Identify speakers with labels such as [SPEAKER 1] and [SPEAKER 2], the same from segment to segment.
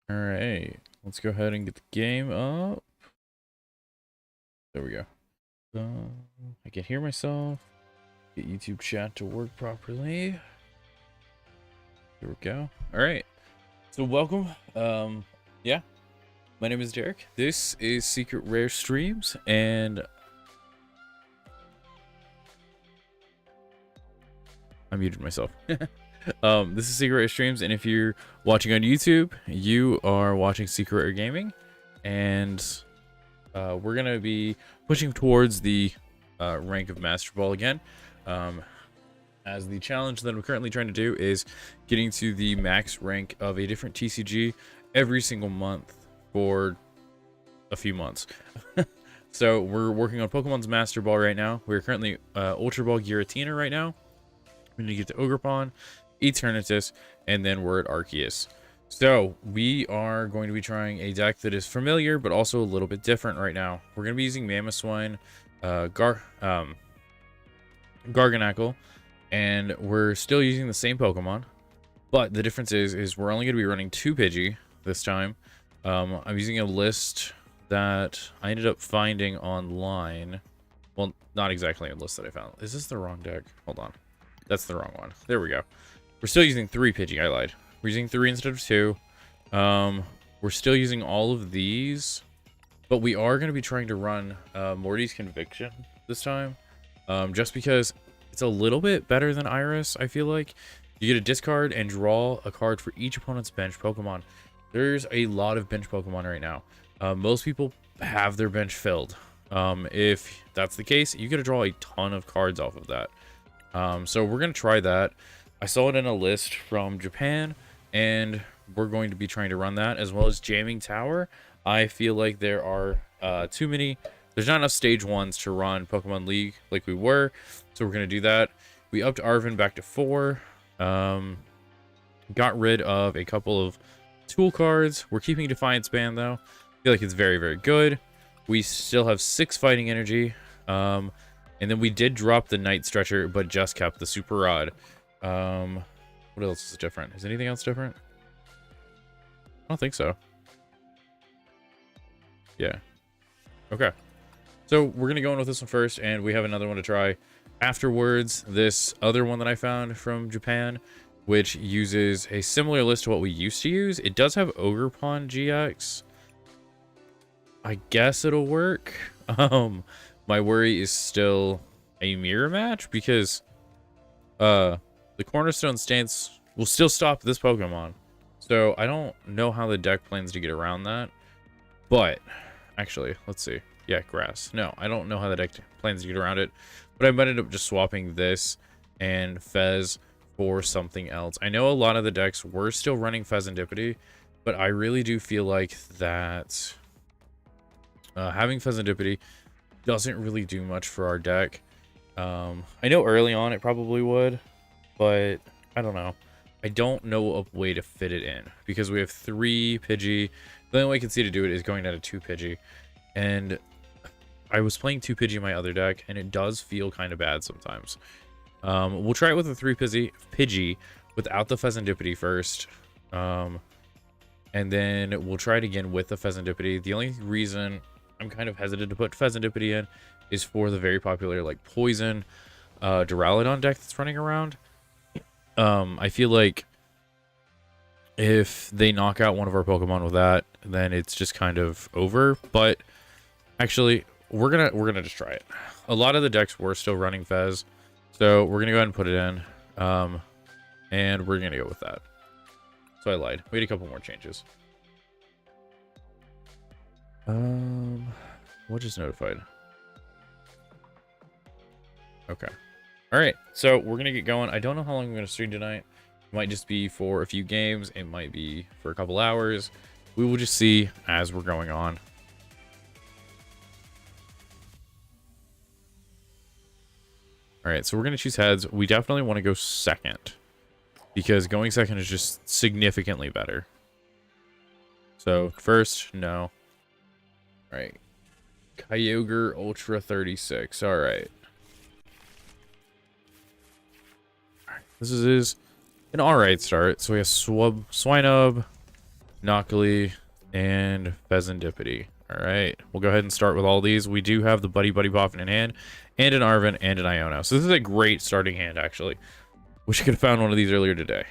[SPEAKER 1] All right, let's go ahead and get the game up. There we go. I can hear myself. Get YouTube chat to work properly. Here we go. All right. So welcome. Yeah. My name is Derek. This is Secret Rare Streams, and I muted myself. This is Secret Rare Streams, and if you're watching on YouTube, you are watching Secret Rare Gaming, and we're gonna be pushing towards the rank of Master Ball again. As the challenge that I'm currently trying to do is getting to the max rank of a different TCG every single month for a few months. So we're working on Pokemon's Master Ball right now. We're currently Ultra Ball Giratina right now. We need to get to Ogerpon, Eternatus, and then we're at Arceus. So we are going to be trying a deck that is familiar, but also a little bit different right now. We're going to be using Mamoswine, Garganacl, and we're still using the same Pokemon. But the difference is we're only going to be running 2 Pidgey this time. I'm using a list that I ended up finding online. Well, not exactly a list that I found. Is this the wrong deck? Hold on. That's the wrong one. There we go. We're still using 3 Pidgey. I lied. We're using 3 instead of 2. We're still using all of these, but we are going to be trying to run Morty's Conviction this time, just because it's a little bit better than Iris. I feel like you get a discard and draw a card for each opponent's bench Pokemon. There's a lot of bench Pokemon right now. Most people have their bench filled. If that's the case, you get to draw a ton of cards off of that. So we're going to try that. I saw it in a list from Japan, and we're going to be trying to run that, as well as Jamming Tower. I feel like there are there's not enough stage 1s to run Pokemon League like we were, so we're going to do that. We upped Arven back to 4. Got rid of a couple of tool cards. We're keeping Defiance Band, though. I feel like it's very, very good. We still have 6 Fighting Energy. And then we did drop the Night Stretcher, but just kept the Super Rod. What else is different? Is anything else different? I don't think so. Yeah. Okay. So we're going to go in with this one first, and we have another one to try afterwards. This other one that I found from Japan, which uses a similar list to what we used to use. It does have Ogerpon GX. I guess it'll work. My worry is still a mirror match, because the Cornerstone stance will still stop this Pokemon. So I don't know how the deck plans to get around that. But actually, let's see. Yeah, Grass. No, I don't know how the deck plans to get around it. But I might end up just swapping this and Fez for something else. I know a lot of the decks were still running Fezandipity, but I really do feel like that having Fezandipity doesn't really do much for our deck. I know early on it probably would, but I don't know. I don't know a way to fit it in, because we have 3 Pidgey. The only way I can see to do it is going down to 2 Pidgey. And I was playing 2 Pidgey in my other deck, and it does feel kind of bad sometimes. We'll try it with a 3 Pidgey without the Fezandipity first. And then we'll try it again with the Fezandipity. The only reason I'm kind of hesitant to put Fezandipity in is for the very popular like Poison Duraludon deck that's running around. I feel like if they knock out one of our Pokemon with that, then it's just kind of over. But actually, we're gonna just try it. A lot of the decks were still running Fez, so we're gonna go ahead and put it in, and we're gonna go with that. So I lied. We had a couple more changes. What just notified? Okay. All right. So we're gonna get going. I don't know how long I'm gonna stream tonight. It might just be for a few games. It might be for a couple hours. We will just see as we're going on. All right. So we're gonna choose heads. We definitely want to go second, because going second is just significantly better. So first, no. All right. Kyogre Ultra 36. All right. This is an alright start. So we have Swinub, Knockly, and Pheasantipity. All right, we'll go ahead and start with all these. We do have the Buddy Poffin in hand, and an Arven, and an Iono. So this is a great starting hand, actually. Wish I could have found one of these earlier today.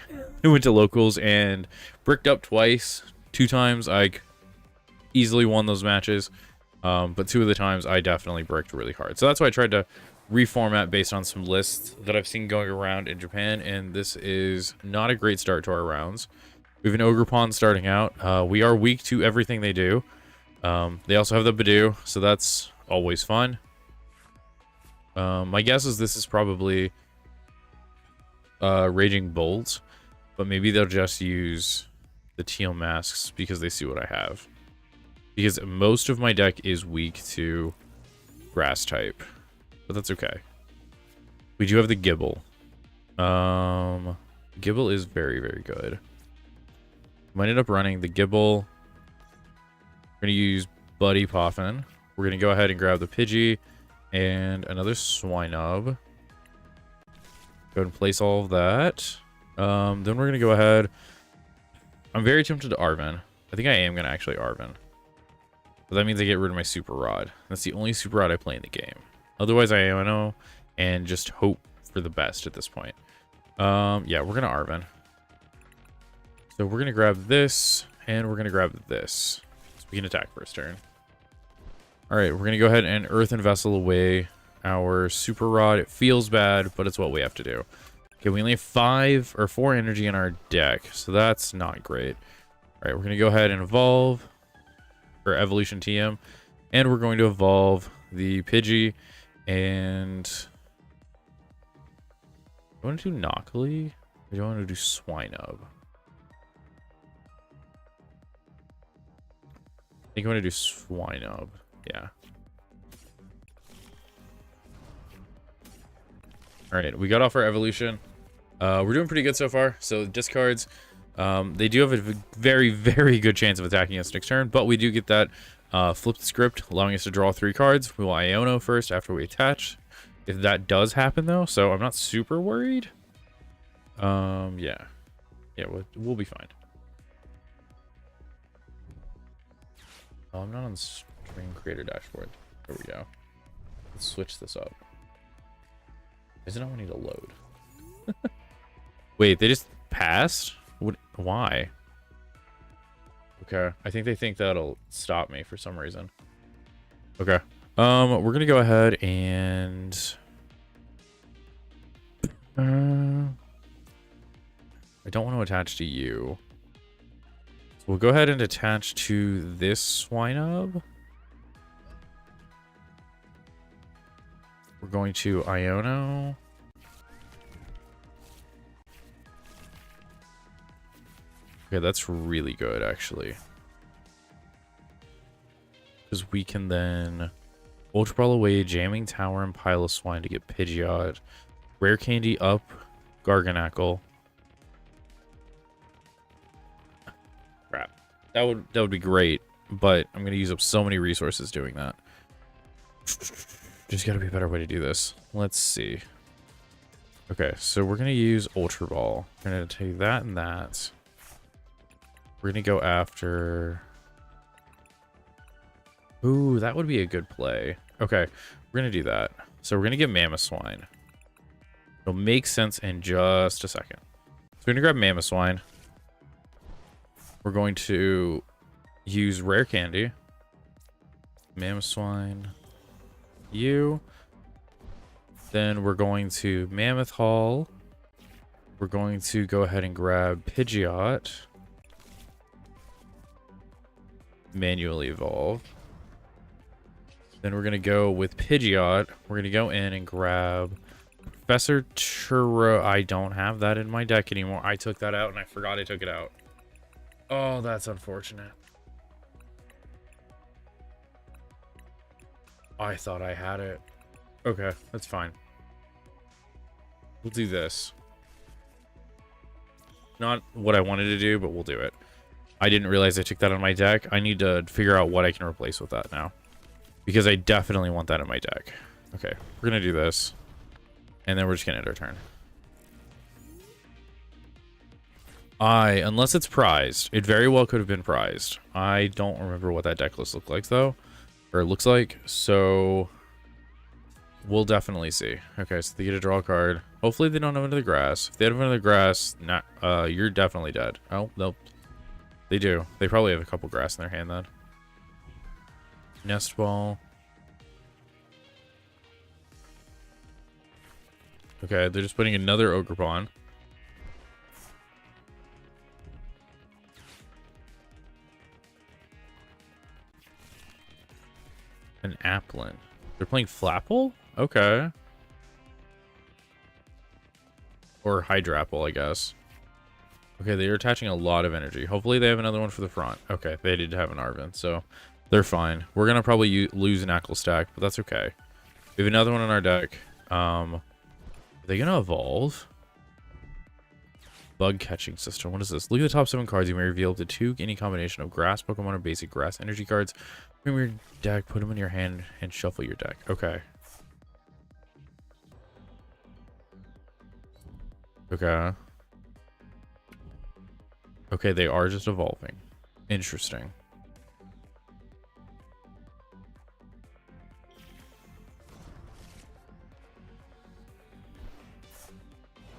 [SPEAKER 1] We went to locals and bricked up twice. 2 times I easily won those matches, but 2 of the times I definitely bricked really hard. So that's why I tried to reformat based on some lists that I've seen going around in Japan, and this is not a great start to our rounds. We have an Ogerpon starting out. We are weak to everything they do. They also have the Badoo, so that's always fun. My guess is this is probably Raging Bolt, but maybe they'll just use the teal masks because they see what I have. Because most of my deck is weak to grass type, but that's okay. We do have the Gibble. Gibble is very, very good. Might end up running the Gibble. We're going to use Buddy Poffin. We're going to go ahead and grab the Pidgey and another Swinub. Go ahead and place all of that. Then we're going to go ahead. I'm very tempted to Arven. I think I am going to actually Arven. But that means I get rid of my Super Rod. That's the only Super Rod I play in the game. Otherwise, I know and just hope for the best at this point. Yeah, we're going to Arven. So we're going to grab this, and we're going to grab this. So we can attack first turn. All right, we're going to go ahead and Earthen Vessel away our Super Rod. It feels bad, but it's what we have to do. Okay, we only have 4 energy in our deck, so that's not great. All right, we're going to go ahead and evolve, or Evolution TM, and we're going to evolve the Pidgey, and I want to do Knockly, or do I want to do Swinub? I think I want to do Swinub. Yeah. All right, we got off our evolution. We're doing pretty good so far. So discards, they do have a very, very good chance of attacking us next turn, but we do get that flipped script, allowing us to draw 3 cards. We will Iono first after we attach, if that does happen though. So I'm not super worried. Yeah, we'll be fine. Oh, I'm not on Stream Creator dashboard. There we go. Let's switch this up. Does it not want me to load? Wait, they just passed? What? Why? Okay, I think they think that'll stop me for some reason. Okay. We're gonna go ahead and I don't want to attach to you. So we'll go ahead and attach to this Swinub. We're going to Iono. Okay, that's really good, actually. Because we can then Ultra Ball away, Jamming Tower, and Pile of Swine to get Pidgeot. Rare Candy up, Garganacl. Crap. That would be great, but I'm going to use up so many resources doing that. There's got to be a better way to do this. Let's see. Okay, so we're going to use Ultra Ball. We're going to take that and that. We're going to go after... Ooh, that would be a good play. Okay, we're going to do that. So we're going to get Mamoswine. It'll make sense in just a second. So we're going to grab Mamoswine. We're going to use Rare Candy. Mamoswine. You. Then we're going to Mammoth Hall. We're going to go ahead and grab Pidgeot. Manually evolve. Then we're going to go with Pidgeot. We're going to go in and grab Professor Churro. I don't have that in my deck anymore. I took that out and I forgot I took it out. Oh, that's unfortunate. I thought I had it. Okay, that's fine. We'll do this. Not what I wanted to do, but we'll do it. I didn't realize I took that on my deck. I need to figure out what I can replace with that now. Because I definitely want that in my deck. Okay, we're going to do this. And then we're just going to end our turn. Unless it's prized. It very well could have been prized. I don't remember what that deck list looked like, though. Or looks like. So, we'll definitely see. Okay, so they get to draw a card. Hopefully they don't have into the grass. If they have into the grass, you're definitely dead. Oh, nope. They do. They probably have a couple grass in their hand, then. Nest ball. Okay, they're just putting another ogre pawn. An Applin. They're playing Flapple? Okay. Or Hydrapple, I guess. Okay, they are attaching a lot of energy. Hopefully they have another one for the front. Okay, they did have an Arvin, so they're fine. We're going to probably lose an Ackle stack, but that's okay. We have another one in our deck. Are they going to evolve? Bug catching system. What is this? Look at the top 7 cards. You may reveal up to 2 any combination of grass Pokemon or basic grass energy cards from your deck. Put them in your hand and shuffle your deck. Okay. Okay. Okay, they are just evolving. Interesting.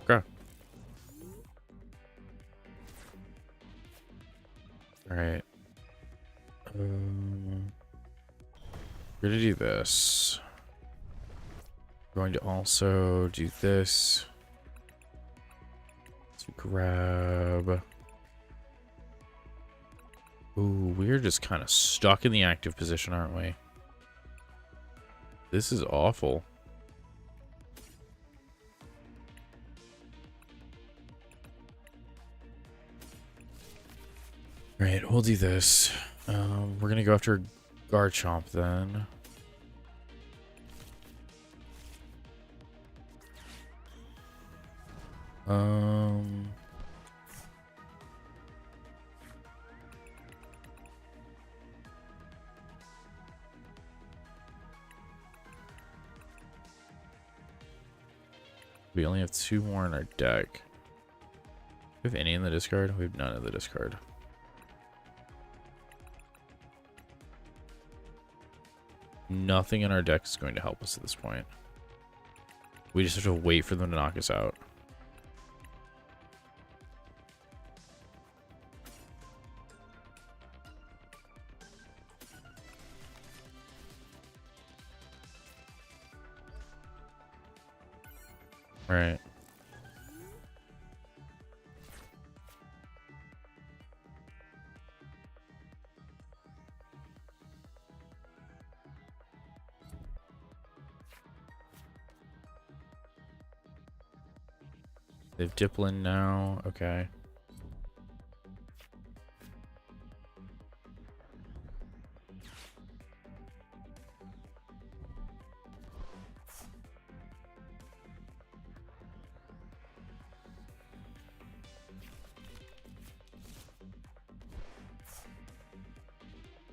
[SPEAKER 1] Okay. Alright. We're gonna do this. We're going to also do this. Let's grab... Ooh, we're just kind of stuck in the active position, aren't we? This is awful. Alright, we'll do this. We're gonna go after Garchomp then. We only have 2 more in our deck. Do we have any in the discard? We have none in the discard. Nothing in our deck is going to help us at this point. We just have to wait for them to knock us out. Right. They've Diplin now. Okay.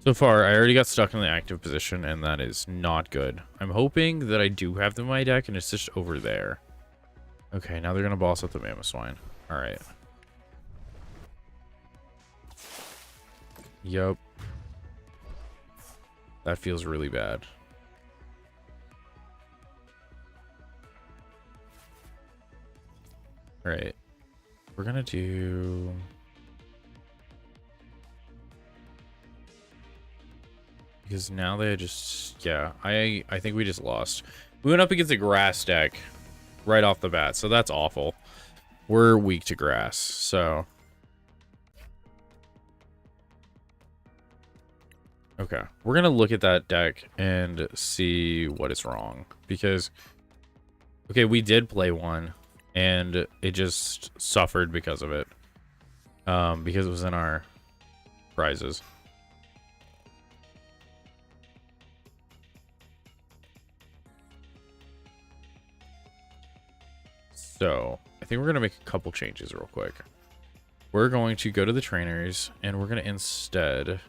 [SPEAKER 1] So far, I already got stuck in the active position, and that is not good. I'm hoping that I do have them in my deck, and it's just over there. Okay, now they're going to boss up the Mamoswine. Alright. Yup. That feels really bad. Alright. We're going to do... Because now they just... Yeah, I think we just lost. We went up against a grass deck right off the bat, so that's awful. We're weak to grass, so... Okay, we're going to look at that deck and see what is wrong. Because, okay, we did play one, and it just suffered because of it. Because it was in our prizes. So, I think we're going to make a couple changes real quick. We're going to go to the trainers, and we're going to instead...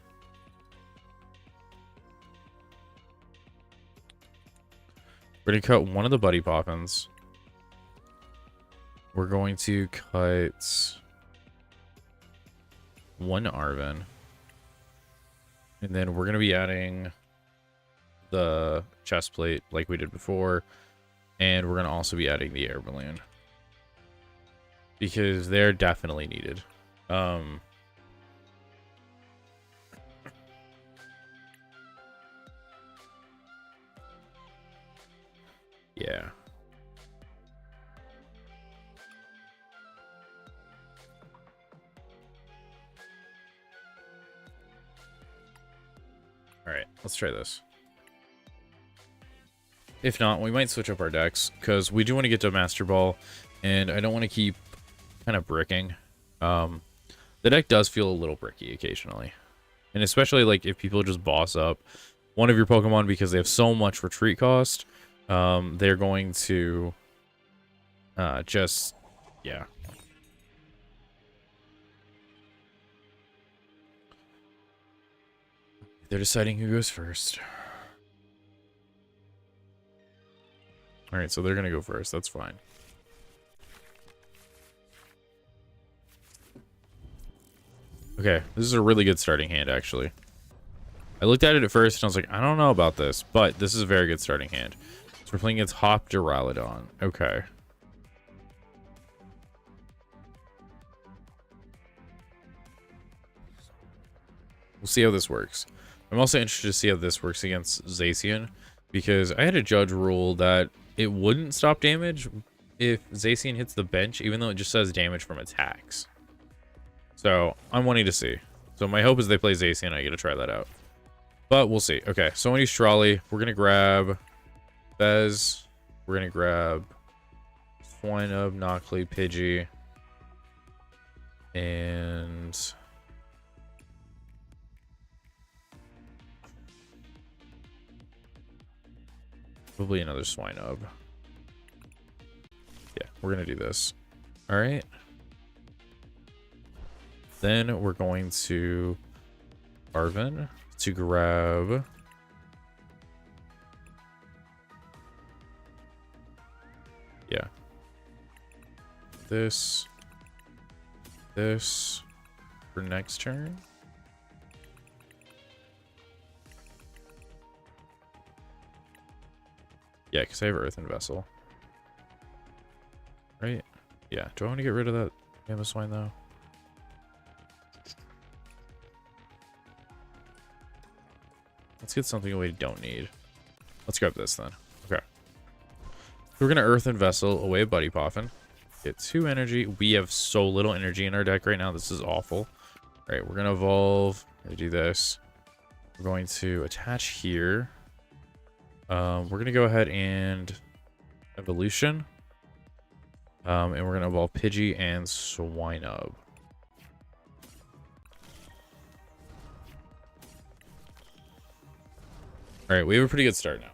[SPEAKER 1] We're going to cut one of the Buddy Poppins. We're going to cut... one Arven. And then we're going to be adding the chest plate like we did before. And we're going to also be adding the air balloon. Because they're definitely needed. Yeah. Alright, let's try this. If not, we might switch up our decks, because we do want to get to Master Ball, and I don't want to keep kind of bricking. The deck does feel a little bricky occasionally. And especially like if people just boss up one of your Pokemon because they have so much retreat cost, they're going to just, yeah. They're deciding who goes first. Alright, so they're going to go first. That's fine. Okay, this is a really good starting hand, actually. I looked at it at first, and I was like, I don't know about this, but this is a very good starting hand. So we're playing against Hop Duraludon. Okay. We'll see how this works. I'm also interested to see how this works against Zacian, because I had a judge rule that it wouldn't stop damage if Zacian hits the bench, even though it just says damage from attacks. So I'm wanting to see. So my hope is they play Zacian. I get to try that out. But we'll see. Okay, so I'm going to use Strawley. We're going to grab Fez. We're going to grab Swinub, Knockley, Pidgey. And probably another Swinub. Yeah, we're going to do this. All right. Then we're going to Arven to grab this for next turn. Yeah, because I have Earthen Vessel. Right? Yeah. Do I want to get rid of that Mamoswine though? Let's get something we don't need. Let's grab this then. Okay. We're going to Earthen Vessel away Buddy Poffin. Get 2 energy. We have so little energy in our deck right now. This is awful. All right, we're going to evolve. We're going to do this. We're going to attach here. We're going to go ahead and evolution. And we're going to evolve Pidgey and Swinub. All right, we have a pretty good start now.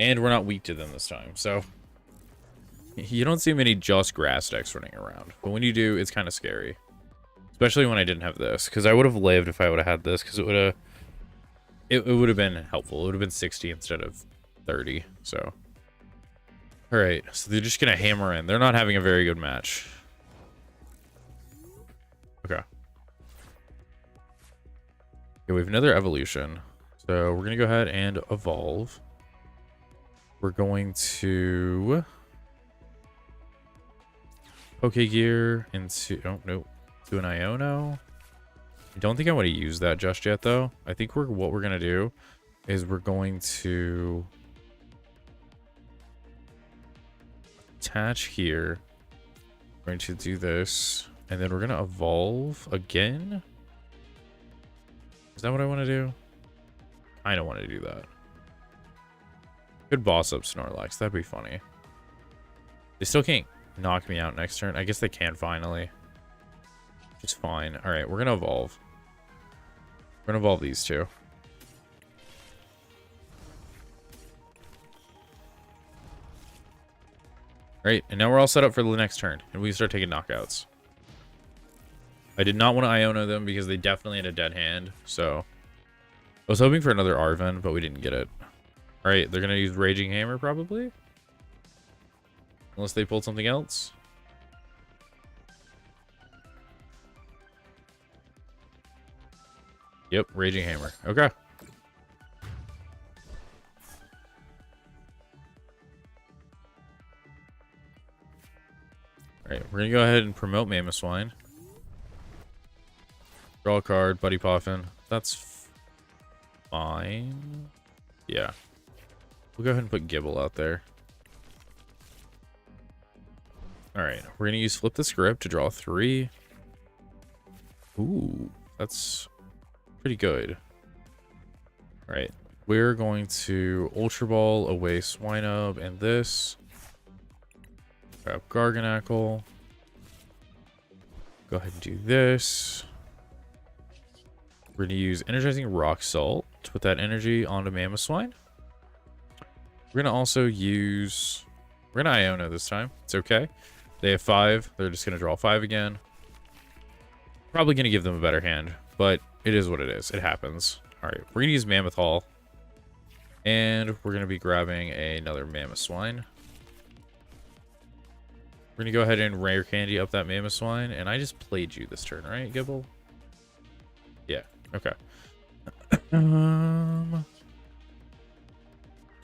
[SPEAKER 1] And we're not weak to them this time, so you don't see many just grass decks running around. But when you do, it's kind of scary. Especially when I didn't have this, because I would have lived if I would have had this, because it would have been helpful. It would have been 60 instead of 30, so. All right, so they're just going to hammer in. They're not having a very good match. Okay. Okay, we have another evolution. So we're going to go ahead and evolve. We're going to Pokegear into, oh, nope, to an Iono. I don't think I want to use that just yet, though. I think what we're going to do is we're going to attach here. We're going to do this, and then we're going to evolve again. Is that what I want to do? I don't want to do that. Could boss up Snorlax. That'd be funny. They still can't knock me out next turn. I guess they can finally. Which is fine. All right, we're going to evolve. We're going to evolve these two. All right, and now we're all set up for the next turn. And we can start taking knockouts. I did not want to Iono them because they definitely had a dead hand. So I was hoping for another Arven, but we didn't get it. All right, they're going to use Raging Hammer probably. Unless they pulled something else. Yep, Raging Hammer. Okay. Alright, we're gonna go ahead and promote Mammoth Swine. Draw a card, Buddy Poffin. That's fine. Yeah. We'll go ahead and put Gibble out there. Alright, we're gonna use Flip the Script to draw 3. Ooh, that's pretty good. Alright, we're going to Ultra Ball away Swinub and this. Grab Garganackle. Go ahead and do this. We're going to use Energizing Rock Salt to put that energy onto Mammoth Swine. We're going to also use... We're going to Iona this time. It's okay. They have 5. They're just going to draw 5 again. Probably going to give them a better hand, but it is what it is. It happens. Alright, we're going to use Mammoth Hall. And we're going to be grabbing another Mammoth Swine. We're going to go ahead and Rare Candy up that Mammoth Swine. And I just played you this turn, right, Gibble? Yeah, okay. Do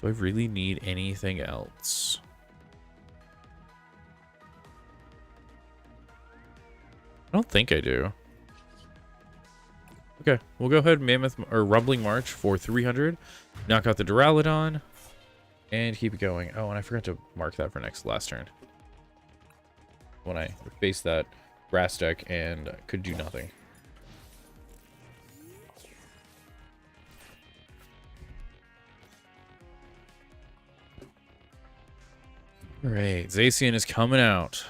[SPEAKER 1] I really need anything else? I don't think I do. Okay, we'll go ahead and Rumbling March for 300. Knock out the Duraludon. And keep it going. Oh, and I forgot to mark that for last turn. When I faced that grass deck and could do nothing. Alright, Zacian is coming out.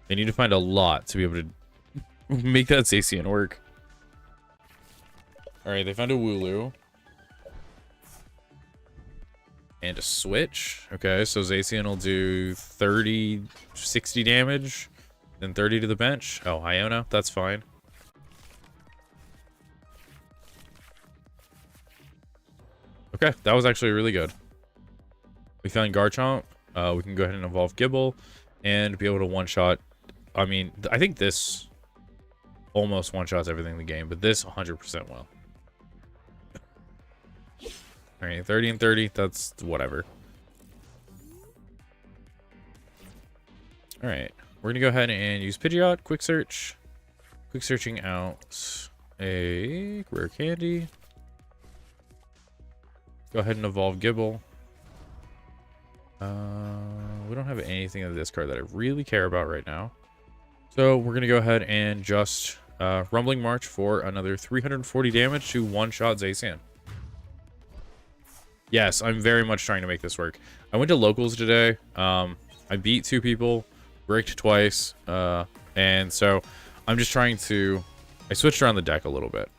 [SPEAKER 1] They need to find a lot to be able to make that Zacian work. Alright, they found a Wooloo. And a switch. Okay, so Zacian will do 30, 60 damage. Then 30 to the bench. Oh, Iona, that's fine. Okay, that was actually really good. We found Garchomp. We can go ahead and evolve Gibble. And be able to one-shot. I mean, I think this almost one-shots everything in the game. But this 100% will. Alright, 30 and 30, that's whatever. Alright, we're gonna go ahead and use Pidgeot, quick search. Quick searching out a Rare Candy. Go ahead and evolve Gibble. We don't have anything in this card that I really care about right now. So we're gonna go ahead and just Rumbling March for another 340 damage to one-shot Zacian. Yes, I'm very much trying to make this work. I went to locals today. I beat 2 people, bricked twice, and so I'm just trying to... I switched around the deck a little bit.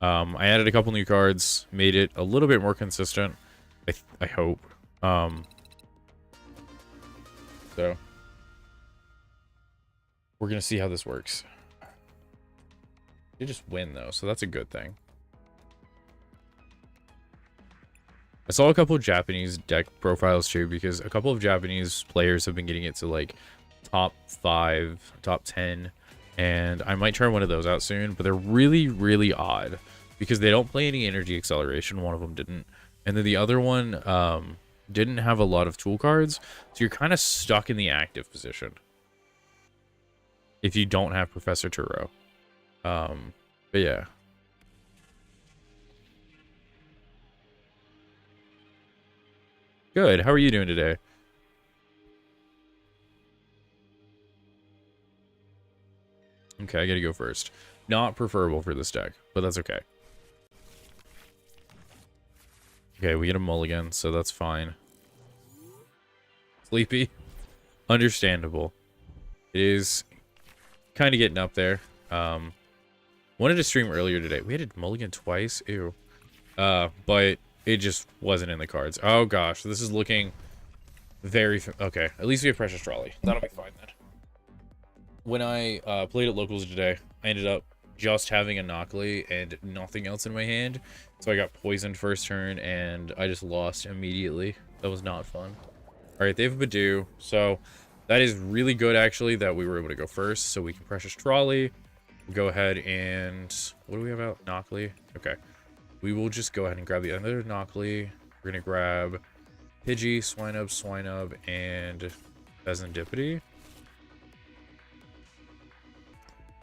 [SPEAKER 1] I added a couple new cards, made it a little bit more consistent, I hope. So, we're going to see how this works. They just win, though, so that's a good thing. I saw a couple of Japanese deck profiles too, because a couple of Japanese players have been getting it to like top 5, top 10, and I might try one of those out soon, but they're really, really odd because they don't play any energy acceleration. One of them didn't, and then the other one didn't have a lot of tool cards, so you're kind of stuck in the active position if you don't have Professor Turo. But yeah. Good. How are you doing today? Okay, I gotta go first. Not preferable for this deck, but that's okay. Okay, we get a mulligan, so that's fine. Sleepy. Understandable. It is kind of getting up there. Wanted to stream earlier today. We had a mulligan twice. Ew. But it just wasn't in the cards. Oh gosh, this is looking very... Okay, at least we have Precious Trolley. That'll be fine then. When I played at locals today, I ended up just having a Knockley and nothing else in my hand. So I got poisoned first turn and I just lost immediately. That was not fun. Alright, they have a Badoo, so That is really good, actually, that we were able to go first. So we can Precious Trolley. We'll go ahead and... What do we have out? Knockley. Okay. We will just go ahead and grab the other Knockley. We're going to grab Pidgey, Swinub, and Pheasantipity.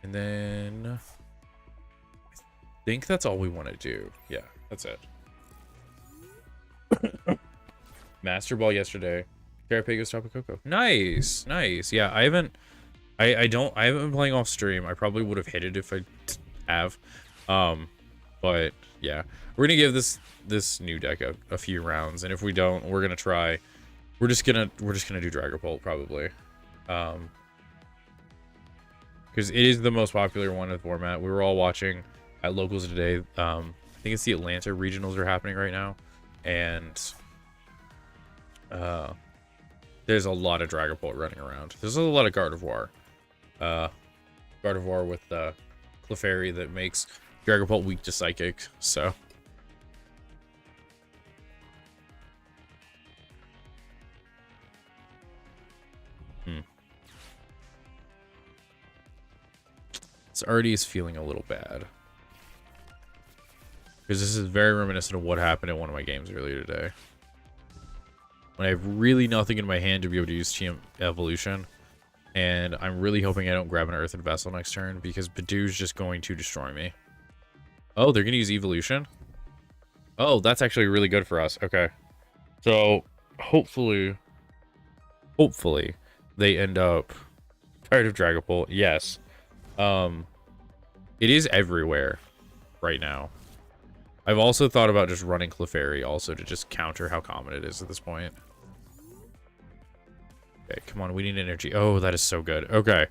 [SPEAKER 1] And then... I think that's all we want to do. Yeah, that's it. Master Ball yesterday. Carapago's Tapu Koko. Nice, nice. Yeah, I haven't been playing off stream. I probably would have hit it if I have. But yeah, we're gonna give this new deck a few rounds, and if we don't, we're gonna try. We're just gonna do Dragapult probably, because it is the most popular one in the format. We were all watching at locals today. I think it's the Atlanta regionals are happening right now, and there's a lot of Dragapult running around. There's a lot of Gardevoir. Gardevoir with Clefairy that makes Dragapult weak to Psychic, so. This already is feeling a little bad. Because this is very reminiscent of what happened in one of my games earlier today. When I have really nothing in my hand to be able to use TM Evolution. And I'm really hoping I don't grab an Earthen Vessel next turn, because Badoo's just going to destroy me. Oh, they're going to use Evolution? Oh, that's actually really good for us. Okay. So, hopefully, they end up tired of Dragapult. Yes. It is everywhere right now. I've also thought about just running Clefairy also to just counter how common it is at this point. Okay, come on, we need energy. Oh, that is so good. Okay.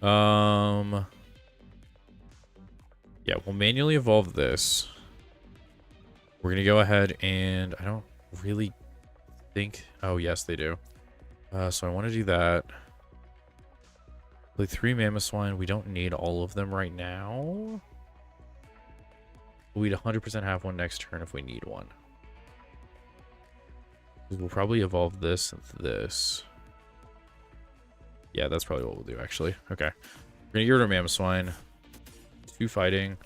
[SPEAKER 1] Yeah, we'll manually evolve this. We're gonna go ahead and I don't really think... Oh, yes, they do. So I want to do that. Play 3 Mamoswine. We don't need all of them right now. We'd 100% have one next turn if we need one. We'll probably evolve this and this. Yeah, that's probably what we'll do, actually. Okay. We're gonna get rid of Mamoswine. 2 fighting.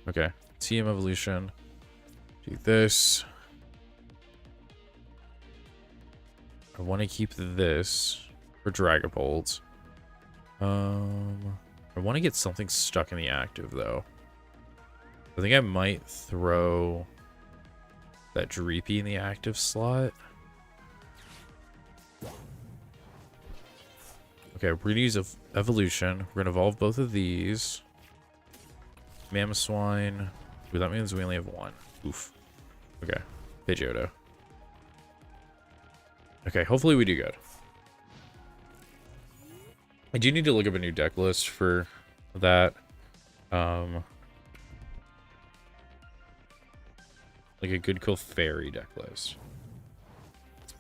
[SPEAKER 1] Okay. TM Evolution. Do this. I want to keep this for Dragapult. I want to get something stuck in the active, though. I think I might throw that Dreepy in the active slot. Okay, we're going to use Evolution. We're going to evolve both of these. Mamoswine. Ooh, that means we only have one. Oof. Okay. Pidgeotto. Okay, hopefully we do good. I do need to look up a new deck list for that. Like a good Clefairy deck list.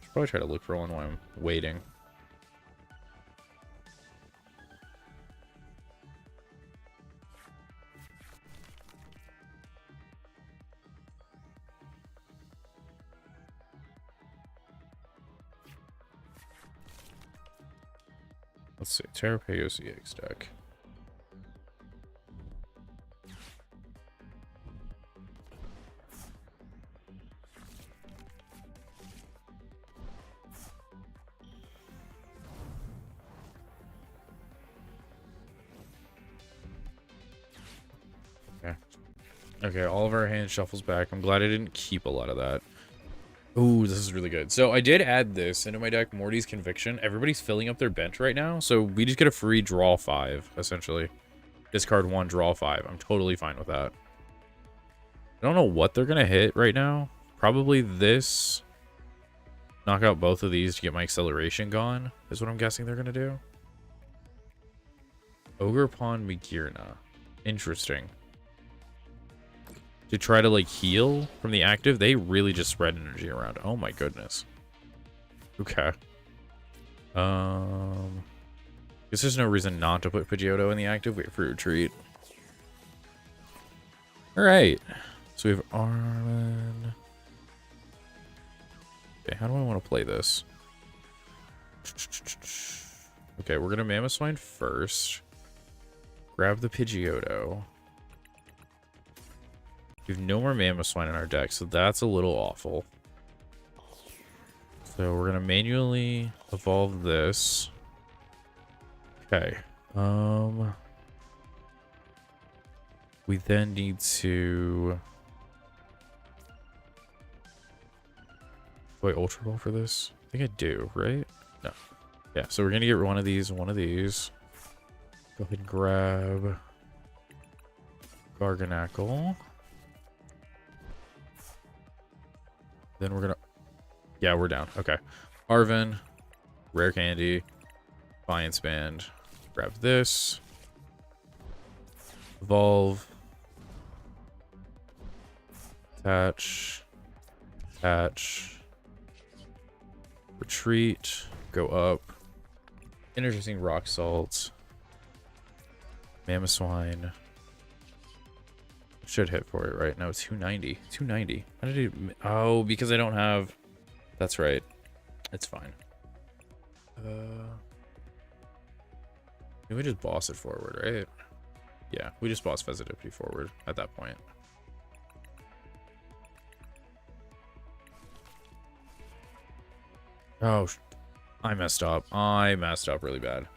[SPEAKER 1] Should probably try to look for one while I'm waiting. Let's see, Terrapago CX deck. Okay. Okay, all of our hand shuffles back. I'm glad I didn't keep a lot of that. Ooh, this is really good. So I did add this into my deck, Morty's Conviction. Everybody's filling up their bench right now, so we just get a free draw 5, essentially. Discard 1, draw 5. I'm totally fine with that. I don't know what they're going to hit right now. Probably this. Knock out both of these to get my acceleration gone, is what I'm guessing they're going to do. Ogerpon Magearna. Interesting. To try to, like, heal from the active, they really just spread energy around. Oh my goodness. Okay. Guess there's no reason not to put Pidgeotto in the active. Wait for retreat. Alright. So we have Armin. Okay, how do I want to play this? Okay, we're gonna Mammoth Swine first. Grab the Pidgeotto. We have no more Mammoth Swine in our deck, so that's a little awful. So we're gonna manually evolve this. Okay. We then need to... Do I Ultra Ball for this? I think I do, right? No. Yeah, so we're gonna get one of these and one of these. Go ahead and grab Garganackle. Then we're gonna... Yeah, we're down. Okay. Arven, Rare Candy, Defiance Band. Grab this. Evolve. Attach. Attach. Retreat. Go up. Energizing Rock Salt. Mammoth Swine. Should hit for it, right? No, it's 290. 290. How did it... Oh, because I don't have... That's right. It's fine. We just boss it forward, right? Yeah, we just boss Fezidipity forward at that point. Oh, I messed up. I messed up really bad.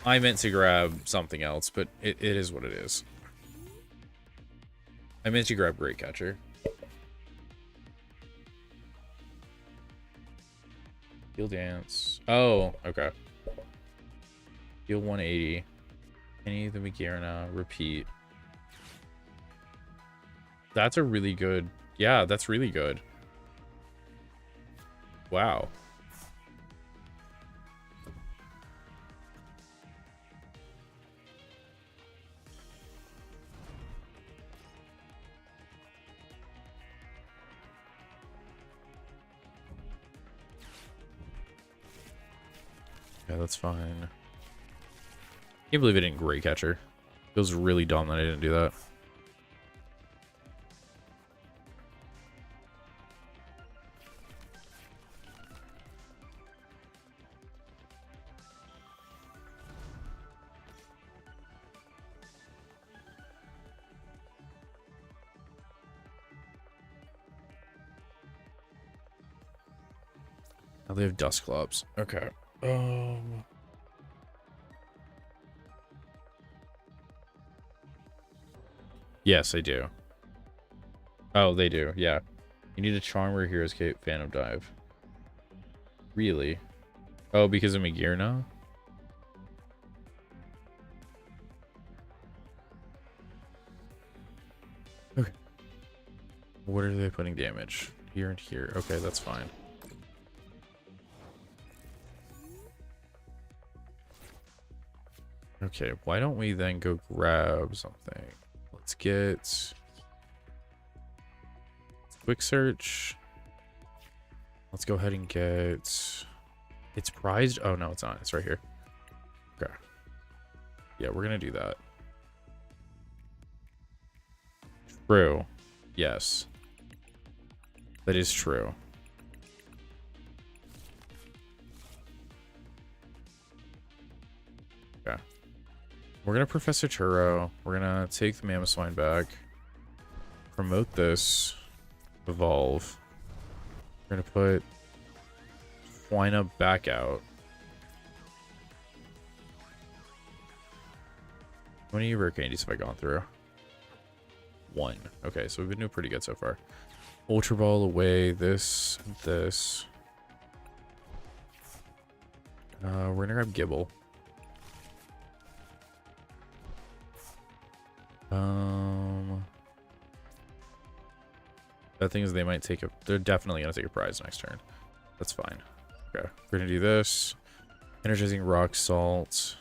[SPEAKER 1] I meant to grab something else, but it is what it is. I meant to grab Great Catcher. Heal Dance. Oh, okay. Heal 180. Penny the Magearna. Repeat. That's a really good... Yeah, that's really good. Wow. Yeah, that's fine. Can't believe I didn't Great Catcher. Feels really dumb that I didn't do that. Now they have Dusclops. Okay. Yes, I do. Oh, they do. Yeah. You need a Charmer, Hero's Cape, Phantom Dive. Really? Oh, because of Magearna? Okay. What are they putting damage? Here and here. Okay, that's fine. Okay, why don't we then go grab something? Let's get quick search. Let's go ahead and get... It's prized? Oh, no, it's not. It's right here. Okay. Yeah, we're going to do that. True. Yes. That is true. Okay. We're going to Professor Turo. We're going to take the Mammoth Swine back. Promote this. Evolve. We're going to put Twina back out. How many rare candies have I gone through? 1. Okay, so we've been doing pretty good so far. Ultra Ball away. This. We're going to grab Gibble. The thing is, they might take a... They're definitely going to take a prize next turn. That's fine. Okay, we're going to do this. Energizing Rock Salt.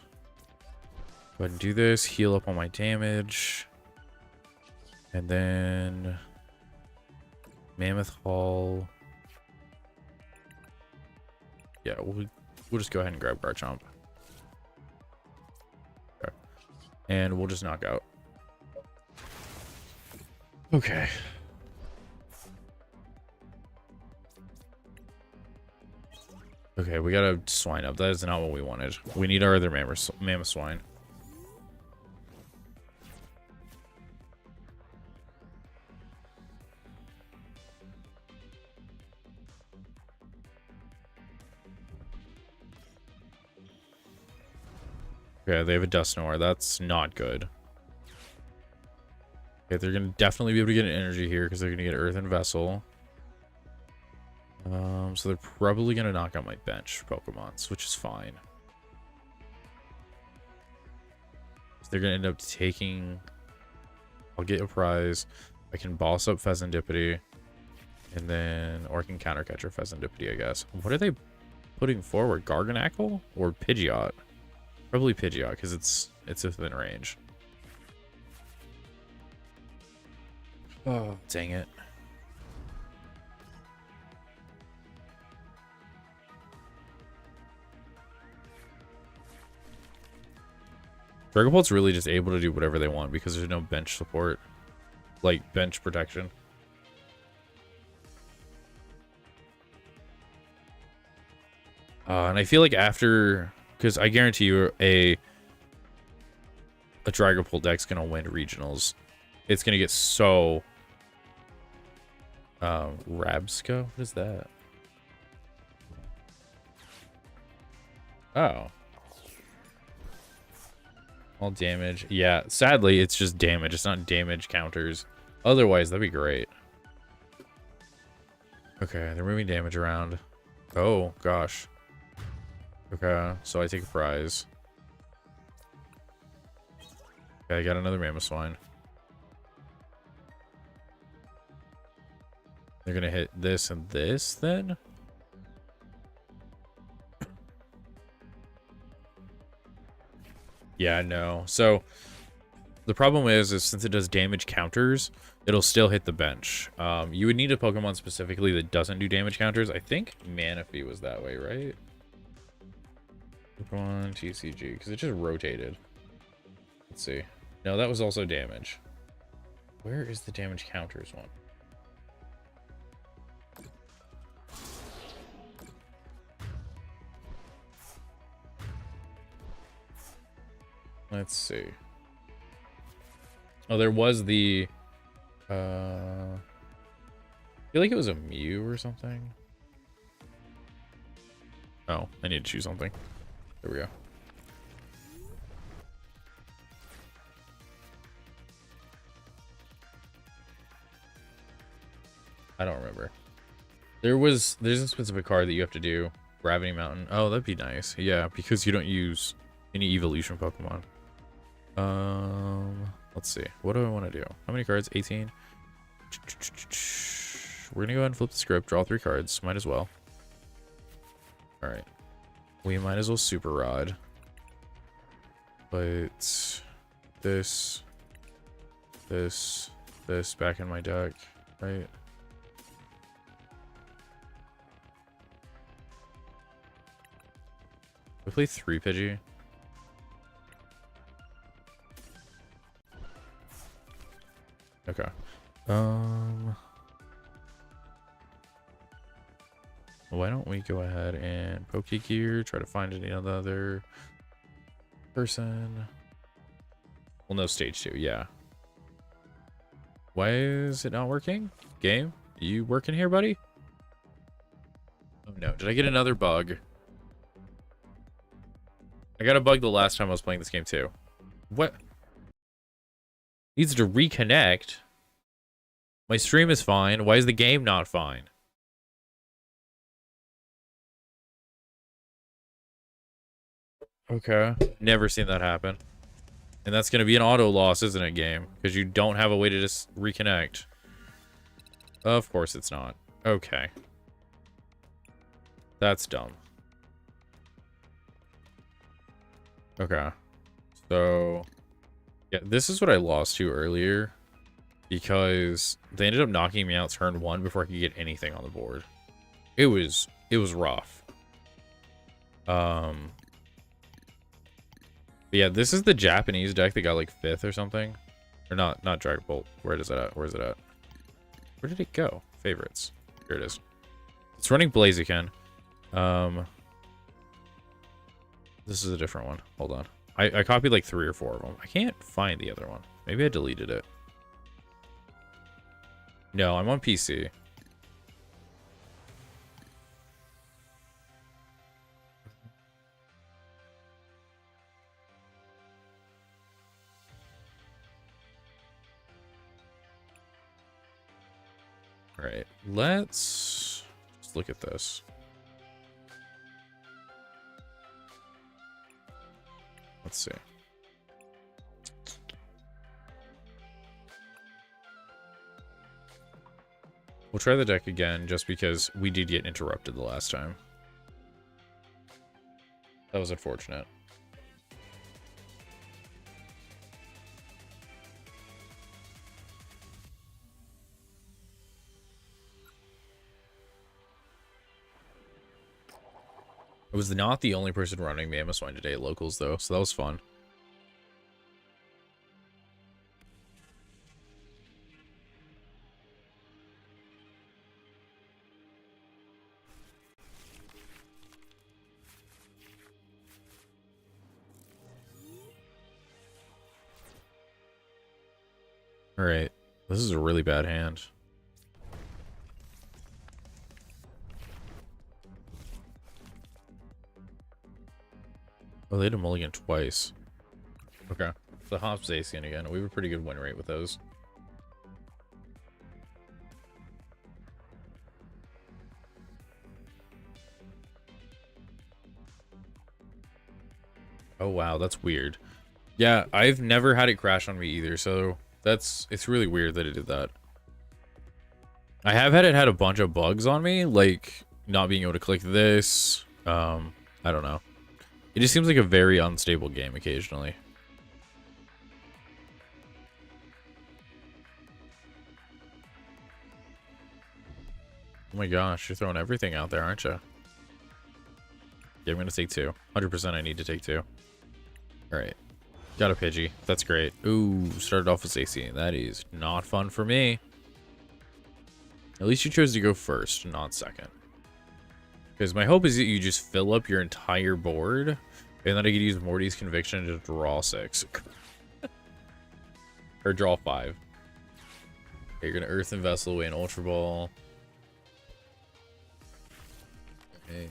[SPEAKER 1] Go ahead and do this. Heal up on my damage. And then... Mammoth Hall. Yeah, we'll just go ahead and grab Garchomp. Okay. And we'll just knock out. Okay. Okay, we got a swine up. That is not what we wanted. We need our other mammoth swine. Okay, they have a Dusknoir. That's not good. Okay, they're going to definitely be able to get an energy here because they're going to get Earthen Vessel. So they're probably going to knock out my bench Pokemons, which is fine. So they're going to end up taking... I'll get a prize. I can boss up Pheasantipity. And then... Or I can counter catcher Pheasantipity, I guess. What are they putting forward? Garganacl or Pidgeot? Probably Pidgeot, because it's within range. Oh, dang it. Dragapult's really just able to do whatever they want because there's no bench support. Like, bench protection. And I feel like after... Because I guarantee you a Dragapult deck's going to win regionals. It's going to get so... Rabsco? What is that? Oh. All damage. Yeah, sadly, it's just damage. It's not damage counters. Otherwise, that'd be great. Okay, they're moving damage around. Oh, gosh. Okay, so I take a prize. Okay, I got another Mamoswine. They're gonna hit this and this, then? Yeah, no. So the problem is since it does damage counters, it'll still hit the bench. You would need a Pokemon specifically that doesn't do damage counters. I think Manaphy was that way, right? Pokemon TCG, because it just rotated. Let's see. No, that was also damage. Where is the damage counters one? Let's see. Oh, there was the... I feel like it was a Mew or something. Oh, I need to choose something. There we go. I don't remember. There's a specific card that you have to do. Gravity Mountain. Oh, that'd be nice. Yeah, because you don't use any evolution Pokemon. Let's see. What do I want to do? How many cards? 18. We're gonna go ahead and flip the script. Draw 3 cards. Might as well. All right. We might as well Super Rod. But this back in my deck, right? We play 3 Pidgey. Okay. Why don't we go ahead and Pokegear, try to find any other person. Well, no, stage 2, yeah. Why is it not working? Game, you working here, buddy? Oh no, did I get another bug? I got a bug the last time I was playing this game too. What? Needs to reconnect. My stream is fine. Why is the game not fine? Okay. Never seen that happen. And that's going to be an auto loss, isn't it, game? Because you don't have a way to just reconnect. Of course it's not. Okay. That's dumb. Okay. So, yeah, this is what I lost to earlier. Because they ended up knocking me out turn 1 before I could get anything on the board. It was rough. But yeah, this is the Japanese deck that got like 5th or something. Or not Dragapult. Where is it at? Where is it at? Where did it go? Favorites. Here it is. It's running Blaziken. This is a different one. Hold on. I copied like 3 or 4 of them. I can't find the other one. Maybe I deleted it. No, I'm on PC. All right, let's look at this. Let's see. We'll try the deck again just because we did get interrupted the last time. That was unfortunate. I was not the only person running Mammoth Wine today at locals, though, so that was fun. Alright, this is a really bad hand. Oh, they had a mulligan twice. Okay. The Hops Zacian again. We have a pretty good win rate with those. Oh, wow. That's weird. Yeah, I've never had it crash on me either, so it's really weird that it did that. I have had it had a bunch of bugs on me, like not being able to click this. I don't know. It just seems like a very unstable game occasionally. Oh my gosh, you're throwing everything out there, aren't you? Yeah, I'm going to take 2. 100% I need to take 2. Alright. Got a Pidgey. That's great. Ooh, started off with AC. That is not fun for me. At least you chose to go first, not second. Because my hope is that you just fill up your entire board, and then I could use Morty's Conviction to draw 6. Or draw 5. Okay, you're going to Earthen Vessel away an Ultra Ball. Okay.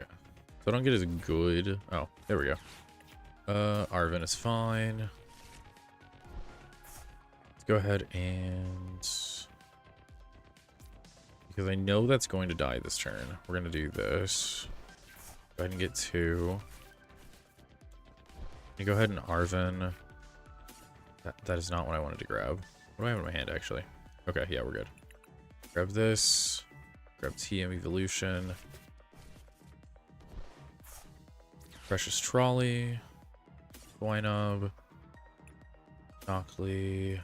[SPEAKER 1] So I don't get as good. Oh, there we go. Arven is fine. Let's go ahead and... because I know that's going to die this turn. We're going to do this. Go ahead and get 2. Go ahead and Arven. That is not what I wanted to grab. What do I have in my hand, actually? Okay, yeah, we're good. Grab this. Grab TM Evolution. Precious Trolley. Swinub. Knockley.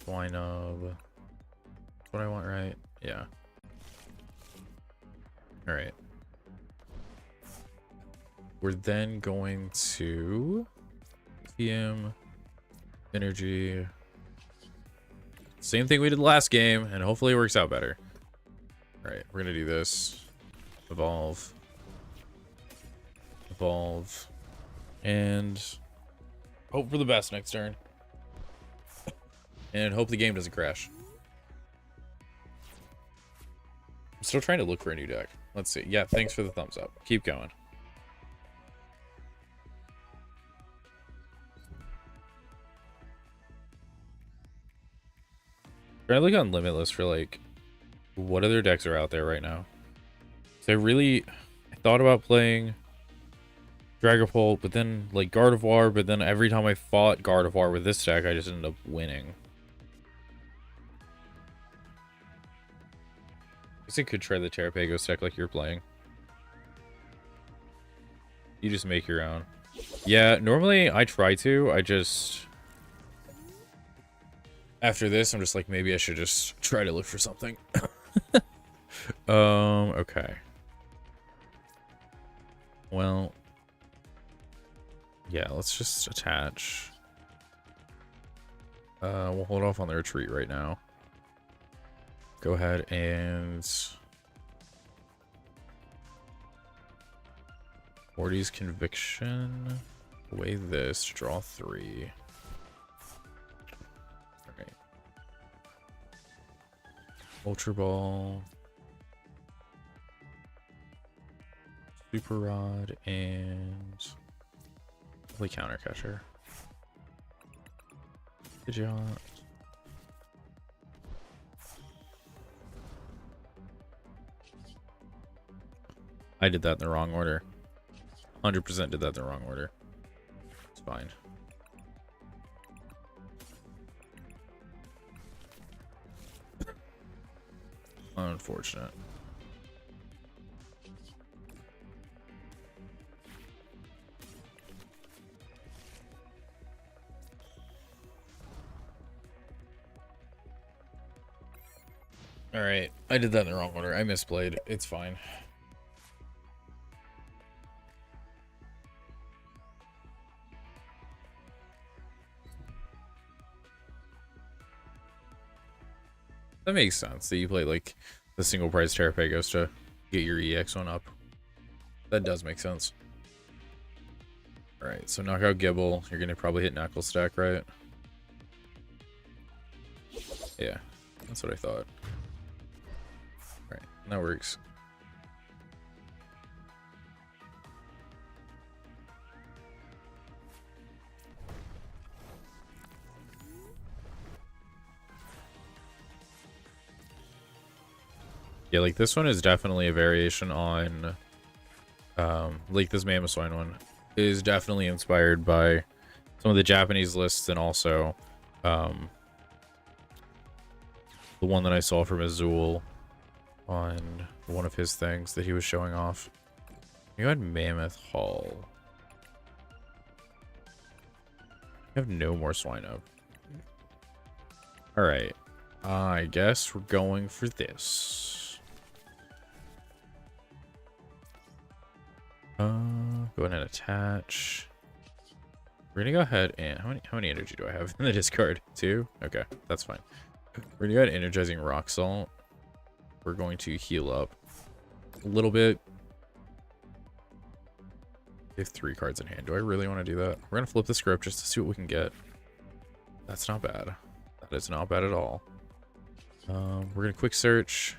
[SPEAKER 1] Swinub. That's what I want, right? Yeah. Alright. We're then going to TM Energy. Same thing we did last game, and hopefully it works out better. Alright, we're gonna do this. Evolve. Evolve. And hope for the best next turn. And hope the game doesn't crash. I'm still trying to look for a new deck. Let's see. Yeah, thanks for the thumbs up. Keep going. Trying to look on Limitless for like what other decks are out there right now. So I thought about playing Dragapult, but then like Gardevoir, but then every time I fought Gardevoir with this deck, I just ended up winning. I guess I could try the Terrapagos deck like you're playing. You just make your own. Yeah, normally I try to. I just... after this, I'm just like, maybe I should just try to look for something. Okay. Well... yeah, let's just attach. We'll hold off on the retreat right now. go ahead and 40's Conviction. Away this to draw 3. Alright. Ultra Ball. Super Rod and play Counter Catcher. Good job. I did that in the wrong order. 100% did that in the wrong order. It's fine. Unfortunate. All right, I did that in the wrong order. I misplayed. It's fine. That makes sense that you play like the single prize Terrapagos to get your EX one up. That does make sense. All right, so knockout Gibble. You're gonna probably hit Knuckle Stack, right? Yeah, that's what I thought. All right, that works. Yeah, like this one is definitely a variation on, like this Mamoswine one is definitely inspired by some of the Japanese lists and also, the one that I saw from Azul on one of his things that he was showing off. You had Mammoth Hall. You have no more swine up. All right, I guess we're going for this. Go ahead and attach. We're gonna go ahead and how many energy do I have in the discard? 2? Okay, that's fine. We're gonna go ahead and energizing Rock Salt. We're going to heal up a little bit. We have 3 cards in hand. Do I really want to do that? We're gonna flip the script just to see what we can get. That's not bad. That is not bad at all. We're gonna quick search.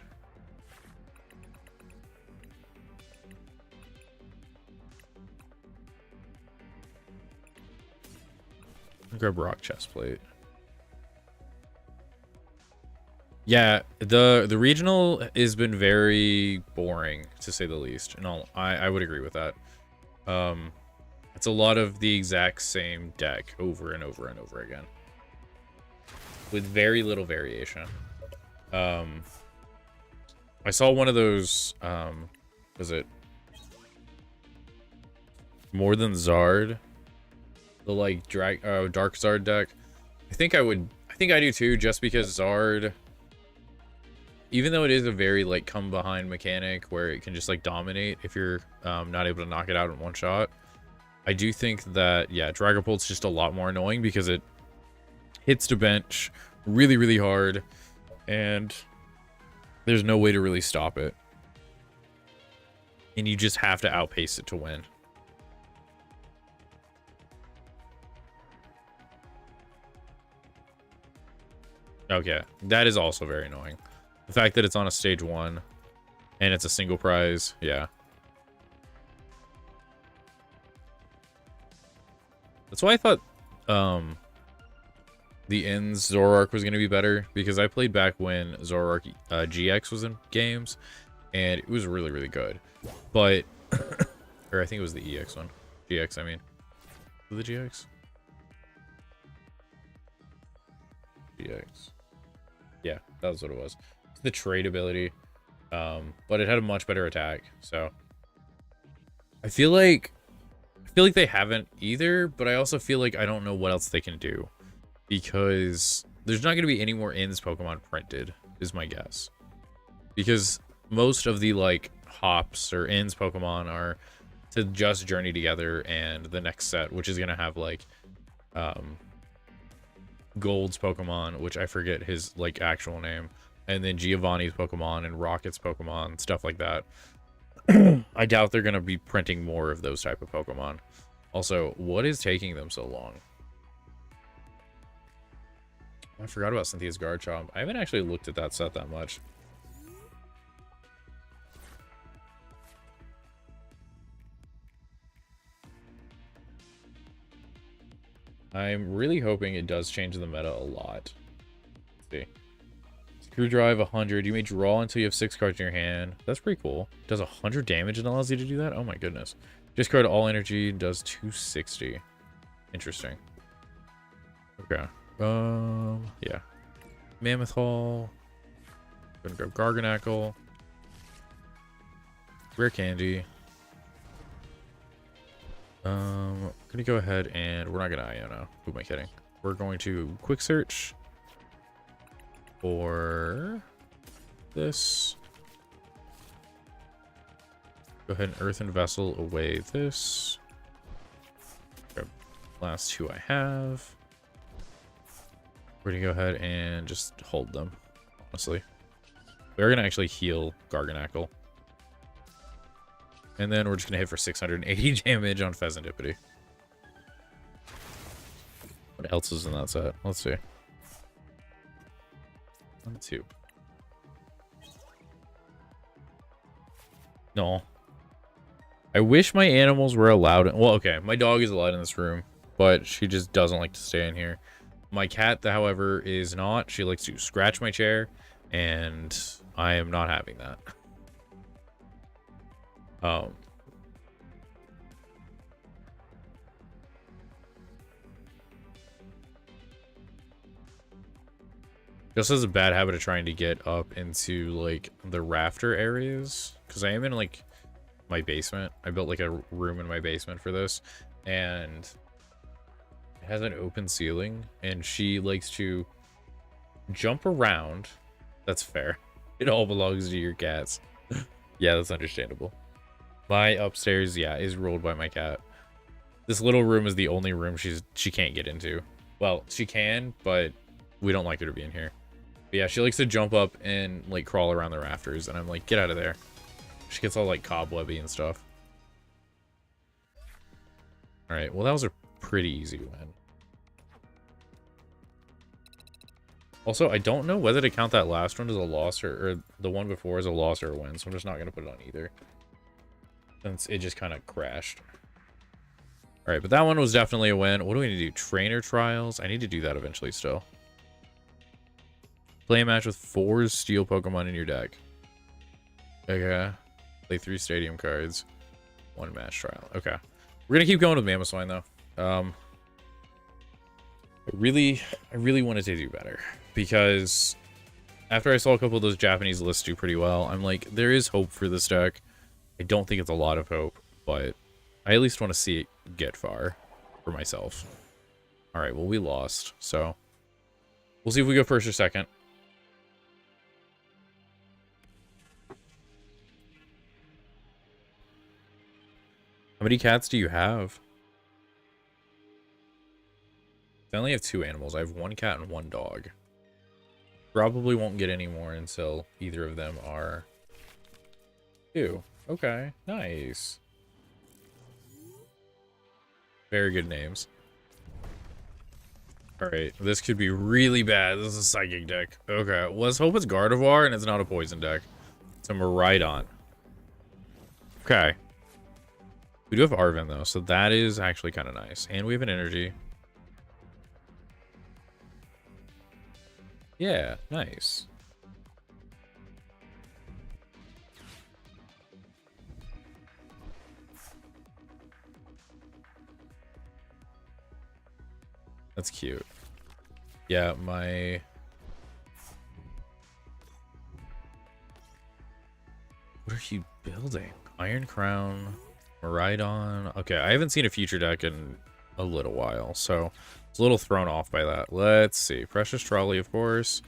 [SPEAKER 1] Grab Rock Chestplate. Yeah, the regional has been very boring to say the least, and I would agree with that. It's a lot of the exact same deck over and over and over again, with very little variation. I saw one of those. Was it More Than Zard? The like Dark Zard deck. I think I do too, just because Zard, even though it is a very like come behind mechanic where it can just like dominate if you're not able to knock it out in one shot, I do think that, yeah, Dragapult's just a lot more annoying because it hits to bench really, really hard and there's no way to really stop it, and you just have to outpace it to win. Okay, that is also very annoying. The fact that it's on a stage 1 and it's a single prize, yeah. That's why I thought the Ends Zoroark was going to be better, because I played back when Zoroark GX was in games and it was really, really good. But, or I think it was the EX one. GX, I mean. Was it the GX? GX. Yeah, that was what it was. It's the trade ability, but it had a much better attack. So I feel like they haven't either, but I also feel like I don't know what else they can do, because there's not going to be any more Ends Pokemon printed, is my guess, because most of the like Hops or Ends Pokemon are to just journey together, and the next set, which is going to have like Gold's Pokemon, which I forget his like actual name, and then Giovanni's Pokemon and Rocket's Pokemon, stuff like that. I doubt they're going to be printing more of those type of Pokemon. Also, what is taking them so long? I forgot about Cynthia's Garchomp. I haven't actually looked at that set that much. I'm really hoping it does change the meta a lot. Let's see. Screwdrive 100. You may draw until you have 6 cards in your hand. That's pretty cool. Does 100 damage and allows you to do that? Oh my goodness. Discard all energy. Does 260. Interesting. Okay. Yeah. Mammoth Hall. Gonna grab Garganackle. Rare Candy. Gonna go ahead and we're not gonna Iona. Who am I kidding? We're going to quick search for this. Go ahead and Earthen Vessel away this. Grab last 2 I have. We're gonna go ahead and just hold them, honestly. We're gonna actually heal Garganackle. And then we're just gonna hit for 680 damage on Pheasantipity. What else is in that set? Let's see. 1, 2. No. I wish my animals were allowed. Well, okay, my dog is allowed in this room, but she just doesn't like to stay in here. My cat, however, is not. She likes to scratch my chair, and I am not having that. Just has a bad habit of trying to get up into like the rafter areas, because I am in like my basement. I built like a room in my basement for this, and it has an open ceiling, and she likes to jump around. That's fair. It all belongs to your cats. Yeah, that's understandable. My upstairs, yeah, is ruled by my cat. This little room is the only room she can't get into. Well, she can, but we don't like her to be in here. But yeah, she likes to jump up and like crawl around the rafters, and I'm like, get out of there. She gets all like cobwebby and stuff. All right, well, that was a pretty easy win. Also, I don't know whether to count that last one as a loss or the one before as a loss or a win, so I'm just not going to put it on either, since it just kind of crashed. All right, but that one was definitely a win. What do we need to do? Trainer trials? I need to do that eventually still. Play a match with 4 steel Pokemon in your deck. Okay. Play 3 stadium cards. 1 match trial. Okay. We're going to keep going with Mamoswine, though. I really wanted to do better, because after I saw a couple of those Japanese lists do pretty well, I'm like, there is hope for this deck. I don't think it's a lot of hope, but I at least want to see it get far for myself. All right, well, we lost, so we'll see if we go first or second. How many cats do you have? I only have 2 animals. I have 1 cat and 1 dog. Probably won't get any more until either of them are 2. Okay, nice. Very good names. Alright, this could be really bad. This is a psychic deck. Okay, well, let's hope it's Gardevoir and it's not a poison deck. It's a Miraidon. Okay. We do have Arven, though, so that is actually kind of nice. And we have an energy. Yeah, nice. That's cute. Yeah, my... What are you building? Iron Crown, Miraidon. Okay, I haven't seen a future deck in a little while, so it's a little thrown off by that. Let's see. Precious Trolley, of course,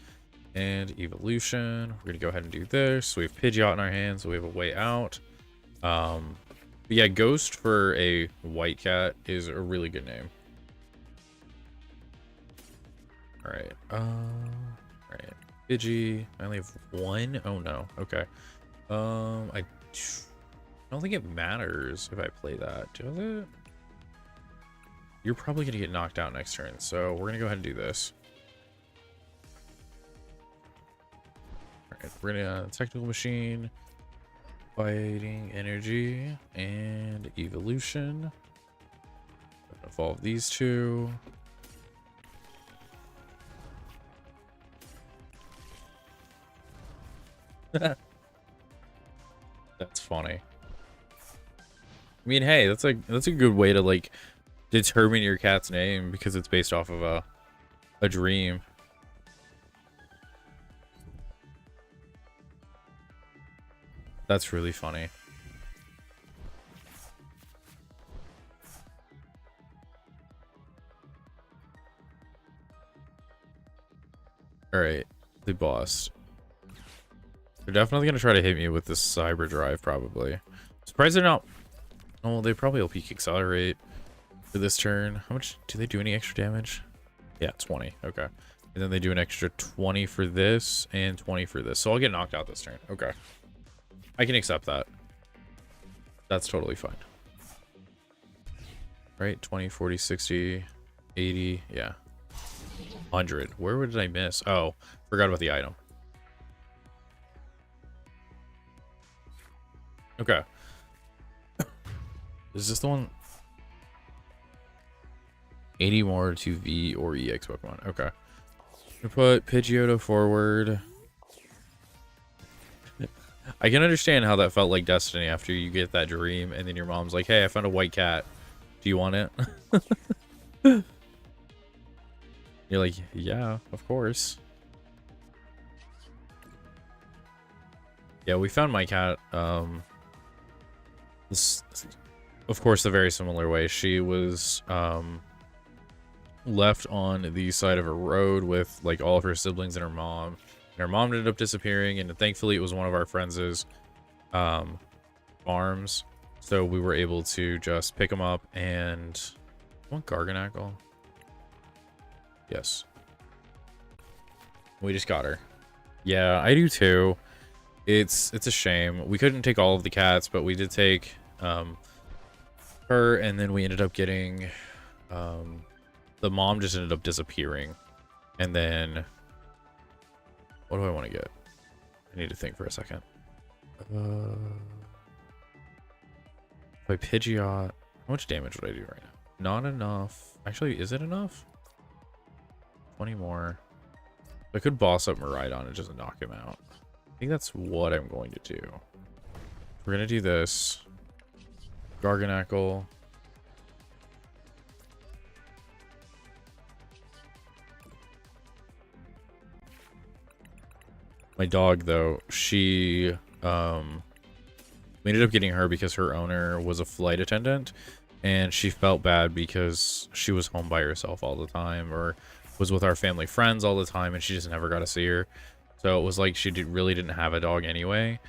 [SPEAKER 1] and Evolution. We're going to go ahead and do this. So we have Pidgeot in our hands, so we have a way out. But yeah, Ghost for a white cat is a really good name. Alright. Alright. Pidgey. I only have one. Oh no. Okay. I don't think it matters if I play that, does it? You're probably gonna get knocked out next turn, so we're gonna go ahead and do this. All right, we're gonna technical machine, fighting energy, and evolution. Evolve these two. That's funny. I mean, hey, that's a good way to like determine your cat's name because it's based off of a dream. That's really funny. All right, the boss. They're definitely gonna try to hit me with this cyber drive, probably. Surprised they're not. Oh, they probably will peak accelerate for this turn. How much do they do? Any extra damage? Yeah, 20. Okay, and then they do an extra 20 for this and 20 for this. So I'll get knocked out this turn. Okay, I can accept that. That's totally fine. Right, 20, 40, 60, 80. Yeah, 100. Where did I miss? Oh, forgot about the item. Okay. Is this the one? 80 more to V or EX Pokemon. Okay. I'm gonna put Pidgeotto forward. I can understand how that felt like destiny after you get that dream and then your mom's like, hey, I found a white cat. Do you want it? You're like, yeah, of course. Yeah, we found my cat. This, of course, a very similar way. She was left on the side of a road with like all of her siblings and her mom. And her mom ended up disappearing, and thankfully it was one of our friends' farms. So we were able to just pick them up and... I want Garganackle. Yes. We just got her. Yeah, I do too. It's a shame. We couldn't take all of the cats, but we did take her, and then we ended up getting the mom just ended up disappearing. And then what do I want to get? I need to think for a second. If I Pidgeot, how much damage would I do right now? Not enough. Actually, is it enough? 20 more. I could boss up Miraidon and just knock him out. I think that's what I'm going to do. We're going to do this. Garganackle. My dog, though, she, we ended up getting her because her owner was a flight attendant, and she felt bad because she was home by herself all the time, or was with our family friends all the time, and she just never got to see her. So it was like she really didn't have a dog anyway.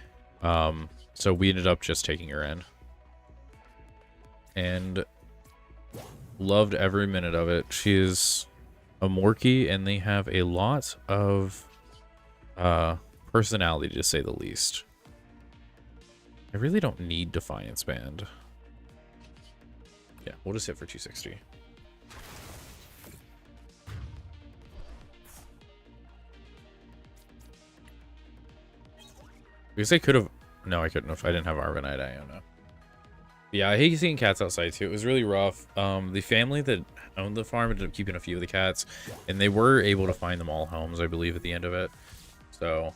[SPEAKER 1] So we ended up just taking her in. And loved every minute of it. She is a Morkie, and they have a lot of personality, to say the least. I really don't need Defiance Band. Yeah, we'll just hit for 260. Because I could have... No, I couldn't have. I didn't have Arvanite Iona. Yeah, I hate seeing cats outside, too. It was really rough. The family that owned the farm ended up keeping a few of the cats, and they were able to find them all homes, I believe, at the end of it. So,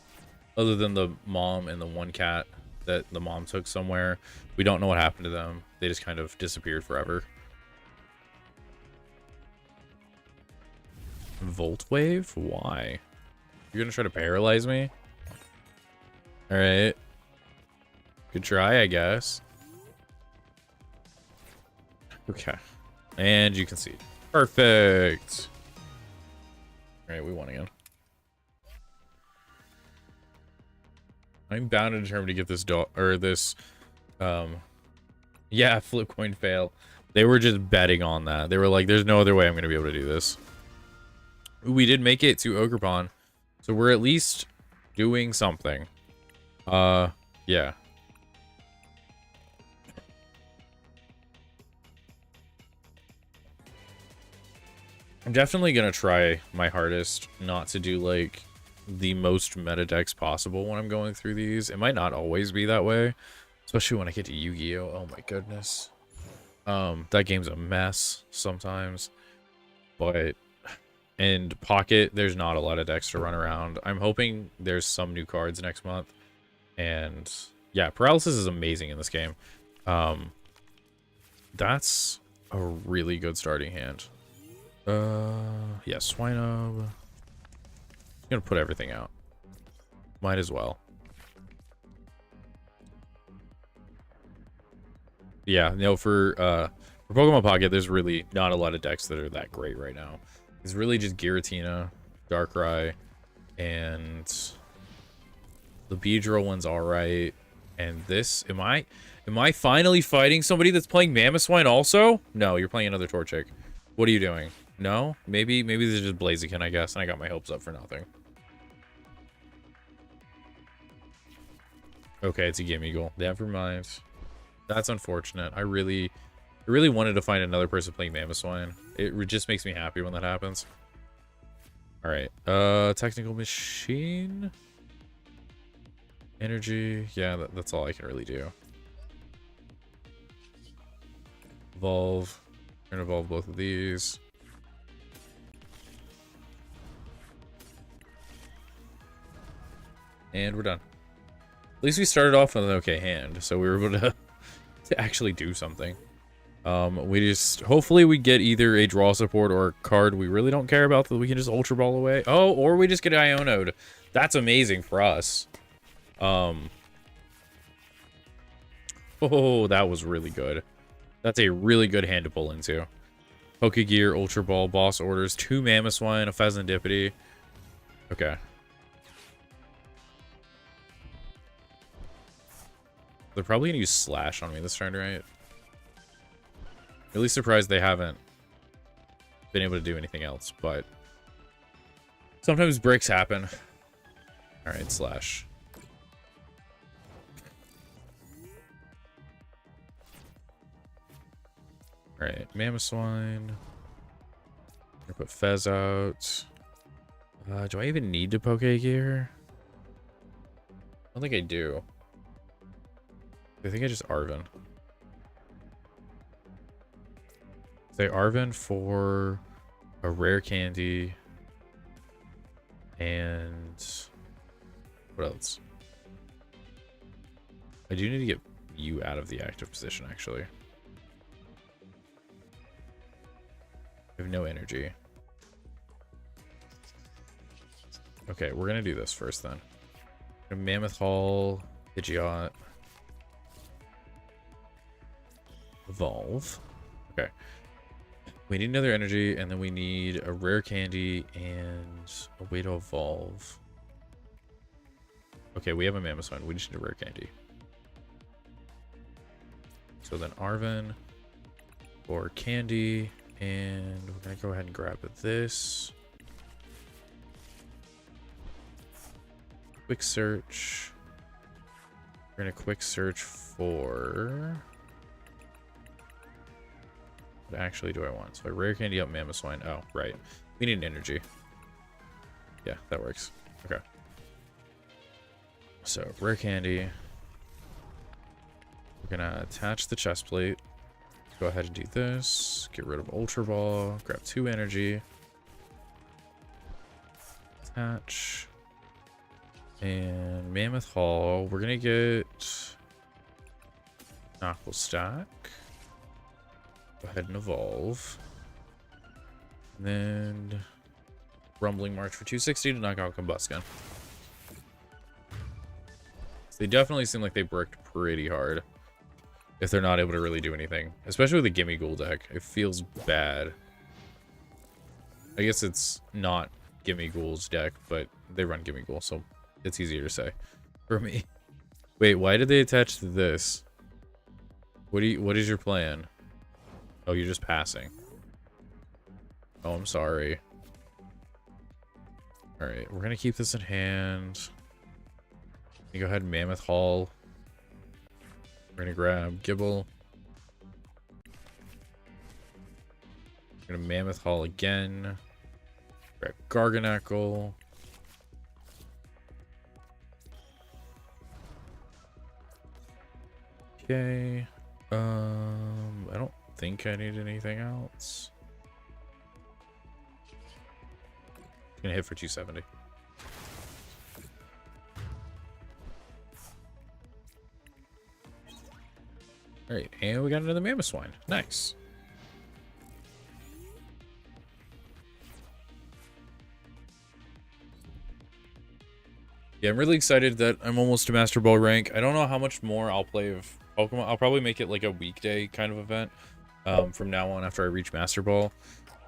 [SPEAKER 1] other than the mom and the one cat that the mom took somewhere, we don't know what happened to them. They just kind of disappeared forever. Volt Wave? Why? You're gonna try to paralyze me? Alright. Good try, I guess. Okay. And you can see. Perfect. Alright, we won again. I'm bound and determined to get this dog, or this, yeah, flip coin fail. They were just betting on that. They were like, there's no other way I'm going to be able to do this. We did make it to Ogerpon. So we're at least doing something. Yeah. I'm definitely gonna try my hardest not to do, like, the most meta decks possible when I'm going through these. It might not always be that way, especially when I get to Yu-Gi-Oh! Oh my goodness. That game's a mess sometimes, but in Pocket, there's not a lot of decks to run around. I'm hoping there's some new cards next month, and yeah, Paralysis is amazing in this game. That's a really good starting hand. Yeah, Swinub. I'm gonna put everything out. Might as well. Yeah, no, for Pokemon Pocket, there's really not a lot of decks that are that great right now. It's really just Giratina, Darkrai, and the Beedrill one's alright. And this, am I finally fighting somebody that's playing Mamoswine also? No, you're playing another Torchic. What are you doing? No? Maybe this is just Blaziken, I guess, and I got my hopes up for nothing. Okay, it's a Gimmighoul. Never mind. That's unfortunate. I really wanted to find another person playing Mamoswine. It just makes me happy when that happens. Alright, Technical Machine. Energy. Yeah, that's all I can really do. Evolve. We're gonna evolve both of these. And we're done. At least we started off with an okay hand, so we were able to actually do something. We just, hopefully we get either a draw support or a card we really don't care about that we can just Ultra Ball away. Oh, or we just get Iono'd. That's amazing for us. Oh, that was really good. That's a really good hand to pull into. Pokegear, Ultra Ball, Boss Orders, 2 Mamoswine, a Pheasantipity. Okay. They're probably gonna use Slash on me this turn, right? Really surprised they haven't been able to do anything else, but sometimes breaks happen. Alright, Slash. Alright, Mamoswine. Gonna put Fez out. Do I even need to Pokegear? I don't think I do. I think I just Arven. Say Arven for a rare candy. And what else? I do need to get you out of the active position, actually. I have no energy. Okay, we're gonna do this first then. Mammoth Hall, Pidgeot. Evolve. Okay. We need another energy, and then we need a rare candy and a way to evolve. Okay, we have a Mamoswine. We just need a rare candy. So then Arven for candy, and we're gonna go ahead and grab this. Quick search. We're gonna quick search for... What actually do I want? So I rare candy up Mamoswine. Oh, right. We need an energy. Yeah, that works. Okay. So rare candy. We're gonna attach the chest plate. Go ahead and do this. Get rid of Ultra Ball. Grab 2 energy. Attach. And Mammoth Hall. We're gonna get Knuckle Stack. Go ahead and evolve. And then Rumbling March for 260 to knock out Combusken. So they definitely seem like they bricked pretty hard. If they're not able to really do anything. Especially with the Gimmighoul deck. It feels bad. I guess it's not Gimmighoul's deck, but they run Gimmighoul, so it's easier to say for me. Wait, why did they attach to this? What is your plan? Oh, you're just passing. Oh, I'm sorry. All right, we're gonna keep this in hand. Go ahead and Mammoth Hall. We're gonna grab Gibble. We're gonna Mammoth Hall again. Grab Garganackle. Okay. I don't think I need anything else. Gonna hit for 270. All right, and we got another Mammoth Swine. Nice. Yeah, I'm really excited that I'm almost to Master Ball rank. I don't know how much more I'll play of Pokemon. I'll probably make it like a weekday kind of event from now on after I reach Master Ball.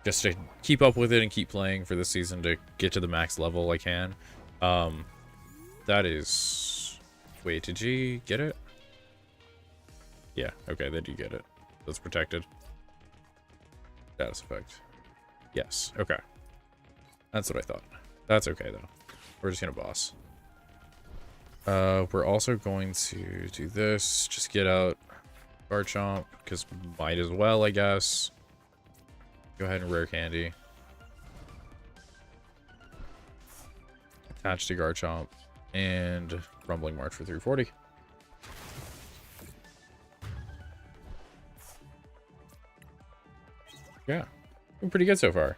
[SPEAKER 1] Just to keep up with it and keep playing for this season to get to the max level I can. That is... Wait, did you get it? Yeah, okay, then you get it. That's protected. Status effect. Yes, okay. That's what I thought. That's okay, though. We're just gonna boss. We're also going to do this. Just get out Garchomp, because might as well, I guess. Go ahead and Rare Candy. Attach to Garchomp. And Rumbling March for 340. Yeah, been pretty good so far.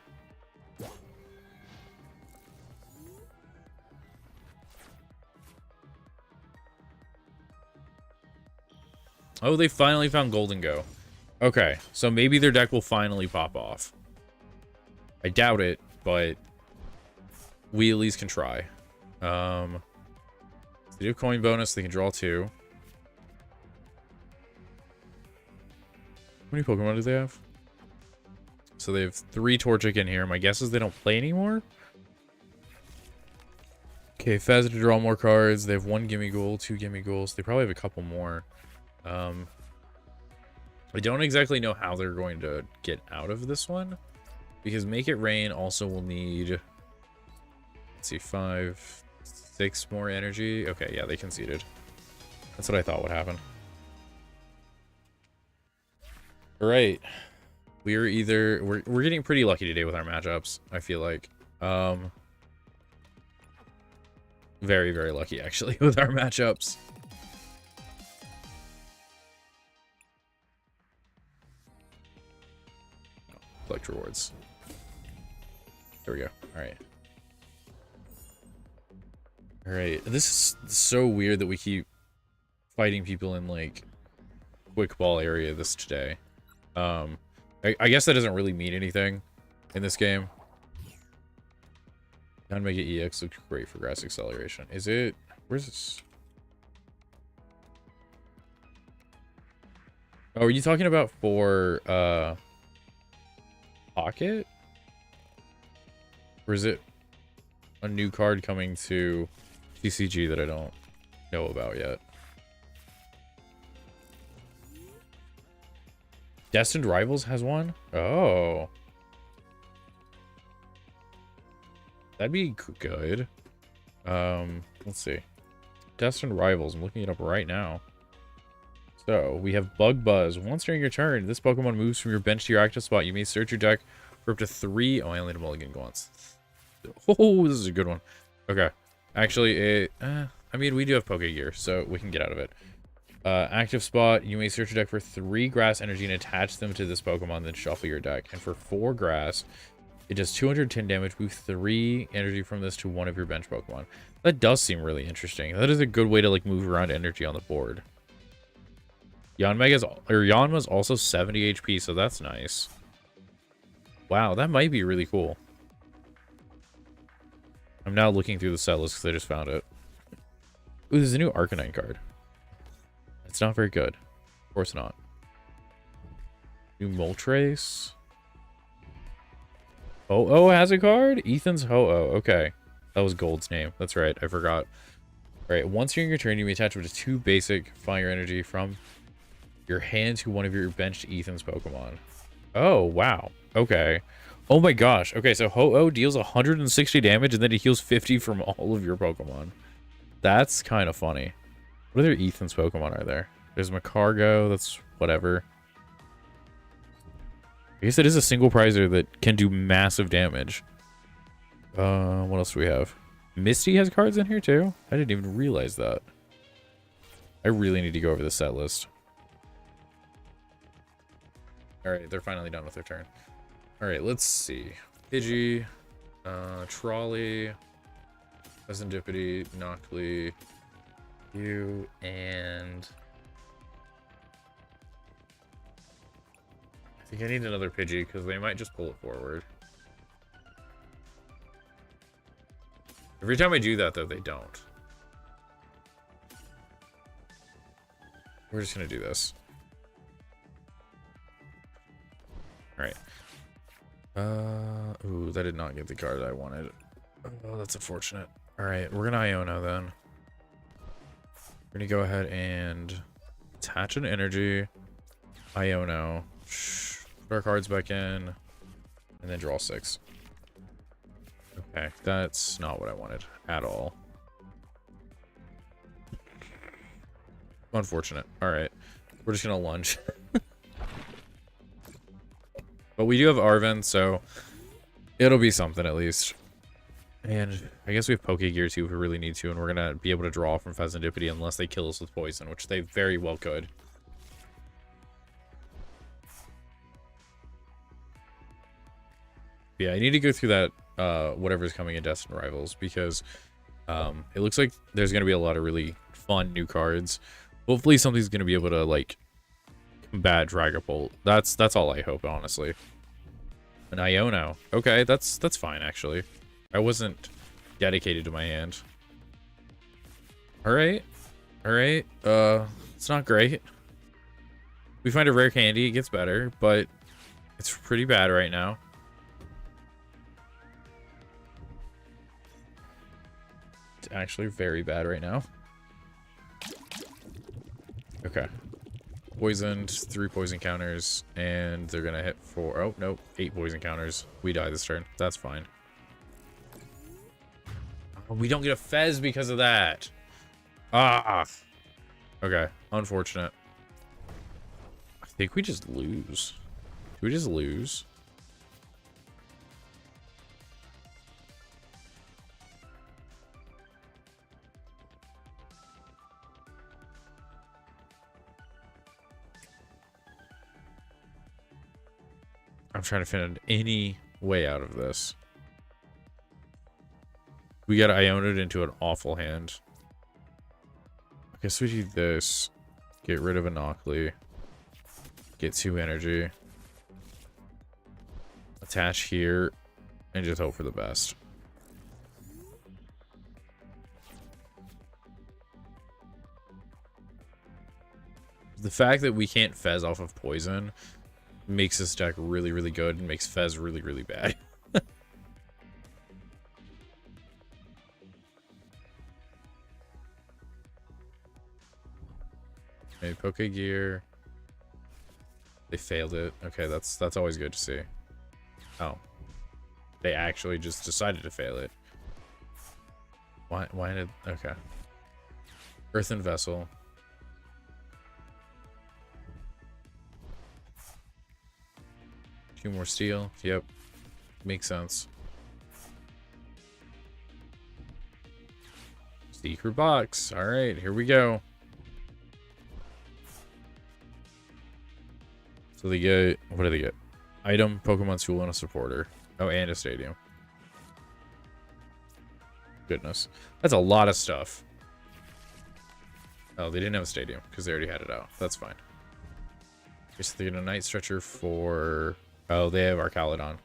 [SPEAKER 1] Oh, they finally found Golden Go. Okay, so maybe their deck will finally pop off. I doubt it, but we at least can try. They do coin bonus, they can draw 2. How many Pokemon do they have? So they have 3 Torchic in here. My guess is they don't play anymore. Okay, Fez to draw more cards. They have 1 Gimme Ghoul, 2 Gimme Ghouls. They probably have a couple more. I don't exactly know how they're going to get out of this one, because Make It Rain also will need, let's see, 5, 6 more energy. Okay, yeah, they conceded. That's what I thought would happen. All right, we're getting pretty lucky today with our matchups, I feel like. Very, very lucky actually with our matchups. Collect rewards. There we go. Alright. Alright. This is so weird that we keep fighting people in, like, quick ball area this today. I guess that doesn't really mean anything in this game. Non-Mega EX looks great for grass acceleration. Is it... Where's this? Oh, are you talking about for, Pocket? Or is it a new card coming to TCG that I don't know about yet? Destined Rivals has one? Oh. That'd be good. Let's see. Destined Rivals. I'm looking it up right now. So, we have Bug Buzz. Once during your turn, this Pokemon moves from your bench to your active spot. You may search your deck for up to 3... Oh, I only had a mulligan once. Oh, this is a good one. Okay. Actually, I mean, we do have Poke Gear, so we can get out of it. Active spot. You may search your deck for 3 grass energy and attach them to this Pokemon, then shuffle your deck. And for 4 grass, it does 210 damage. Move 3 energy from this to one of your bench Pokemon. That does seem really interesting. That is a good way to, like, move around energy on the board. Yanma's also 70 HP, so that's nice. Wow, that might be really cool. I'm now looking through the set list because I just found it. Ooh, there's a new Arcanine card. It's not very good. Of course not. New Moltres. Ho-Oh has a card? Ethan's Ho-Oh. Okay. That was Gold's name. That's right. I forgot. Alright, once during your turn, you may attach up to 2 basic fire energy from your hand to one of your benched Ethan's Pokemon. Oh, wow. Okay. Oh my gosh. Okay, so Ho-Oh deals 160 damage and then he heals 50 from all of your Pokemon. That's kind of funny. What other Ethan's Pokemon are there? There's Macargo. That's whatever. I guess it is a single prizer that can do massive damage. What else do we have? Misty has cards in here too? I didn't even realize that. I really need to go over the set list. Alright, they're finally done with their turn. Alright, let's see. Pidgey, Trolley, Serendipity, Noctly, you, and... I think I need another Pidgey, because they might just pull it forward. Every time I do that, though, they don't. We're just gonna do this. Alright. Ooh, that did not get the card I wanted. Oh, that's unfortunate. Alright, we're gonna Iono then. We're gonna go ahead and attach an energy. Iono. Put our cards back in. And then draw 6. Okay, that's not what I wanted at all. Unfortunate. Alright. We're just gonna lunge. But we do have Arven, so it'll be something at least. And I guess we have Pokegear too if we really need to, and we're gonna be able to draw from Serendipity unless they kill us with poison, which they very well could. Yeah, I need to go through that whatever's coming in Destined Rivals, because it looks like there's gonna be a lot of really fun new cards. Hopefully something's gonna be able to like combat Dragapult. That's all I hope, honestly. An Iono. Okay, that's fine actually. I wasn't dedicated to my hand. Alright. Alright. It's not great. We find a rare candy, it gets better, but it's pretty bad right now. It's actually very bad right now. Okay. Poisoned, 3 poison counters, and they're gonna hit 4. Oh, nope. 8 poison counters. We die this turn. That's fine. Oh, we don't get a Fez because of that. Ah. Okay. Unfortunate. I think we just lose. Do we just lose? I'm trying to find any way out of this. We got Iona'd into an awful hand. I guess we do this. Get rid of a Noctly. Get 2 energy. Attach here. And just hope for the best. The fact that we can't Fez off of poison makes this deck really, really good and makes Fez really, really bad. Okay, Pokegear. They failed it. Okay, that's always good to see. Oh. They actually just decided to fail it. Why did... Okay. Earthen Vessel. Two more steel. Yep. Makes sense. Secret box. Alright, here we go. So they get... What do they get? Item, Pokemon Tool, and a supporter. Oh, and a stadium. Goodness. That's a lot of stuff. Oh, they didn't have a stadium because they already had it out. That's fine. Okay, so they get a Night Stretcher for... Oh, they have Arcaludon.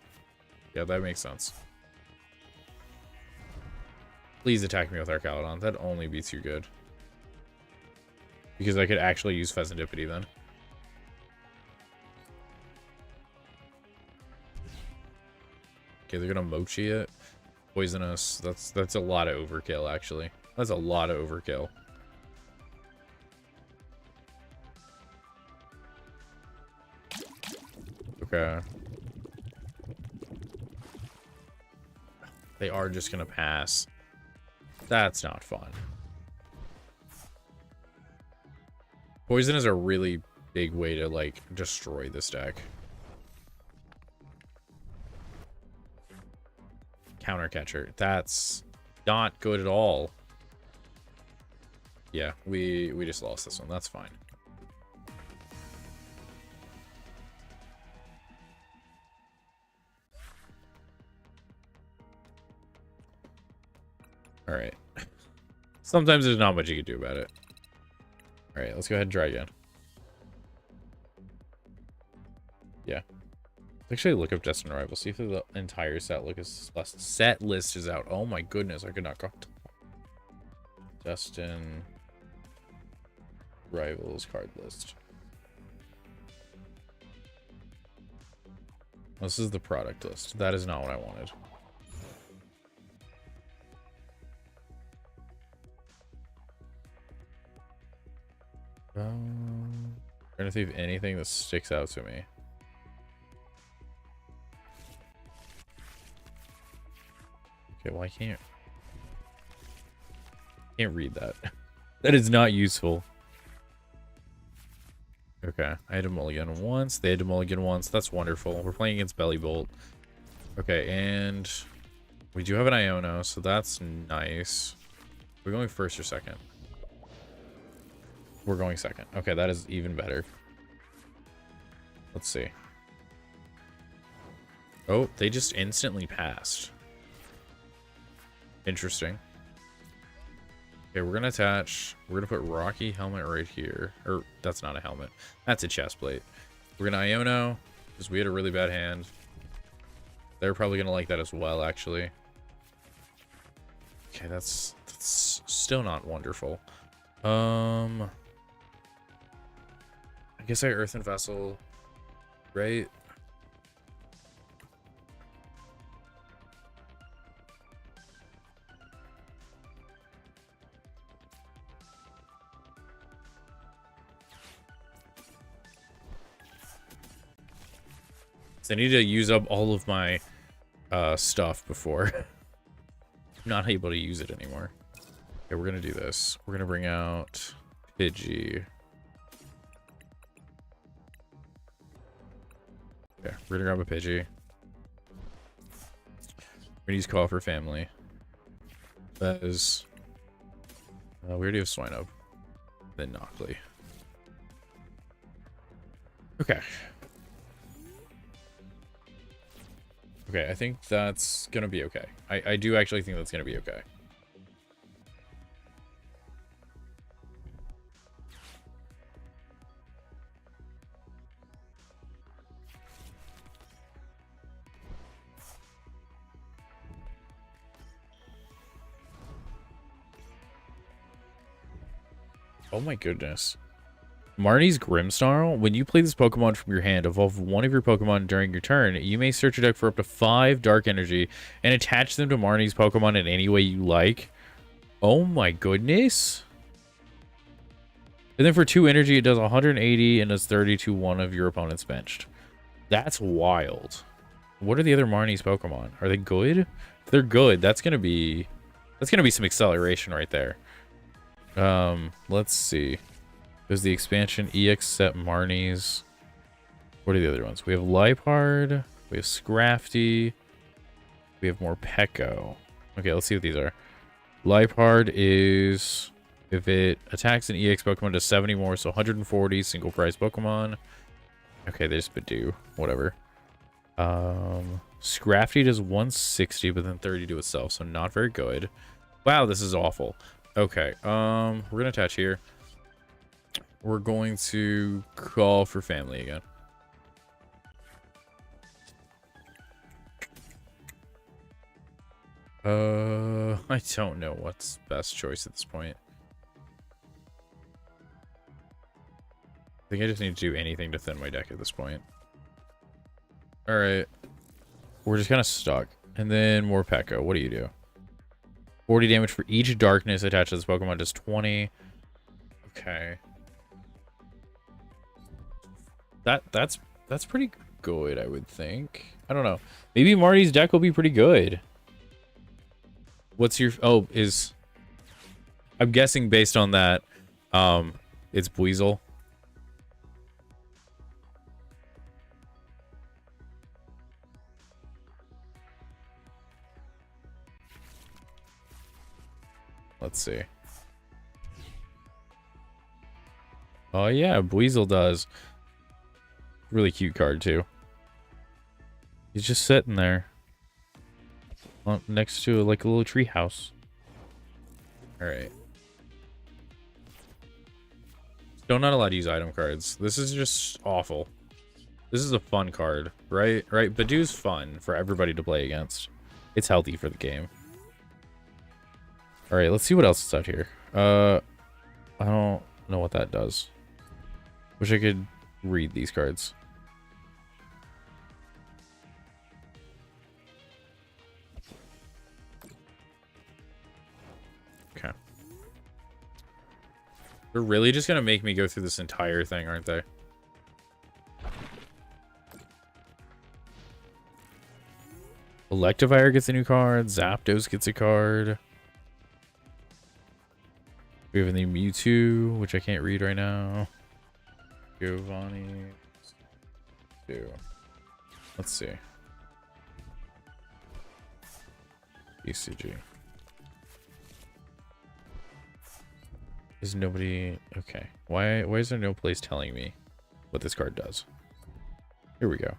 [SPEAKER 1] Yeah, that makes sense. Please attack me with Arcaludon. That'd only be too good. Because I could actually use Serendipity then. Okay, they're gonna Mochi it. Poisonous. That's a lot of overkill, actually. That's a lot of overkill. Okay. They are just gonna pass. That's not fun. Poison is a really big way to, like, destroy this deck. Counter catcher. That's not good at all. Yeah, we just lost this one. That's fine. All right. Sometimes there's not much you can do about it. All right, let's go ahead and try again. Yeah. Let's actually look up Destined Rival. See if the entire set list is out. Oh my goodness, I could not go. Destined Rivals card list. This is the product list. That is not what I wanted. Trying to see if anything that sticks out to me. Okay, well I can't read that. That is not useful. Okay, I had to mulligan once. They had to mulligan once. That's wonderful. We're playing against Belly Bolt. Okay, and we do have an Iono, so that's nice. We're going first or second? We're going second. Okay, that is even better. Let's see. Oh, they just instantly passed. Interesting. Okay, we're gonna attach. We're gonna put Rocky helmet right here. Or that's not a helmet. That's a chest plate. We're gonna Iono because we had a really bad hand. They're probably gonna like that as well, actually. Okay, that's still not wonderful. I guess I Earthen Vessel, right? So I need to use up all of my stuff before I'm not able to use it anymore. Okay, we're gonna do this. We're gonna bring out Pidgey. Okay, we're gonna grab a Pidgey. We're gonna use Call for Family. That is... we already have Swinub. Then Knockley. Okay. Okay, I think that's gonna be okay. I do actually think that's gonna be okay. Oh my goodness. Marnie's Grimmsnarl. When you play this Pokemon from your hand, evolve one of your Pokemon during your turn. You may search your deck for up to 5 Dark Energy and attach them to Marnie's Pokemon in any way you like. Oh my goodness. And then for 2 energy, it does 180 and does 30 to one of your opponent's benched. That's wild. What are the other Marnie's Pokemon? Are they good? If they're good, that's gonna be some acceleration right there. Let's see. There's the expansion EX set Marnies. What are the other ones? We have Liepard. We have Scrafty. We have more Pecco. Okay, let's see what these are. Liepard is... if it attacks an EX Pokemon, does 70 more, so 140 single price Pokemon. Okay, there's Badoo. Whatever. Scrafty does 160, but then 30 to itself, so not very good. Wow, this is awful. Okay, we're gonna attach here. We're going to Call for Family again. I don't know what's best choice at this point. I think I just need to do anything to thin my deck at this point. Alright. We're just kind of stuck. And then more Pecco. What do you do? 40 damage for each darkness attached to this Pokemon does 20. Okay. That's pretty good, I would think. I don't know. Maybe Marty's deck will be pretty good. What's your... Oh, is... I'm guessing based on that, it's Buizel. Let's see. Oh yeah, Buizel does. Really cute card too. He's just sitting there. Next to like a little tree house. Alright. Still not allowed to use item cards. This is just awful. This is a fun card, right? Right? Badoo's fun for everybody to play against. It's healthy for the game. Alright, let's see what else is out here. I don't know what that does. Wish I could read these cards. Okay. They're really just gonna make me go through this entire thing, aren't they? Electivire gets a new card. Zapdos gets a card. We have a new Mewtwo, which I can't read right now. Giovanni. Let's see. TCG. Is nobody... Okay. Why is there no place telling me what this card does? Here we go.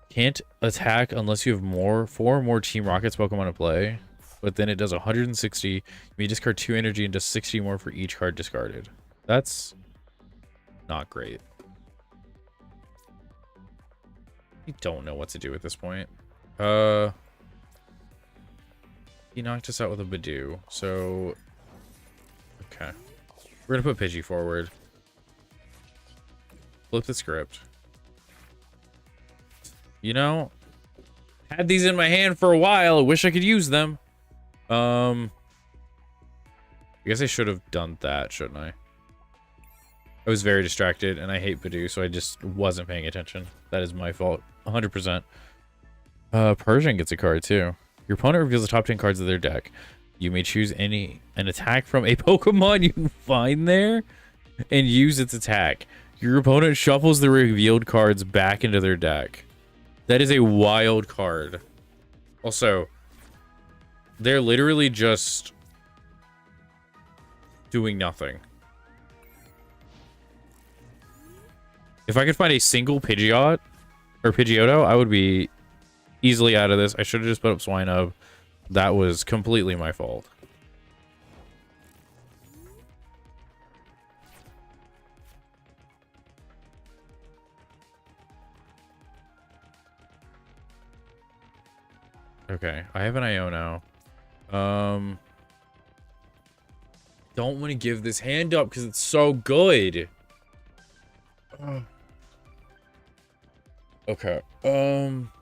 [SPEAKER 1] Can't attack unless you have 4 more Team Rockets Pokemon to play. But then it does 160. You may discard 2 energy and does 60 more for each card discarded. That's not great. I don't know what to do at this point. He knocked us out with a Badoo, so... Okay. We're gonna put Pidgey forward. Flip the script. You know, had these in my hand for a while. I wish I could use them. I guess I should have done that, shouldn't I? I was very distracted, and I hate Badoo, so I just wasn't paying attention. That is my fault. 100%. Persian gets a card, too. Your opponent reveals the top 10 cards of their deck. You may choose an attack from a Pokemon you find there and use its attack. Your opponent shuffles the revealed cards back into their deck. That is a wild card. Also, they're literally just doing nothing. If I could find a single Pidgeot or Pidgeotto, I would be easily out of this. I should have just put up Swinub. That was completely my fault. Okay, I have an Iono. Don't want to give this hand up because it's so good. Okay.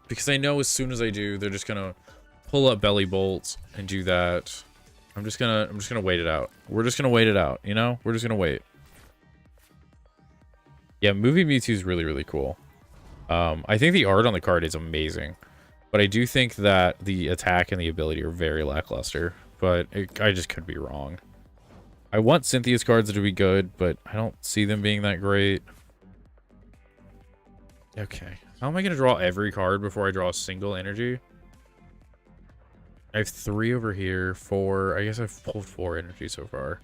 [SPEAKER 1] Because I know as soon as I do, they're just gonna pull up Belly Bolts and do that. I'm just gonna wait it out. We're just gonna wait it out, you know? We're just gonna wait. Yeah, Movie Mewtwo is really, really cool. I think the art on the card is amazing. But I do think that the attack and the ability are very lackluster. But I just could be wrong. I want Cynthia's cards to be good, but I don't see them being that great. Okay. How am I going to draw every card before I draw a single energy? I have 3 over here, 4. I guess I've pulled 4 energy so far.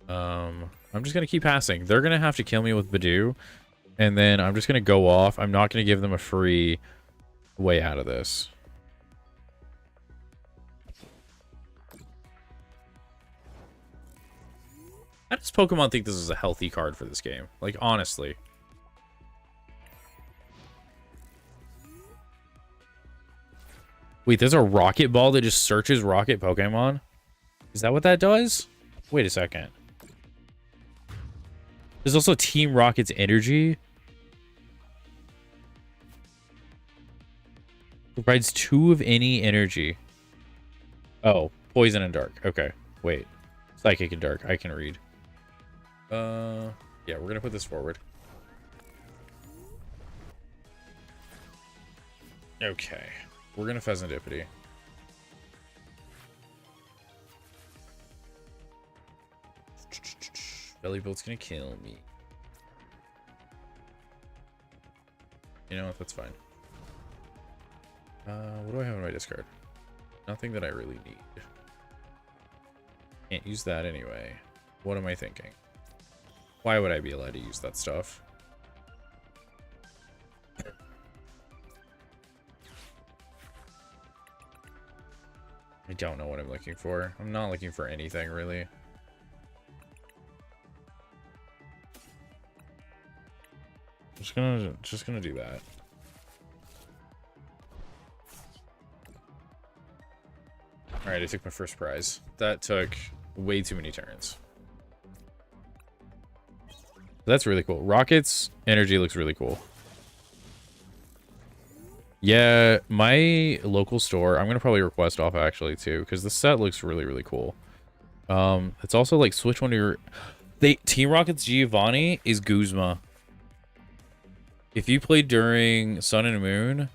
[SPEAKER 1] I'm just going to keep passing. They're going to have to kill me with Badoo. And then I'm just going to go off. I'm not going to give them a free way out of this. How does Pokemon think this is a healthy card for this game? Like, honestly. Wait, there's a Rocket Ball that just searches Rocket Pokemon? Is that what that does? Wait a second. There's also Team Rocket's energy. Provides 2 of any energy. Oh, Poison and Dark. Okay, wait. Psychic and Dark. I can read. Yeah, we're gonna put this forward. Okay. We're gonna Pheasantipity. Belly Bolt's gonna kill me. You know what? That's fine. What do I have in my discard? Nothing that I really need. Can't use that anyway. What am I thinking? Why would I be allowed to use that stuff? I don't know what I'm looking for. I'm not looking for anything, really. Just gonna do that. Alright, I took my first prize. That took way too many turns. That's really cool. Rocket's energy looks really cool. Yeah, my local store, I'm gonna probably request off actually too, because the set looks really, really cool. It's also like switch one of your Team Rocket's Giovanni is Guzma. If you played during Sun and Moon,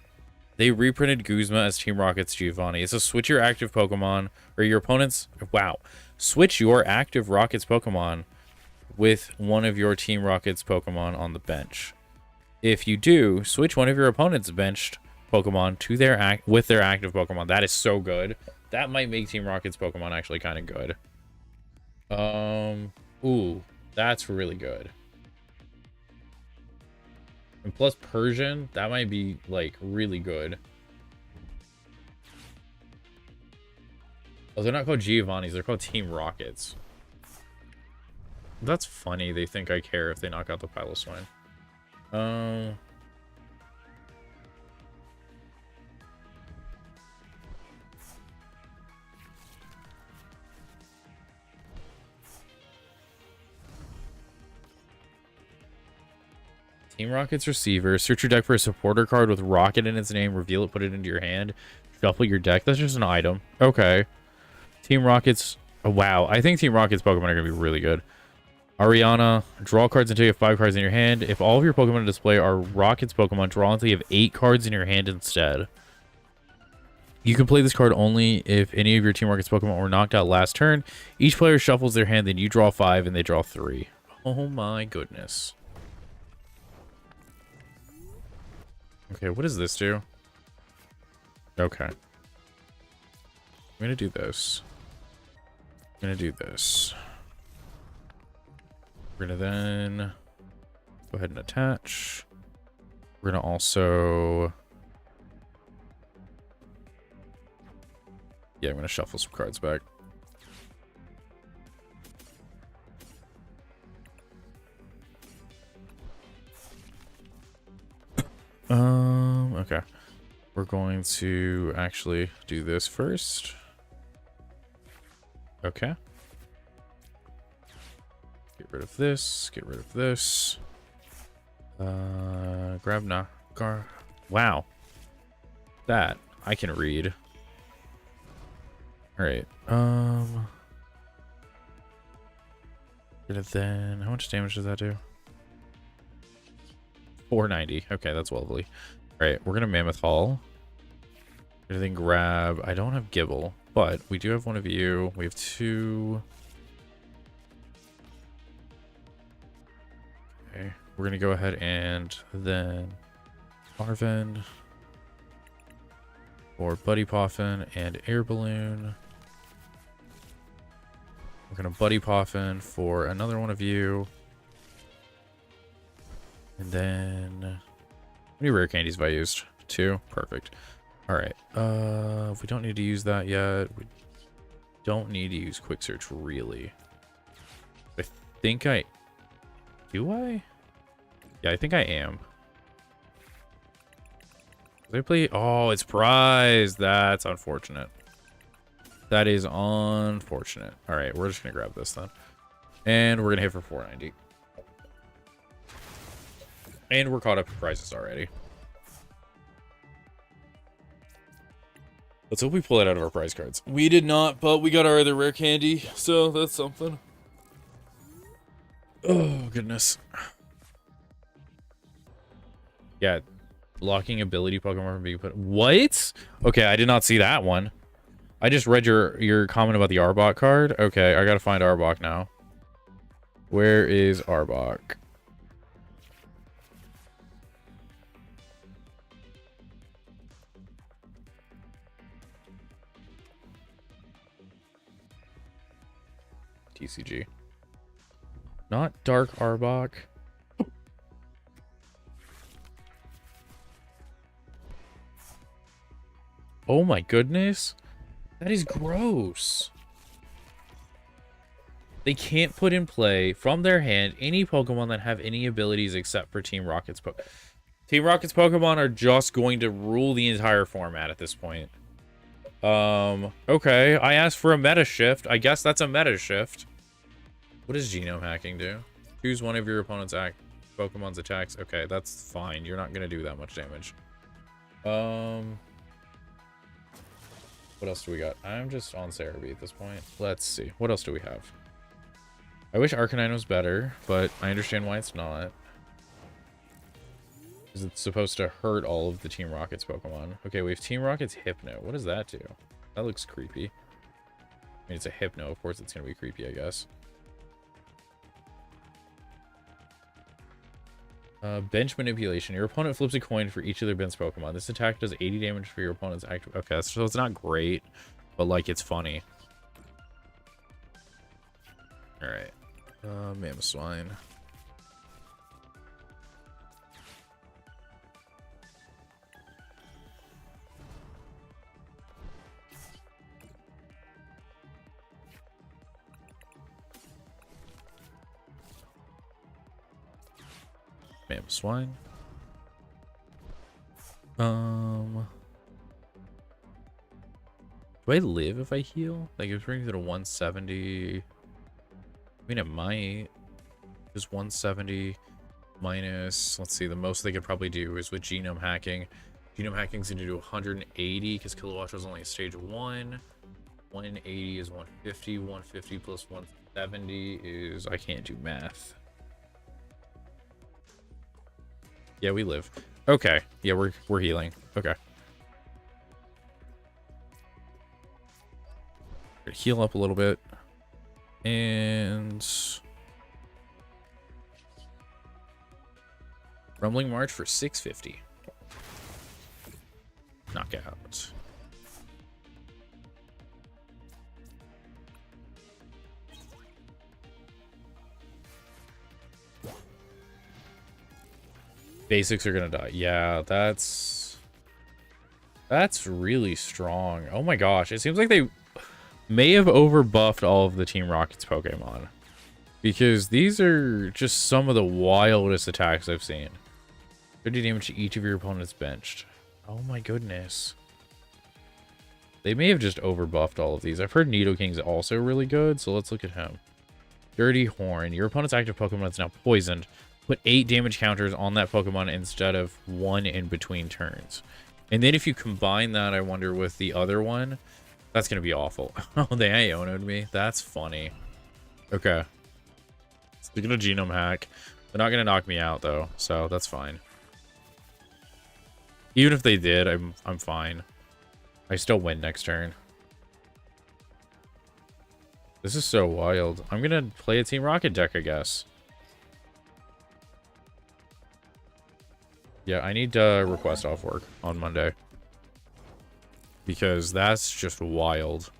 [SPEAKER 1] they reprinted Guzma as Team Rocket's Giovanni. It's a switch your active Pokemon, or your opponent's... Wow. Switch your active Rocket's Pokemon with one of your Team Rocket's Pokemon on the bench. If you do, switch one of your opponent's benched Pokemon to their with their active Pokemon. That is so good. That might make Team Rocket's Pokemon actually kind of good. Ooh, that's really good. And plus Persian, that might be, like, really good. Oh, they're not called Giovanni's, they're called Team Rockets. That's funny, they think I care if they knock out the Piloswine. Team Rocket's receiver. Search your deck for a supporter card with Rocket in its name. Reveal it, put it into your hand. Shuffle your deck. That's just an item. Okay. Team Rocket's... Oh, wow. I think Team Rocket's Pokemon are going to be really good. Ariana. Draw cards until you have 5 cards in your hand. If all of your Pokemon on display are Rocket's Pokemon, draw until you have 8 cards in your hand instead. You can play this card only if any of your Team Rocket's Pokemon were knocked out last turn. Each player shuffles their hand, then you draw 5 and they draw 3. Oh my goodness. Okay, what does this do? Okay. I'm gonna do this. I'm gonna do this. We're gonna then go ahead and attach. We're gonna also... Yeah, I'm gonna shuffle some cards back. Okay. We're going to actually do this first. Okay. Get rid of this. Get rid of this. Grab Nakar. Wow. That I can read. Alright. And then how much damage does that do? 490. Okay, that's lovely. Alright, we're gonna Mammoth Hall. And then grab... I don't have Gibble, but we do have one of you. We have 2. Okay, we're gonna go ahead and then Marvin for Buddy Poffin and Air Balloon. We're gonna Buddy Poffin for another one of you. And then... How many rare candies have I used? 2? Perfect. Alright. We don't need to use that yet. We don't need to use Quick Search, really. I think I... Do I? Yeah, I think I am. Did I play... Oh, it's prize! That's unfortunate. That is unfortunate. Alright, we're just gonna grab this then. And we're gonna hit for 490. And we're caught up in prizes already. Let's hope we pull it out of our prize cards. We did not, but we got our other rare candy, so that's something. Oh, goodness. Yeah, Blocking ability Pokemon from being put. What? Okay, I did not see that one. I just read your comment about the Arbok card. Okay, I gotta find Arbok now. Where is Arbok? TCG. Not Dark Arbok. Oh my goodness. That is gross. They can't put in play from their hand any Pokemon that have any abilities except for Team Rocket's Pokemon. Team Rocket's Pokemon are just going to rule the entire format at this point. Okay. I asked for a meta shift. I guess that's a meta shift. What does genome hacking do? Choose one of your opponent's Pokemon's attacks. Okay, that's fine. You're not gonna do that much damage. What else do we got? I'm just on Cerebi at this point. Let's see. What else do we have? I wish Arcanine was better, but I understand why it's not. Because it's supposed to hurt all of the Team Rocket's Pokemon. Okay, we have Team Rocket's Hypno. What does that do? That looks creepy. I mean, it's a Hypno. Of course it's going to be creepy, I guess. Bench manipulation. Your opponent flips a coin for each of their bench Pokemon. This attack does 80 damage for your opponent's active. Okay, so it's not great, but like it's funny. All right. Mamoswine. Mamoswine. Do I live if I heal? Like, it brings it to 170. I mean, it might. Just 170 minus, let's see, the most they could probably do is with genome hacking. Genome hacking's going to do 180 because Kilowatt was only stage 1. 180 is 150. 150 plus 170 is, I can't do math. Yeah, we live. Okay. Yeah, we're healing. Okay. Heal up a little bit. And Rumbling March for 650. Knockout. Basics are gonna die. Yeah, that's really strong. Oh my gosh, it seems like they may have overbuffed all of the Team Rocket's Pokemon, because these are just some of the wildest attacks I've seen. 30 damage to each of your opponents benched. Oh my goodness. They may have just overbuffed all of these. I've heard Nidoking's also really good, so let's look at him. Dirty Horn. Your opponent's active Pokemon is now poisoned. Put 8 damage counters on that Pokemon instead of 1 in between turns. And then if you combine that, I wonder, with the other one, that's going to be awful. Oh, they Iono'd me. That's funny. Okay. So they're going to genome hack. They're not going to knock me out, though, so that's fine. Even if they did, I'm fine. I still win next turn. This is so wild. I'm going to play a Team Rocket deck, I guess. Yeah, I need to request off work on Monday. Because that's just wild.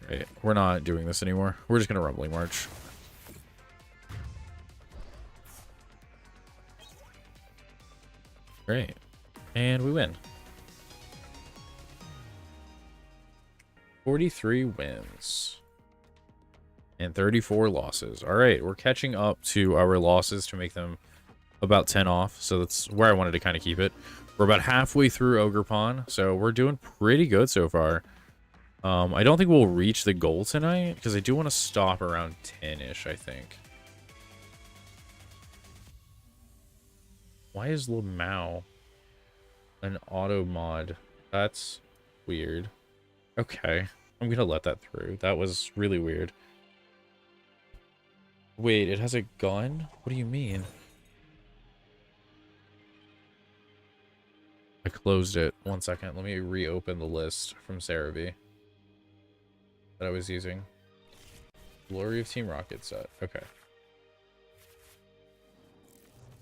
[SPEAKER 1] Right, we're not doing this anymore. We're just going to Rumbling March. Great. And we win. 43 wins. And 34 losses. All right, we're catching up to our losses to make them about 10 off. So that's where I wanted to kind of keep it. We're about halfway through Ogerpon, so we're doing pretty good so far. I don't think we'll reach the goal tonight, because I do want to stop around 10-ish, I think. Why is Lamau an auto mod? That's weird. Okay, I'm gonna let that through. That was really weird. Wait, it has a gun? What do you mean? closed it. 1 second. Let me reopen the list from Cerebi that I was using. Glory of Team Rocket set. Okay.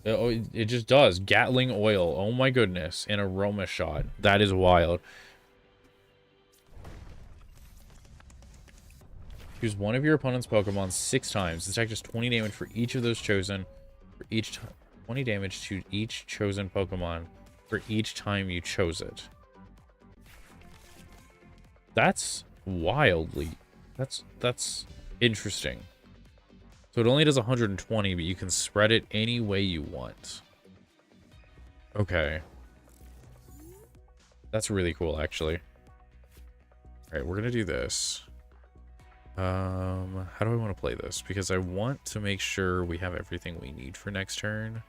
[SPEAKER 1] Oh, it just does. Gatling oil. Oh my goodness. An aroma shot. That is wild. Choose one of your opponent's Pokemon 6 times. This deck does 20 damage for each of those chosen. For each 20 damage to each chosen Pokemon for each time you chose it. That's wildly. That's interesting. So it only does 120, but you can spread it any way you want. Okay. That's really cool, actually. Alright, we're gonna do this. How do I want to play this? Because I want to make sure we have everything we need for next turn.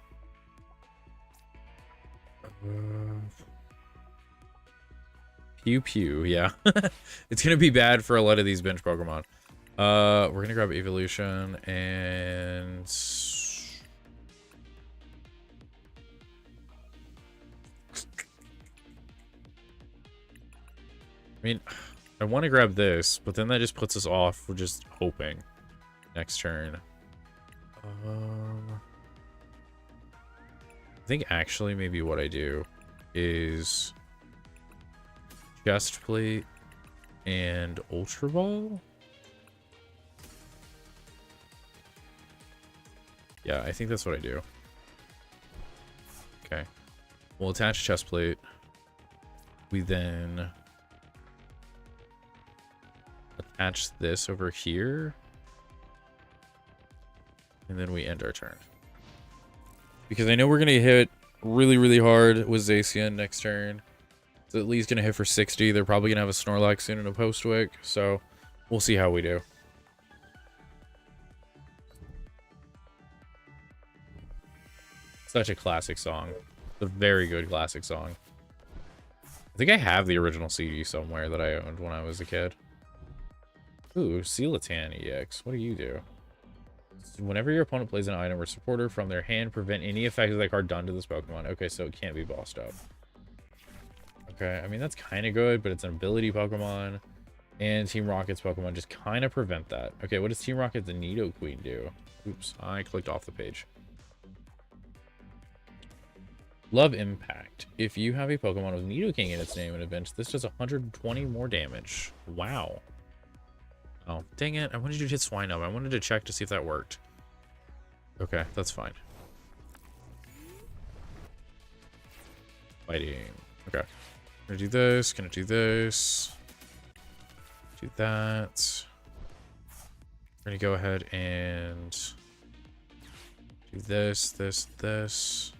[SPEAKER 1] Pew pew, yeah. It's gonna be bad for a lot of these bench Pokemon. We're gonna grab Evolution and I mean, I want to grab this, but then that just puts us off. We're just hoping next turn. I think actually maybe what I do is Chest Plate and Ultra Ball. Yeah, I think that's what I do. Okay. We'll attach Chest Plate. We then attach this over here. And then we end our turn. Because I know we're going to hit really, really hard with Zacian next turn. It's at least going to hit for 60. They're probably going to have a Snorlax soon and a Postwick. So we'll see how we do. Such a classic song. It's a very good classic song. I think I have the original CD somewhere that I owned when I was a kid. Ooh, Celotan EX. What do you do? Whenever your opponent plays an item or supporter from their hand, prevent any effect of that card done to this Pokemon. Okay, so it can't be bossed up. Okay, I mean, that's kind of good, but it's an ability Pokemon. And Team Rocket's Pokemon just kind of prevent that. Okay, what does Team Rocket's Nidoqueen do? Oops, I clicked off the page. Love Impact. If you have a Pokemon with Nidoking in its name in events, this does 120 more damage. Wow. Oh, dang it. I wanted you to hit Swine Up. I wanted to check to see if that worked. Okay, that's fine. Fighting. Okay. Gonna do this. Gonna do this. Do that. We're gonna go ahead and do this, this.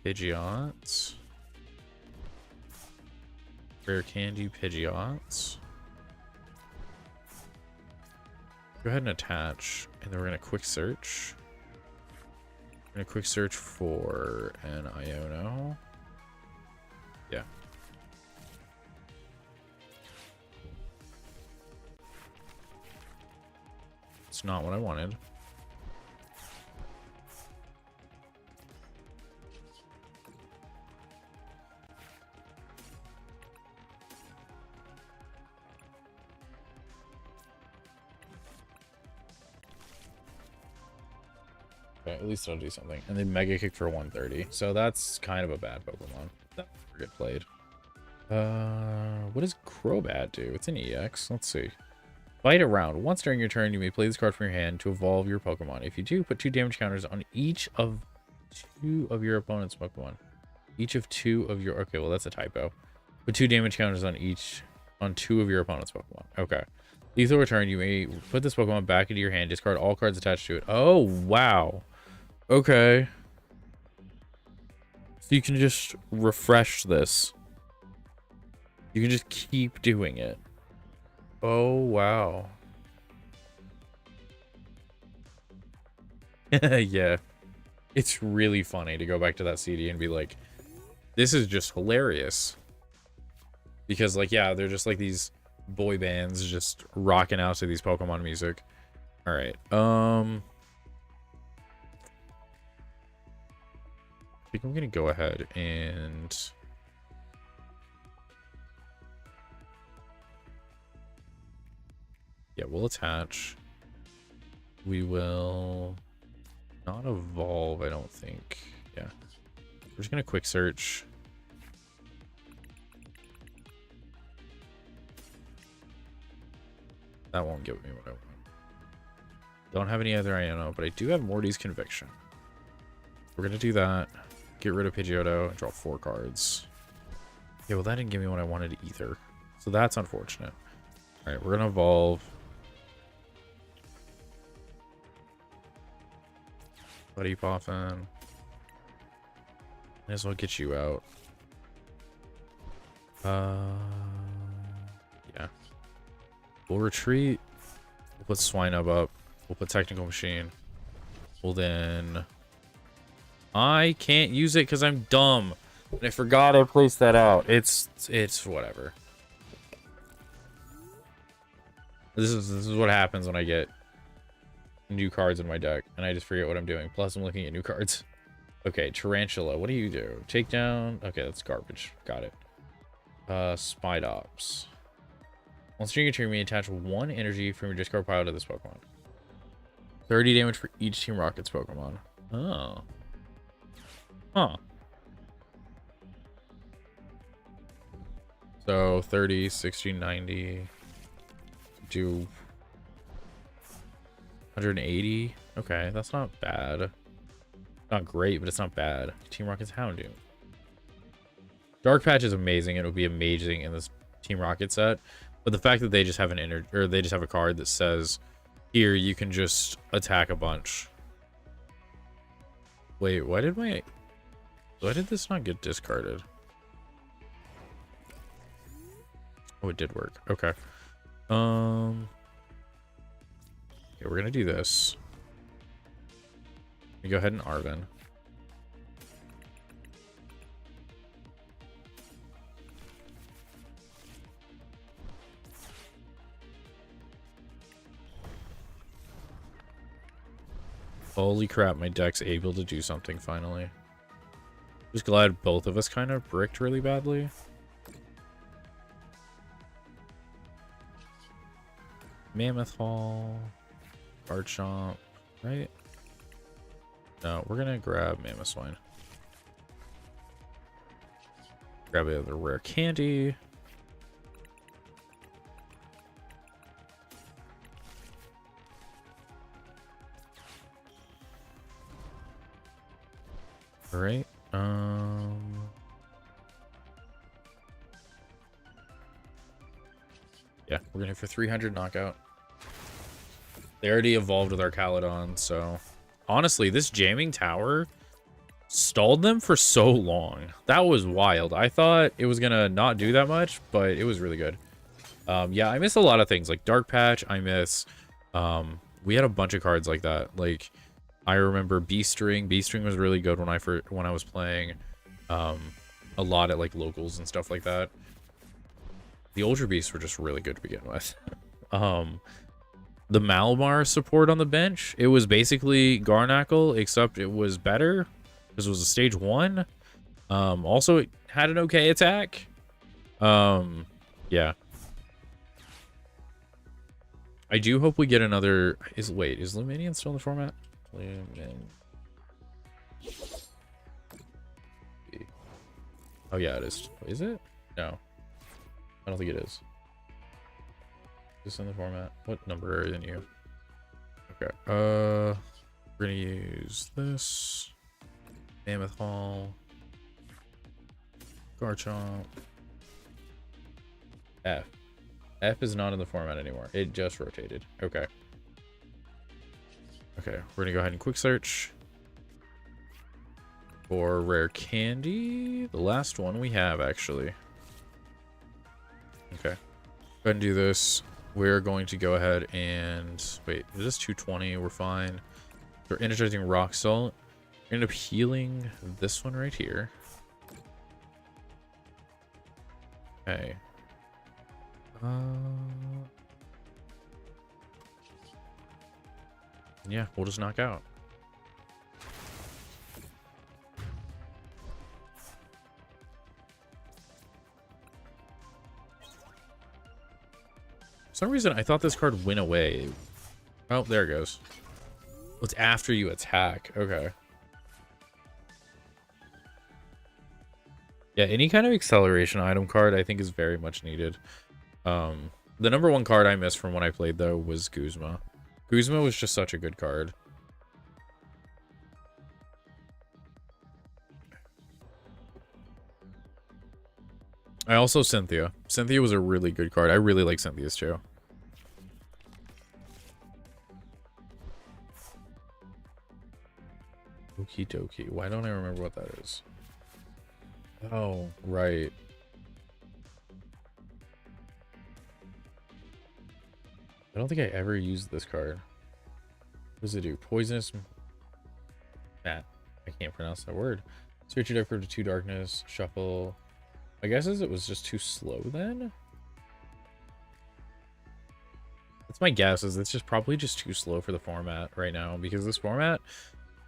[SPEAKER 1] Pidgeot. Rare Candy Pidgeot. Go ahead and attach, and then we're gonna quick search. We're gonna quick search for an Iono. Yeah. It's not what I wanted. Okay, at least I'll do something. And then Mega Kick for 130. So that's kind of a bad Pokemon. That never get played. What does Crobat do? It's an EX. Let's see. Fight around. Once during your turn, you may play this card from your hand to evolve your Pokemon. If you do, put 2 damage counters on each of 2 of your opponent's Pokemon. Each of 2 of your... Okay, well, that's a typo. Put 2 damage counters on 2 of your opponent's Pokemon. Okay. Lethal return, you may put this Pokemon back into your hand. Discard all cards attached to it. Oh, wow. Okay. So you can just refresh this. You can just keep doing it. Oh, wow. Yeah. It's really funny to go back to that CD and be like, this is just hilarious. Because, like, yeah, they're just like these boy bands just rocking out to these Pokemon music. All right. think I'm gonna go ahead and yeah, we'll attach. We will not evolve, I don't think. Yeah. We're just gonna quick search. That won't give me what I want. Don't have any other Iono, but I do have Morty's Conviction. We're gonna do that. Get rid of Pidgeotto and draw 4 cards. Yeah, well that didn't give me what I wanted either. So that's unfortunate. Alright, we're gonna evolve. Buddy Poffin. May as well get you out. Yeah. We'll retreat. We'll put Swinub up. We'll put Technical Machine. We'll then... I can't use it because I'm dumb. And I forgot I placed that out. It's whatever. This is what happens when I get new cards in my deck and I just forget what I'm doing. Plus I'm looking at new cards. Okay, Tarantula, what do you do? Takedown. Okay, that's garbage. Got it. Spidops. Once during your turn, you may attach 1 energy from your discard pile to this Pokemon. 30 damage for each Team Rocket's Pokemon. Oh. Huh. So 30, 60, 90. Do 180. Okay, that's not bad. Not great, but it's not bad. Team Rocket's Houndoom. Dark Patch is amazing. It'll be amazing in this Team Rocket set. But the fact that they just have they just have a card that says, here you can just attack a bunch. Wait, why did this not get discarded? Oh, it did work. Okay. Okay, we're gonna do this. We go ahead and Arven. Holy crap, my deck's able to do something finally. Just glad both of us kind of bricked really badly. Mammoth Hall. Garchomp, right? No, we're gonna grab Mammoth Swine. Grab the other rare candy. All right. Yeah, we're gonna go for 300 knockout. They already evolved with our Caledon, so honestly, this jamming tower stalled them for so long. That was wild. I thought it was gonna not do that much, but it was really good. Yeah, I miss a lot of things like Dark Patch. I miss we had a bunch of cards like that. Like I remember B-String. B-String was really good when I was playing a lot at like locals and stuff like that. The Ultra Beasts were just really good to begin with. The Malamar support on the bench, it was basically Garnackle, except it was better because it was a stage 1. Also, it had an okay attack. Yeah. I do hope we get another... Is Luminion still in the format? Oh, yeah, it is. Is it? No. I don't think it is. This in the format. What number are than you? Okay. We're gonna use this. Mammoth Hall. Garchomp. F. F is not in the format anymore. It just rotated. Okay. Okay, we're gonna go ahead and quick search for rare candy. The last one we have, actually. Okay. Go ahead and do this. We're going to go ahead and... Wait, is this 220? We're fine. We're energizing Rock Salt. We're going to end up healing this one right here. Okay. Yeah, we'll just knock out. For some reason, I thought this card went away. Oh, there it goes. It's after you attack. Okay. Yeah, any kind of acceleration item card I think is very much needed. The number one card I missed from when I played, though, was Guzma. Guzma was just such a good card. I also Cynthia. Cynthia was a really good card. I really like Cynthia's too. Okie dokie. Why don't I remember what that is? Oh, right. I don't think I ever used this card. What does it do? Poisonous... Matt. I can't pronounce that word. Search your deck for 2 darkness. Shuffle. My guess is it was just too slow then? That's my guess, is it's just probably just too slow for the format right now. Because this format...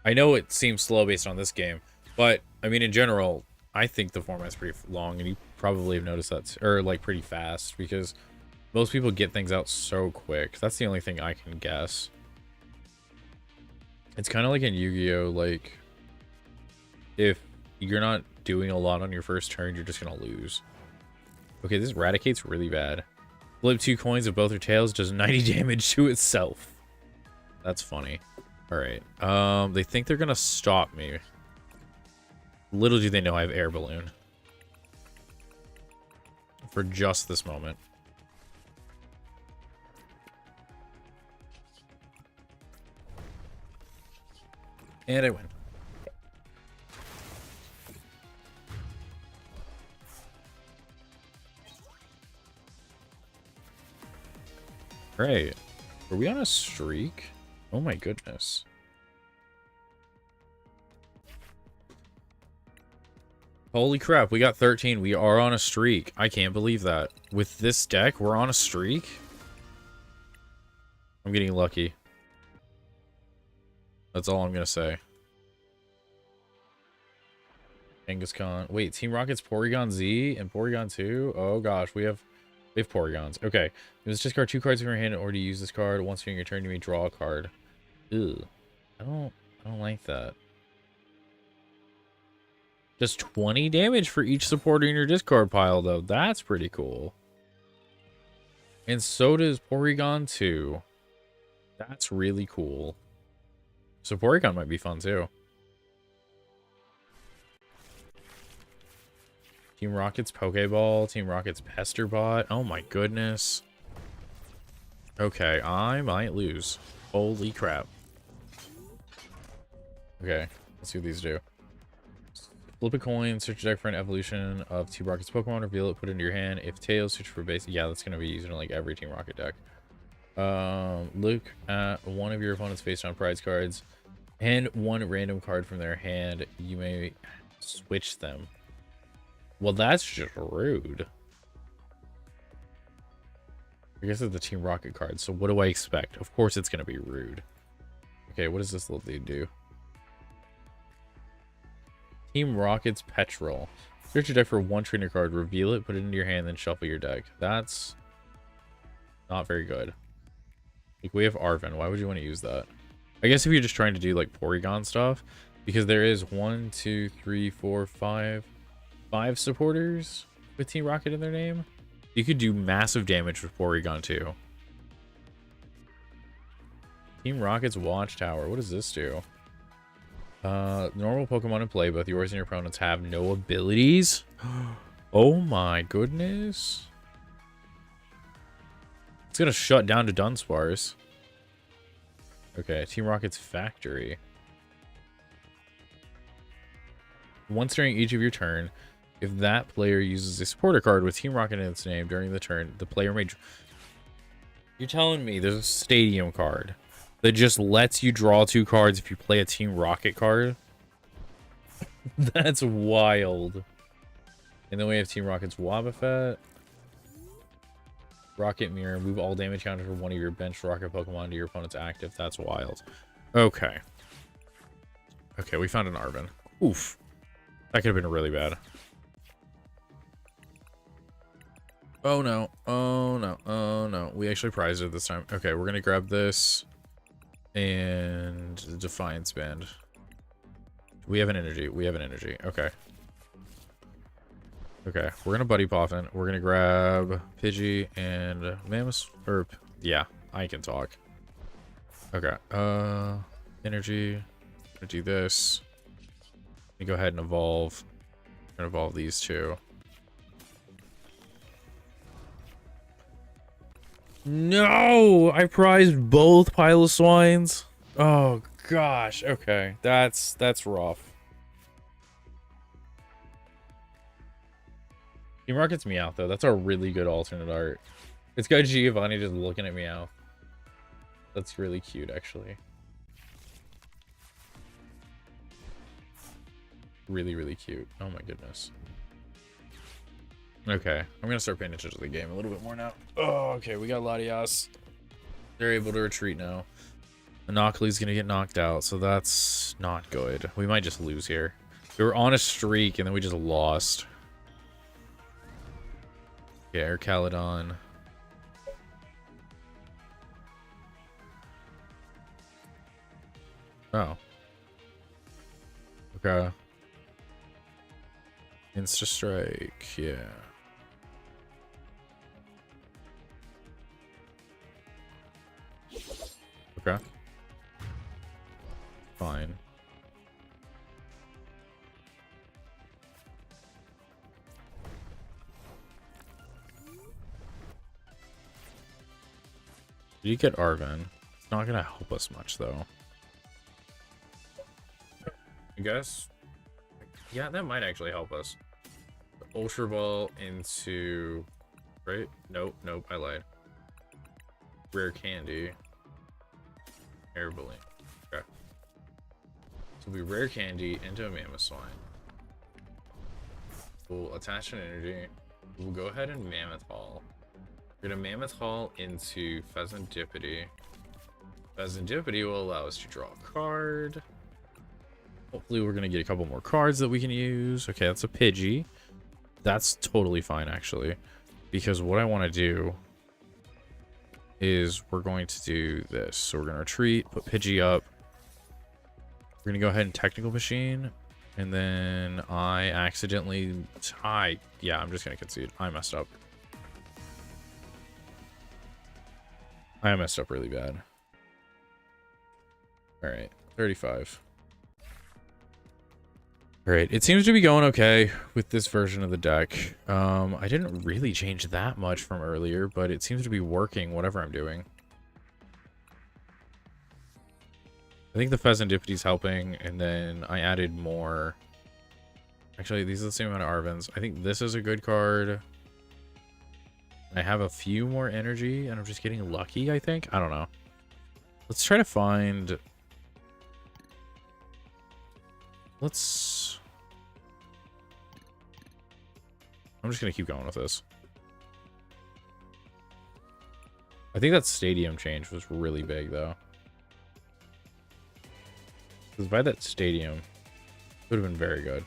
[SPEAKER 1] I know it seems slow based on this game. But, I mean, in general... I think the format's pretty long, and you probably have noticed that, or like pretty fast, because most people get things out so quick. That's the only thing I can guess. It's kind of like in Yu-Gi-Oh! Like, if you're not doing a lot on your first turn, you're just gonna lose. Okay, this Eradicate's really bad. Flip 2 coins of both her tails, does 90 damage to itself. That's funny. Alright, they think they're gonna stop me. Little do they know I have Air Balloon. For just this moment. And I win. Right. Are we on a streak? Oh my goodness. Holy crap, we got 13. We are on a streak. I can't believe that. With this deck, we're on a streak? I'm getting lucky. That's all I'm gonna say. Genghis Khan. Wait, Team Rocket's Porygon Z and Porygon 2? Oh gosh, we have Porygons. Okay. Let's just discard 2 cards from your hand in order to use this card. Once during your turn, you may draw a card. Ew. I don't like that. Just 20 damage for each supporter in your discard pile, though. That's pretty cool. And so does Porygon 2. That's really cool. So Porygon might be fun, too. Team Rocket's Pokeball. Team Rocket's Pesterbot. Oh my goodness. Okay, I might lose. Holy crap. Okay, let's see what these do. Flip a coin, search your deck for an evolution of Team Rocket's Pokemon, reveal it, put it into your hand. If tails, search for base. Yeah, that's going to be used in like every Team Rocket deck. Look at one of your opponent's face-down prize cards and one random card from their hand. You may switch them. Well, that's just rude. I guess it's the Team Rocket card, so what do I expect? Of course it's going to be rude. Okay, what does this little dude do? Team Rocket's Petrol. Search your deck for one trainer card, reveal it, put it into your hand, then shuffle your deck. That's not very good. Like, we have Arven. Why would you want to use that? I guess if you're just trying to do like Porygon stuff, because there is 1, 2, 3, 4, 5 supporters with Team Rocket in their name. You could do massive damage with Porygon too. Team Rocket's Watchtower. What does this do? Normal Pokemon in play, both yours and your opponents have no abilities. Oh my goodness. It's gonna shut down to Dunsparce. Okay, Team Rocket's Factory. Once during each of your turn, if that player uses a supporter card with Team Rocket in its name during the turn, the player may... You're telling me there's a stadium card that just lets you draw 2 cards if you play a Team Rocket card? That's wild. And then we have Team Rocket's Wobbuffet. Rocket Mirror. Move all damage counters for one of your benched Rocket Pokemon to your opponent's active. That's wild. Okay. Okay, we found an Arven. Oof. That could have been really bad. Oh no. Oh no. Oh no. We actually prized it this time. Okay, we're gonna grab this and the Defiance Band. We have an energy. We have an energy. Okay. Okay, we're gonna buddy poffin. We're gonna grab Pidgey and Mammoth. Or yeah, I can talk. Okay. Energy. Gonna do this. Let me go ahead and evolve. I'm gonna evolve these two. No! I prized both Piloswines. Oh gosh. Okay, that's rough. He markets Meowth though. That's a really good alternate art. It's got Giovanni just looking at Meowth. That's really cute, actually. Really, really cute. Oh my goodness. Okay, I'm gonna start paying attention to the game a little bit more now. Oh, okay, we got Latias. They're able to retreat now. Monopoly's gonna get knocked out, so that's not good. We might just lose here. We were on a streak, and then we just lost. Yeah, Air Caledon. Oh. Okay. Insta Strike, yeah. Okay. Fine. Did you get Arven? It's not gonna help us much though. I guess. Yeah, that might actually help us. The Ultra Ball into... Right? Nope, nope, I lied. Rare Candy. Air Balloon. Okay. So we Rare Candy into a Mammothswine. We'll attach an energy. We'll go ahead and Mammoth Hall. We're gonna Mammoth Hall into Pheasantipity. Pheasantipity will allow us to draw a card. Hopefully we're gonna get a couple more cards that we can use. Okay, that's a Pidgey. That's totally fine, actually. Because what I want to do is we're going to do this. So we're gonna retreat, put Pidgey up. We're gonna go ahead and Technical Machine. And then I accidentally... Yeah, I'm just gonna concede. I messed up. I messed up really bad. Alright, 35. Alright, it seems to be going okay with this version of the deck. I didn't really change that much from earlier, but it seems to be working, whatever I'm doing. I think the Pheasantipity's helping, and then I added more. Actually, these are the same amount of Arvens. I think this is a good card. I have a few more energy, and I'm just getting lucky, I think. I don't know. Let's try to find... I'm just going to keep going with this. I think that stadium change was really big, though. Because by that stadium, it would have been very good.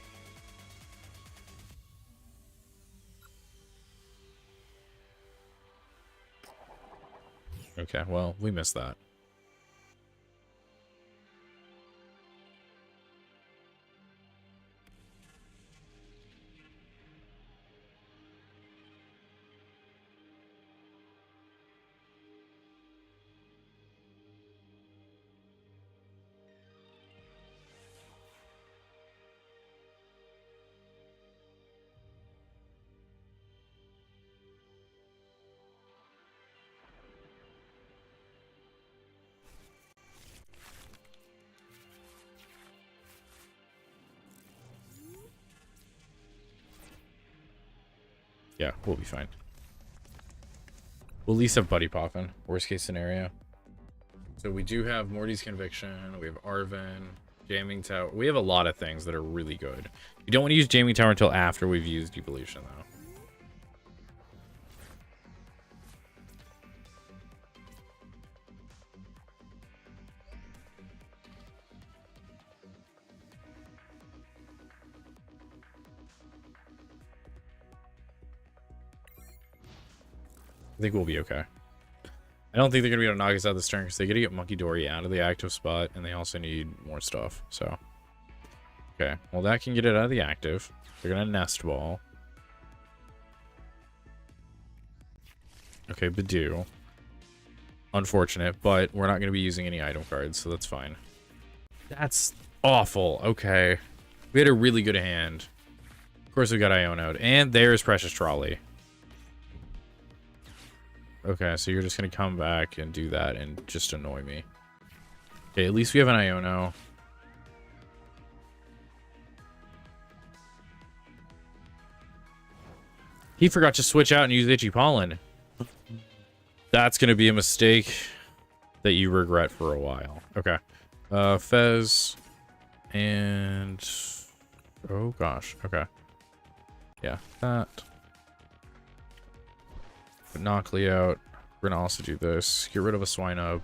[SPEAKER 1] Okay, well, we missed that. Yeah, we'll be fine. We'll at least have Buddy Poffin, worst case scenario. So we do have Morty's Conviction, we have Arven, Jamming Tower. We have a lot of things that are really good. You don't want to use Jamming Tower until after we've used Evolution, though. I think we'll be okay. I don't think they're gonna be able to knock us out this turn because they gotta get Monkey Dory out of the active spot, and they also need more stuff. So, okay, well that can get it out of the active. They're gonna nest ball. Okay, Badoo. Unfortunate, but we're not gonna be using any item cards, so that's fine. That's awful. Okay, we had a really good hand. Of course, we got Iono'd, and there's Precious Trolley. Okay, so you're just gonna come back and do that and just annoy me. Okay, at least we have an Iono. He forgot to switch out and use Itchy Pollen. That's gonna be a mistake that you regret for a while. Okay. Fez. And... oh, gosh. Okay. Yeah, that. Put Knockley out. We're gonna also do this. Get rid of a Swinub.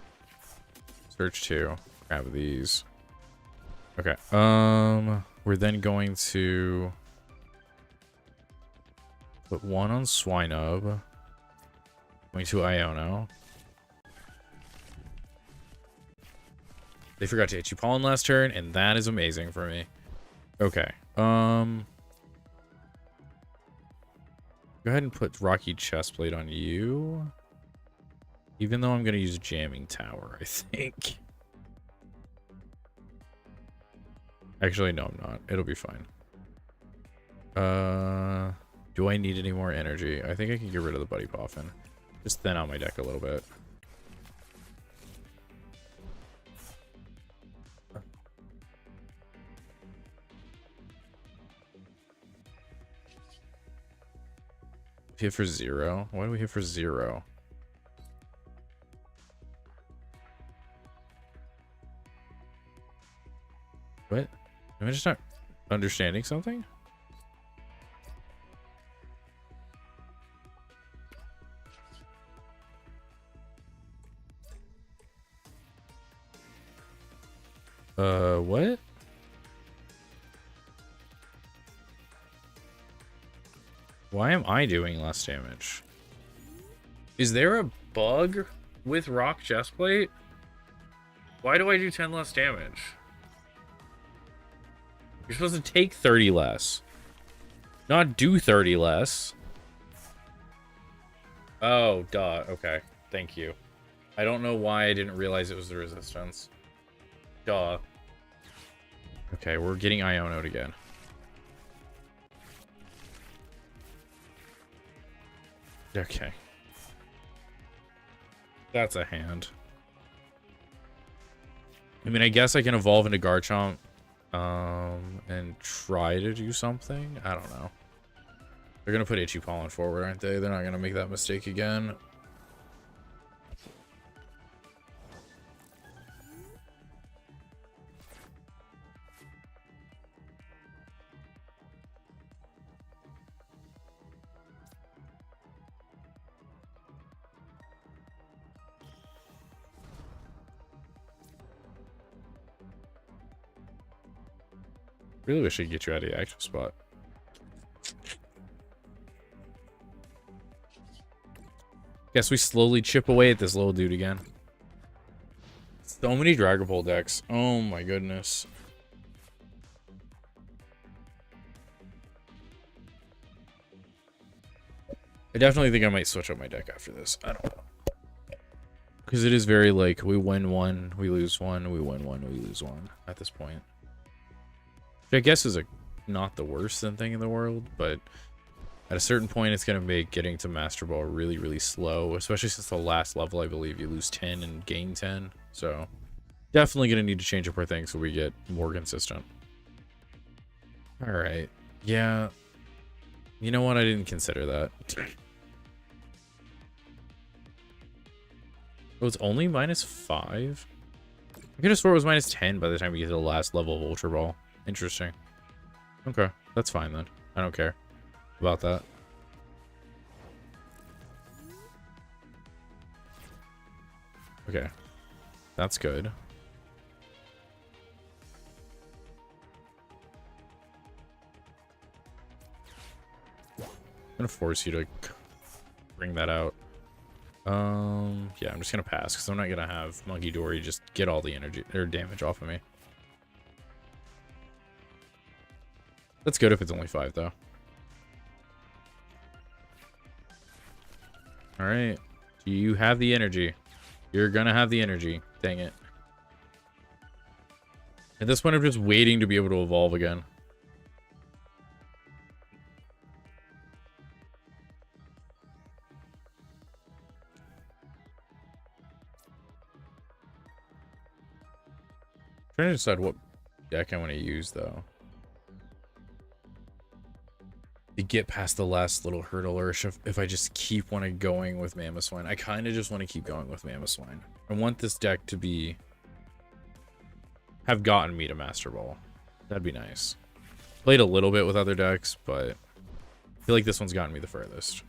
[SPEAKER 1] Search 2. Grab these. Okay. We're then going to put 1 on Swinub. Going to Iono. They forgot to Itchy Pollen last turn, and that is amazing for me. Okay. Go ahead and put Rocky Chestplate on you. Even though I'm going to use Jamming Tower, I think. Actually, no, I'm not. It'll be fine. Do I need any more energy? I think I can get rid of the Buddy Poffin. Just thin out my deck a little bit. Hit for 0? Why do we hit for 0? What? Am I just not understanding something? What? Why am I doing less damage? Is there a bug with Rock Chestplate? Why do I do 10 less damage? You're supposed to take 30 less. Not do 30 less. Oh, duh. Okay. Thank you. I don't know why I didn't realize it was the resistance. Duh. Okay, we're getting Iono'd again. Okay. That's a hand. I mean, I guess I can evolve into Garchomp and try to do something. I don't know. They're going to put Itchy Pollen forward, aren't they? They're not going to make that mistake again. Really wish I could get you out of the active spot. Guess we slowly chip away at this little dude again. So many Dragon Ball decks. Oh my goodness. I definitely think I might switch up my deck after this. I don't know. Because it is very like, we win 1, we lose 1, we win 1, we lose 1 at this point. Which I guess is not the worst thing in the world, but at a certain point it's going to make getting to Master Ball really, really slow, especially since the last level, I believe, you lose 10 and gain 10. So definitely going to need to change up our things so we get more consistent. Alright. Yeah. You know what? I didn't consider that. Oh, it's only -5? I could have swore it was -10 by the time we get to the last level of Ultra Ball. Interesting. Okay, that's fine then. I don't care about that. Okay, that's good. I'm gonna force you to bring that out. Yeah, I'm just gonna pass because I'm not gonna have Monkey Dory just get all the energy or damage off of me. That's good if it's only 5 though. All right, you have the energy. You're gonna have the energy. Dang it. At this point, I'm just waiting to be able to evolve again. Trying to decide what deck I want to use, though. To get past the last little hurdle, or if I just keep going with Mamoswine. I kind of just want to keep going with Mamoswine. I want this deck to have gotten me to Master Ball. That'd be nice. Played a little bit with other decks, but I feel like this one's gotten me the furthest.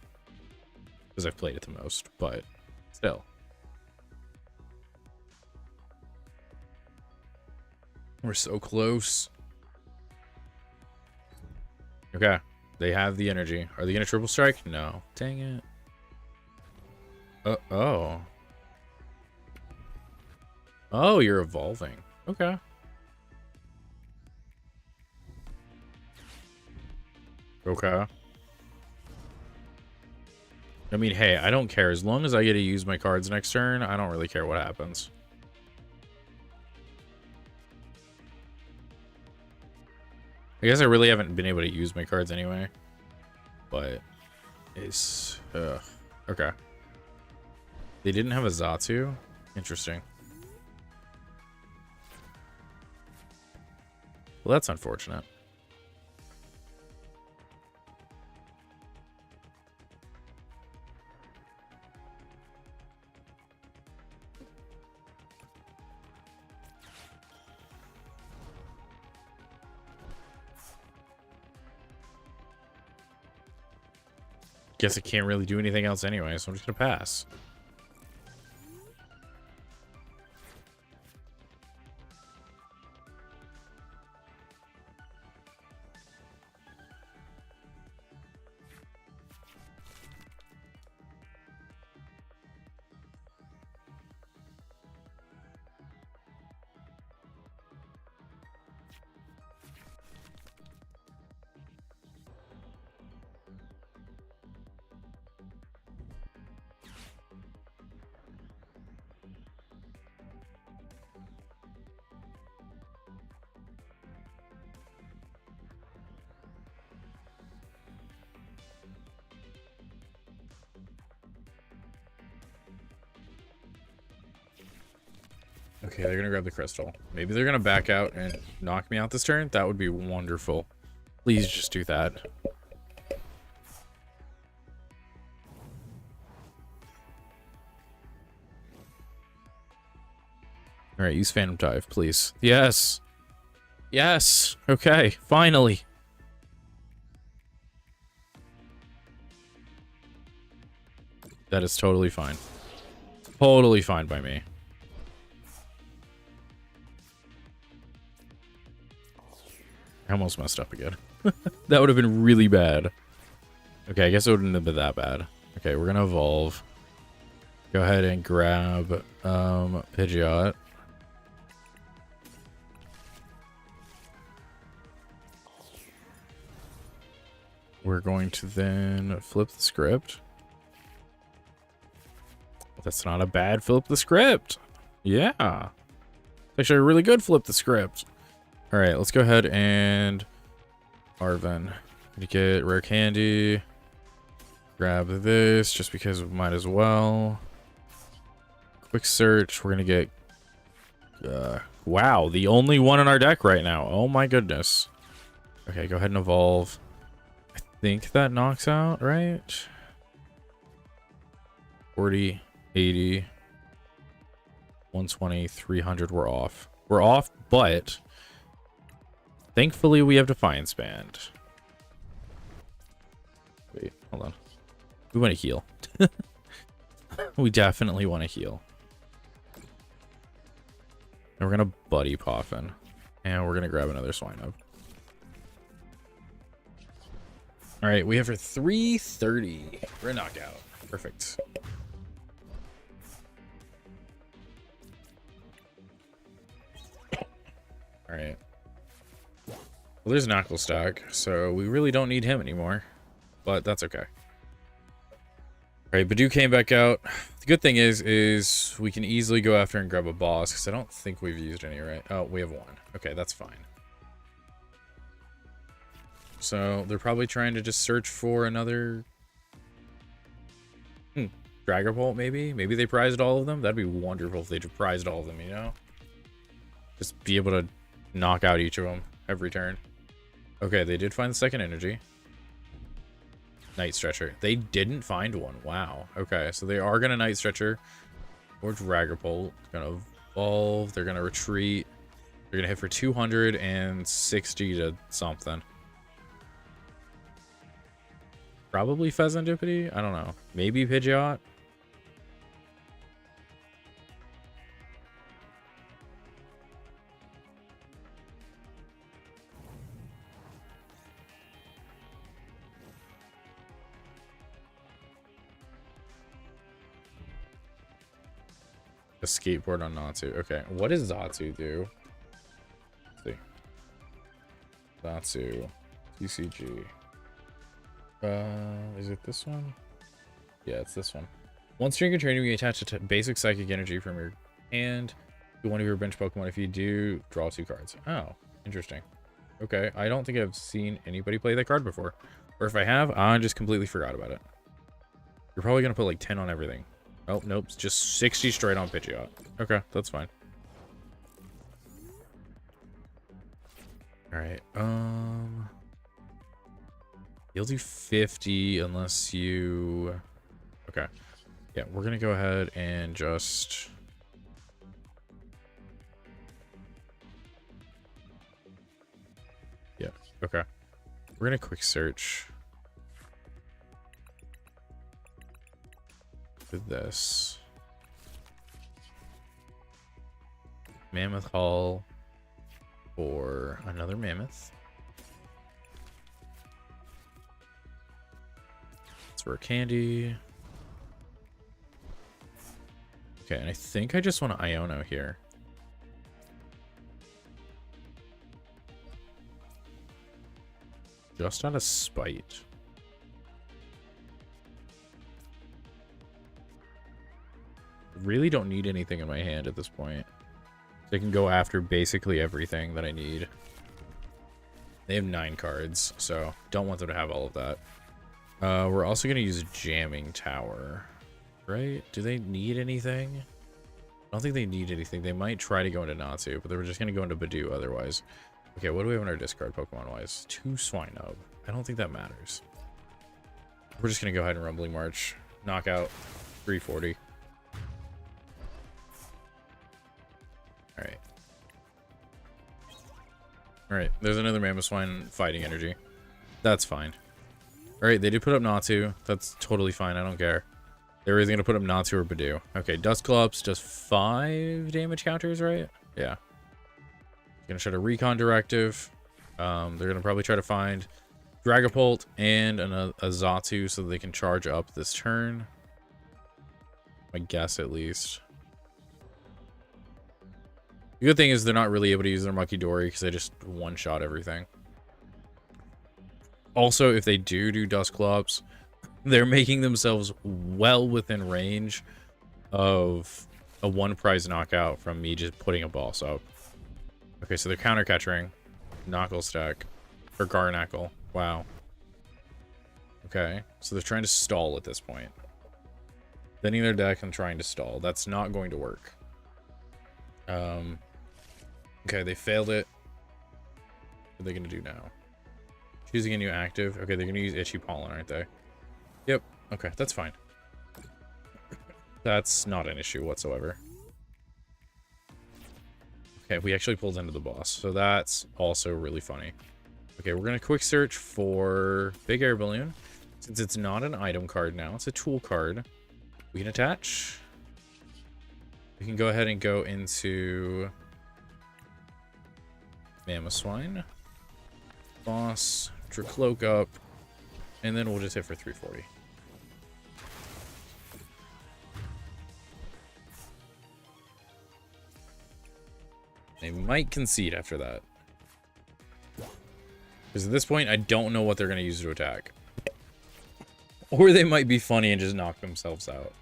[SPEAKER 1] Because I've played it the most, but still. We're so close. Okay. They have the energy. Are they going to triple strike? No. Dang it. Oh. Oh, you're evolving. Okay. Okay. I mean, hey, I don't care. As long as I get to use my cards next turn, I don't really care what happens. I guess I really haven't been able to use my cards anyway. But it's... okay. They didn't have a Zatu? Interesting. Well, that's unfortunate. Guess I can't really do anything else anyway, so I'm just gonna pass. Okay, they're gonna grab the crystal. Maybe they're gonna back out and knock me out this turn. That would be wonderful. Please just do that. All right, use Phantom Dive, please. Yes. Yes. Okay, finally. That is totally fine. Totally fine by me. I almost messed up again. That would have been really bad. Okay, I guess it wouldn't have been that bad. Okay, we're gonna evolve. Go ahead and grab Pidgeot. We're going to then flip the script. That's not a bad flip the script. Yeah. Actually a really good flip the script. All right, let's go ahead and Arven. Gonna get rare candy. Grab this just because we might as well. Quick search. We're gonna get wow, the only one in our deck right now. Oh my goodness. Okay, go ahead and evolve. I think that knocks out, right? 40, 80, 120, 300. We're off. We're off, but thankfully we have Defiance Band. Wait, hold on. We want to heal. We definitely want to heal. And we're going to Buddy Poffin. And we're going to grab another Swinub. Alright, we have for 330. We're a knockout. Perfect. All right. Well, there's Knuckle Stack, so we really don't need him anymore, but that's okay. All right, Badu came back out. The good thing is we can easily go after and grab a boss, because I don't think we've used any, right? Oh, we have one. Okay, that's fine. So they're probably trying to just search for another Dragapult, maybe? Maybe they prized all of them? That'd be wonderful if they prized all of them, you know? Just be able to knock out each of them every turn. Okay, they did find the second energy. Night Stretcher. They didn't find one. Wow. Okay, so they are going to Night Stretcher. Or Dragapult. Going to evolve. They're going to retreat. They're going to hit for 260 to something. Probably Pheasantipity? I don't know. Maybe Pidgeot? A skateboard on Natsu. Okay, what does Zatsu do? Let's see. Zatsu. TCG. Is it this one? Yeah, it's this one. Once during your training, you attach a basic psychic energy from your hand to one of your bench Pokemon. If you do, draw 2 cards. Oh, interesting. Okay, I don't think I've seen anybody play that card before. Or if I have, I just completely forgot about it. You're probably going to put like 10 on everything. Oh, nope. It's just 60 straight on Pidgeot. Okay, that's fine. Alright, you'll do 50 unless you... Okay. Yeah, we're gonna go ahead and just... Yeah, okay. We're gonna quick search for this. Mammoth Hall for another mammoth. It's for a candy. Okay, and I think I just want to Iono here. Just out of spite. Really don't need anything in my hand at this point. They can go after basically everything that I need. They have 9 cards, so don't want them to have all of that. We're also going to use a Jamming Tower, right? Do they need anything? I don't think they need anything. They might try to go into Natsu, but they were just going to go into Badu otherwise. Okay, what do we have in our discard Pokemon-wise? 2 Swinub. I don't think that matters. We're just going to go ahead and Rumbling March. Knock out 340. Alright. Alright, there's another Mamoswine fighting energy. That's fine. Alright, they did put up Natsu. That's totally fine, I don't care. They're either going to put up Natsu or Badu. Okay, Dusclops does 5 damage counters, right? Yeah. Going to try to Recon Directive. They're going to probably try to find Dragapult and a Zatsu so they can charge up this turn. I guess, at least. The good thing is they're not really able to use their Muckidori because they just one-shot everything. Also, if they do Dusclops, they're making themselves well within range of a 1-prize knockout from me just putting a boss up. Okay, so they're counter-catching. Knuckle Stack. Or Garnackle. Wow. Okay, so they're trying to stall at this point. Thinning their deck and trying to stall. That's not going to work. Okay, they failed it. What are they going to do now? Choosing a new active. Okay, they're going to use Itchy Pollen, aren't they? Yep. Okay, that's fine. That's not an issue whatsoever. Okay, we actually pulled into the boss, so that's also really funny. Okay, we're going to quick search for Big Air Balloon. Since it's not an item card now, it's a tool card. We can attach. We can go ahead and go into Mamoswine, Boss, Dracloak up, and then we'll just hit for 340. They might concede after that. Because at this point, I don't know what they're going to use to attack. Or they might be funny and just knock themselves out.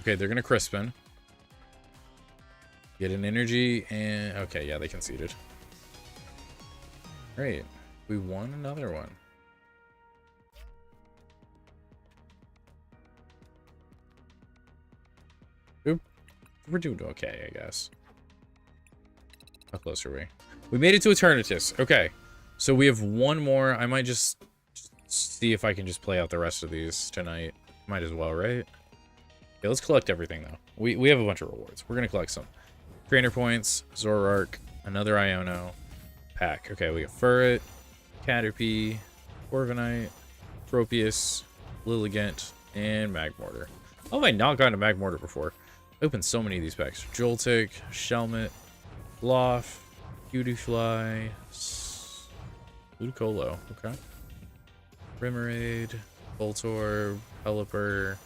[SPEAKER 1] Okay, they're going to Crispin. Get an energy and... Okay, yeah, they conceded. Great. We won another one. Oop. We're doing okay, I guess. How close are we? We made it to Eternatus. Okay. So we have one more. I might just see if I can just play out the rest of these tonight. Might as well, right? Okay, let's collect everything, though. We have a bunch of rewards. We're going to collect some. Trainer points, Zoroark, another Iono, pack. Okay, we got Furret, Caterpie, Corviknight, Tropius, Lilligant, and Magmortar. How have I not gotten a Magmortar before? I opened so many of these packs. Joltik, Shelmet, Loft, Beautyfly, Ludicolo, okay. Remoraid, Voltorb, Pelipper,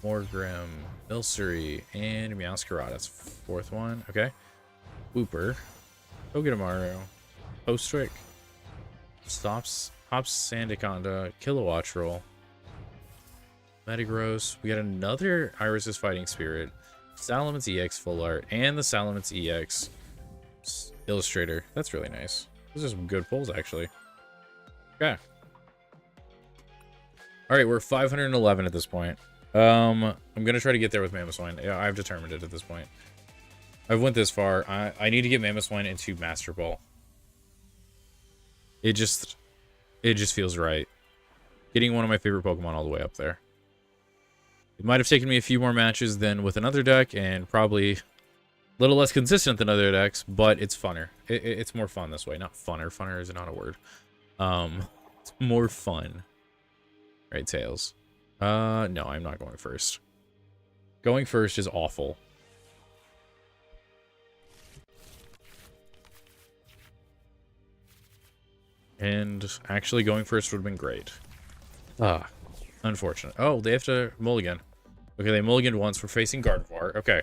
[SPEAKER 1] Morgrim, Milcery, and Meowscarada. That's fourth one. Okay. Wooper, Togedemaru, Postwick, Hops Sandaconda, Kilowattrel, Metagross. We got another Iris's Fighting Spirit, Salamence EX Full Art, and the Salamence EX Illustrator. That's really nice. Those are some good pulls, actually. Okay. Alright, we're 511 at this point. I'm gonna try to get there with Mamoswine. Yeah, I've determined it at this point. I've went this far. I need to get Mamoswine into Master Ball. It just feels right. Getting one of my favorite Pokemon all the way up there. It might have taken me a few more matches than with another deck, and probably a little less consistent than other decks, but it's funner. It's more fun this way. Not funner. Funner is not a word. It's more fun. Right, Tails. No, I'm not going first. Going first is awful. And actually going first would have been great. Ah, unfortunate. Oh, they have to mulligan. Okay, they mulliganed once. We're facing Gardevoir. Okay.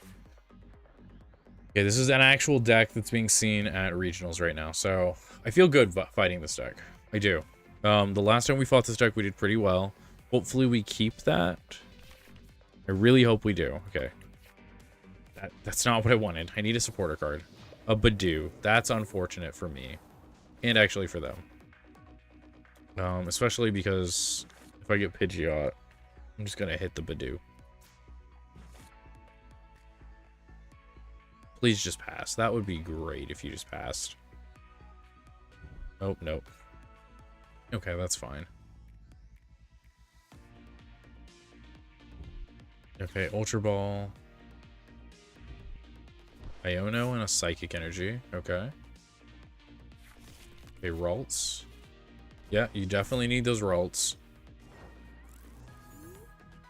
[SPEAKER 1] Okay, this is an actual deck that's being seen at regionals right now. So I feel good fighting this deck. I do. The last time we fought this deck, we did pretty well. Hopefully we keep that. I really hope we do. Okay. That's not what I wanted. I need a supporter card. A Badoo. That's unfortunate for me. And actually for them. Especially because if I get Pidgeot, I'm just gonna hit the Badoo. Please just pass. That would be great if you just passed. Oh, nope. Okay, that's fine. Okay, Ultra Ball. Iono and a Psychic Energy. Okay. Okay, Ralts. Yeah, you definitely need those Ralts.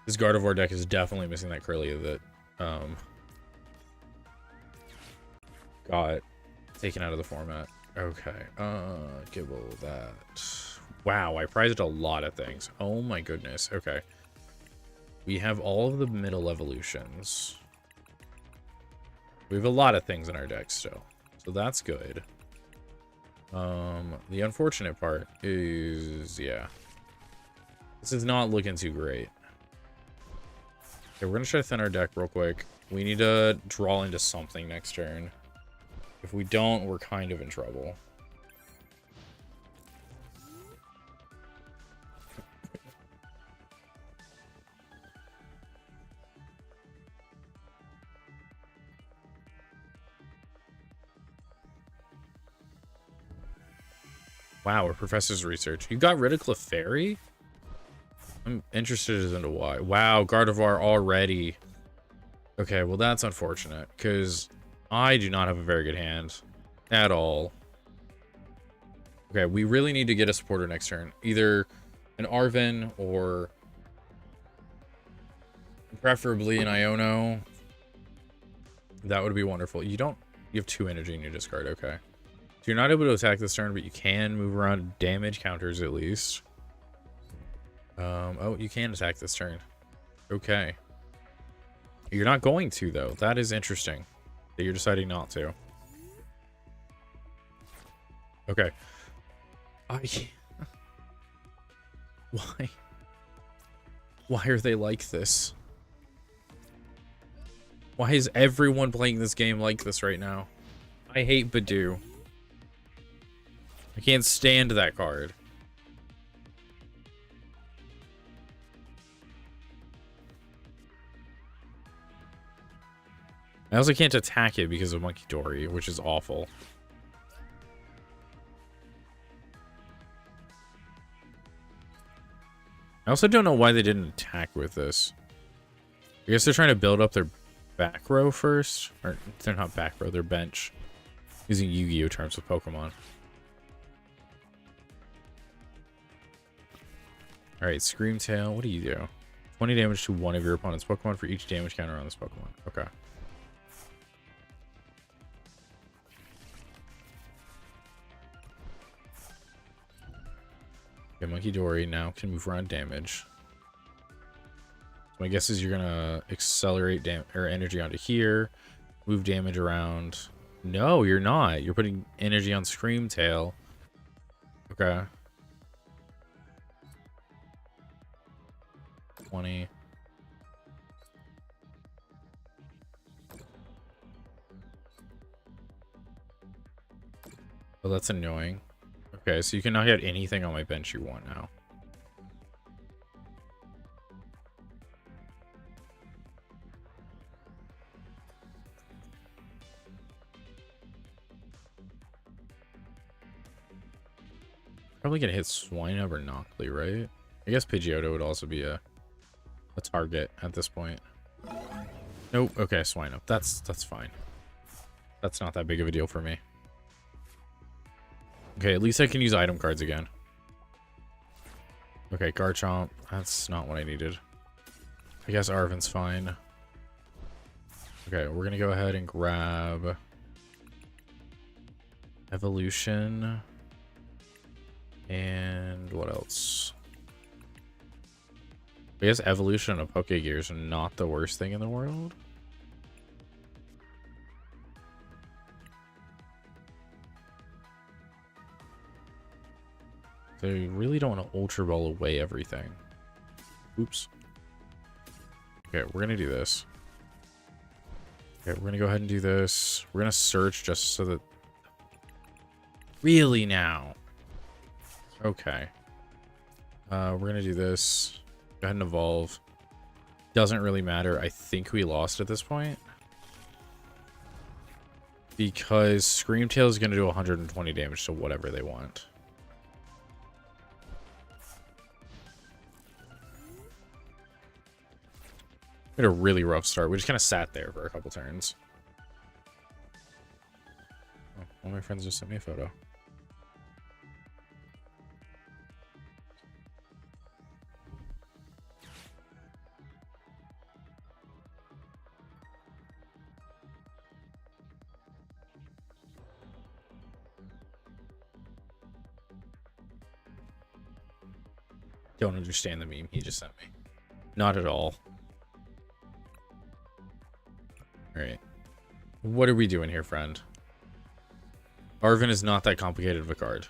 [SPEAKER 1] This Gardevoir deck is definitely missing that Kirlia that got taken out of the format. Okay, Gibble that. Wow, I prized a lot of things. Oh my goodness. Okay. We have all of the middle evolutions. We have a lot of things in our deck still. So that's good. The unfortunate part is, yeah. This is not looking too great. Okay, we're gonna try to thin our deck real quick. We need to draw into something next turn. If we don't, we're kind of in trouble. Wow, a professor's research. You got rid of Clefairy? I'm interested as into why. Wow, Gardevoir already. Okay, well that's unfortunate, because I do not have a very good hand at all. Okay, we really need to get a supporter next turn. Either an Arven or preferably an Iono. That would be wonderful. You have 2 energy in your discard, okay. So you're not able to attack this turn, but you can move around damage counters at least. Oh, you can attack this turn. Okay. You're not going to, though. That is interesting that you're deciding not to. Okay. Why? Why are they like this? Why is everyone playing this game like this right now? I hate Badoo. I can't stand that card. I also can't attack it because of Monkey Dory, which is awful. I also don't know why they didn't attack with this. I guess they're trying to build up their back row first. Or, they're not back row, they're bench. Using Yu-Gi-Oh terms with Pokemon. Alright, Screamtail, what do you do? 20 damage to one of your opponent's Pokemon for each damage counter on this Pokemon. Okay. Okay, Monkey Dory now can move around damage. So my guess is you're gonna accelerate energy onto here, move damage around. No, you're not. You're putting energy on Screamtail. Okay. 20. Oh, that's annoying. Okay, so you can now get anything on my bench you want now. Probably gonna hit Swinub or Noctly, right? I guess Pidgeotto would also be a target at this point. Nope. Okay, Swinub. That's fine. That's not that big of a deal for me. Okay, at least I can use item cards again. Okay, Garchomp. That's not what I needed. I guess Arven's fine. Okay, we're gonna go ahead and grab Evolution. And what else? I guess Evolution of Pokegear is not the worst thing in the world. They really don't want to Ultra Ball away everything. Oops. Okay, we're gonna do this. Okay, we're gonna go ahead and do this. We're gonna search just so that... Really now? Okay. We're gonna do this. Go ahead and evolve. Doesn't really matter. I think we lost at this point. Because Screamtail is gonna do 120 damage to whatever they want. We had a really rough start. We just kind of sat there for a couple turns. Oh, one of my friends just sent me a photo. Don't understand the meme he just sent me. Not at all. Alright. What are we doing here, friend? Arven is not that complicated of a card.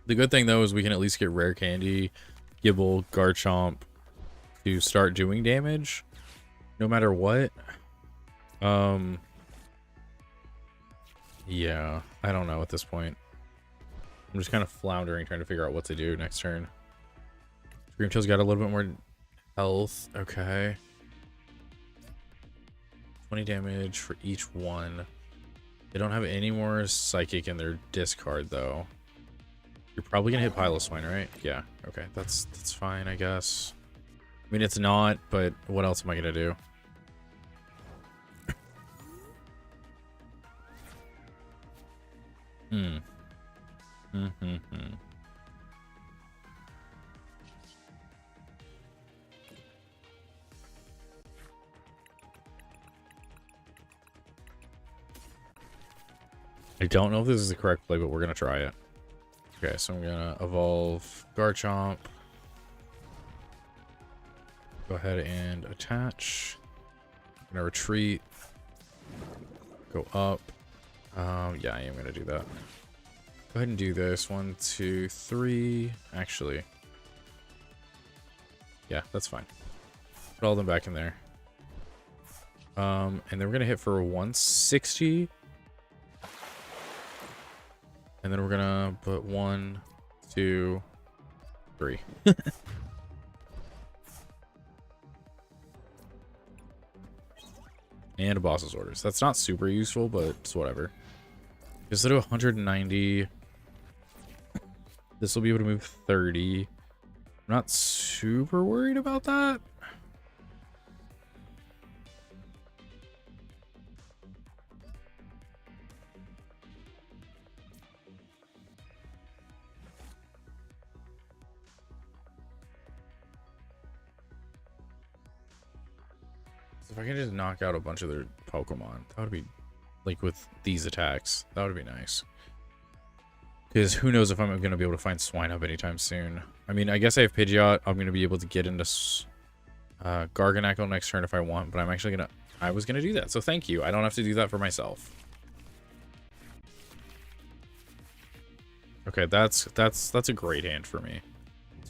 [SPEAKER 1] The good thing, though, is we can at least get Rare Candy, Gibble, Garchomp to start doing damage. No matter what. Yeah, I don't know at this point. I'm just kind of floundering, trying to figure out what to do next turn. Screamtail's got a little bit more health. Okay. 20 damage for each one. They don't have any more Psychic in their discard, though. You're probably going to hit Piloswine, right? Yeah. Okay, that's fine, I guess. I mean, it's not, but what else am I going to do? I don't know if this is the correct play, but we're gonna try it. Okay, so I'm gonna evolve Garchomp. Go ahead and attach. I'm gonna retreat. Go up. Yeah, I am gonna do that. Go ahead and do this. 1, 2, 3. Actually, yeah, that's fine. Put all them back in there. And then we're gonna hit for 160. And then we're gonna put 1, 2, 3. And a boss's orders. That's not super useful, but it's whatever. Just to do 190. This will be able to move 30. I'm not super worried about that. If I can just knock out a bunch of their Pokemon, that would be, like, with these attacks, that would be nice. Because who knows if I'm going to be able to find Swinub anytime soon. I mean, I guess I have Pidgeot. I'm going to be able to get into Garganacl next turn if I want, but I'm actually going to... I was going to do that, so thank you. I don't have to do that for myself. Okay, that's a great hand for me.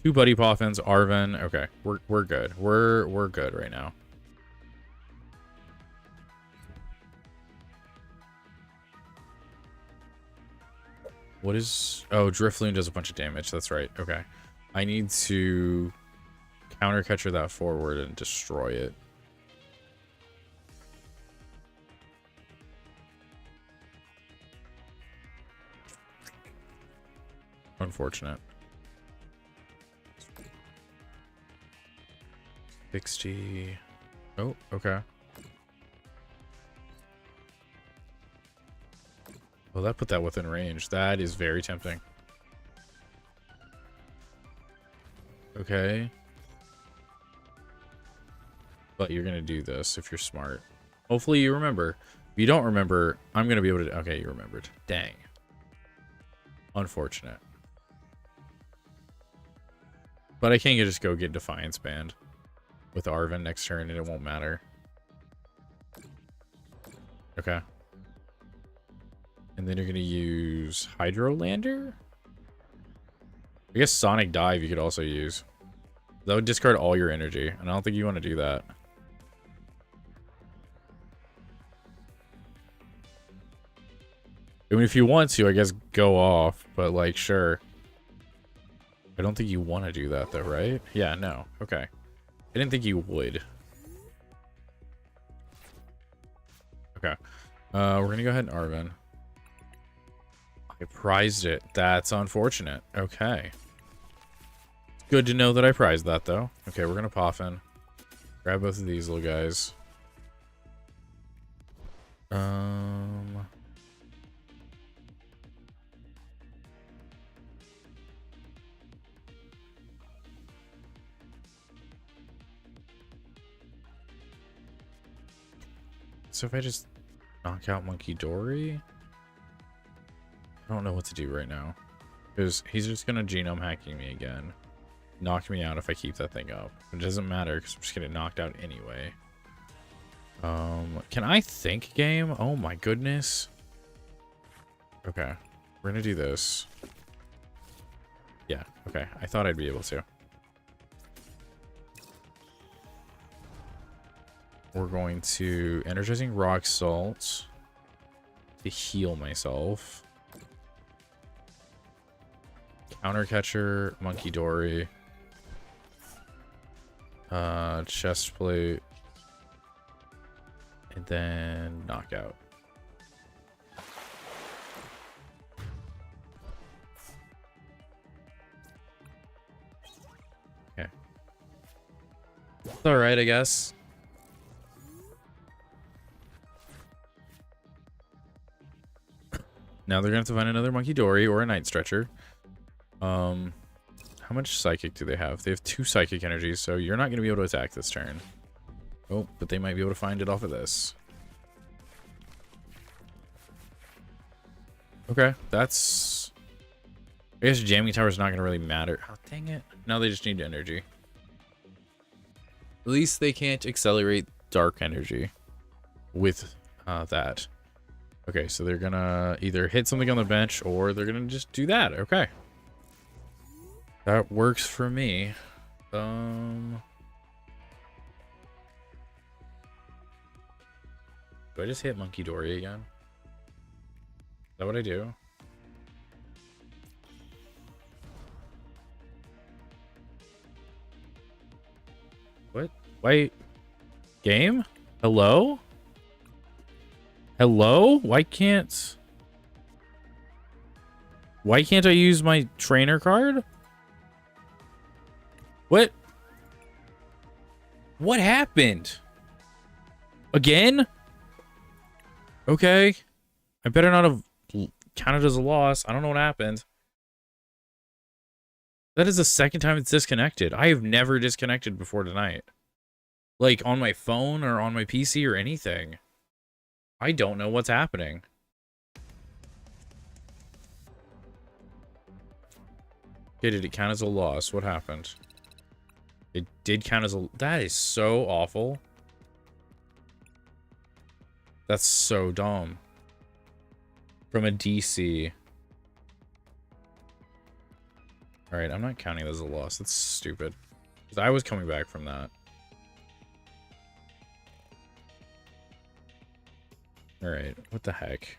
[SPEAKER 1] 2 Buddy Poffins, Arven. Okay, we're good. We're good right now. What is... Oh, Drifloon does a bunch of damage. That's right. Okay. I need to counter catcher that forward and destroy it. Unfortunate. 60. Oh, okay. Well, that put that within range. That is very tempting. Okay. But you're going to do this if you're smart. Hopefully you remember. If you don't remember, I'm going to be able to... Okay, you remembered. Dang. Unfortunate. But I can't just go get Defiance banned with Arven next turn and it won't matter. Okay. And then you're going to use Hydrolander? I guess Sonic Dive you could also use. That would discard all your energy, and I don't think you want to do that. I mean, if you want to, I guess go off, but like, sure. I don't think you want to do that though, right? Yeah, no. Okay. I didn't think you would. Okay. We're going to go ahead and Arven. I prized it. That's unfortunate. Okay. Good to know that I prized that, though. Okay, we're going to Poffin. Grab both of these little guys. So if I just knock out Monkey Dory... I don't know what to do right now. Because he's just going to genome hacking me again. Knock me out if I keep that thing up. It doesn't matter because I'm just getting knocked out anyway. Can I think game? Oh my goodness. Okay. We're going to do this. Yeah, okay. I thought I'd be able to. We're going to Energizing Rock Salt to heal myself. Counter Catcher, Monkey Dory, Chest Plate, and then Knockout. Okay. It's alright, I guess. Now they're gonna have to find another Monkey Dory or a Night Stretcher. How much Psychic do they have? They have 2 Psychic energies, so you're not gonna be able to attack this turn. Oh, but they might be able to find it off of this. Okay, that's... I guess Jamming Tower is not gonna really matter. Oh, dang it. Now they just need energy. At least they can't accelerate dark energy with that. Okay, so they're gonna either hit something on the bench or they're gonna just do that. Okay. That works for me. Do I just hit Monkey Dory again? Is that what I do? What? Wait. Game? Hello? Hello? Why can't I use my trainer card? What? What happened? Again? Okay. I better not have counted as a loss. I don't know what happened. That is the second time it's disconnected. I have never disconnected before tonight. Like on my phone or on my PC or anything. I don't know what's happening. Okay, did it count as a loss? What happened? It did count as a... That is so awful. That's so dumb. From a DC. Alright, I'm not counting that as a loss. That's stupid. Because I was coming back from that. Alright, what the heck?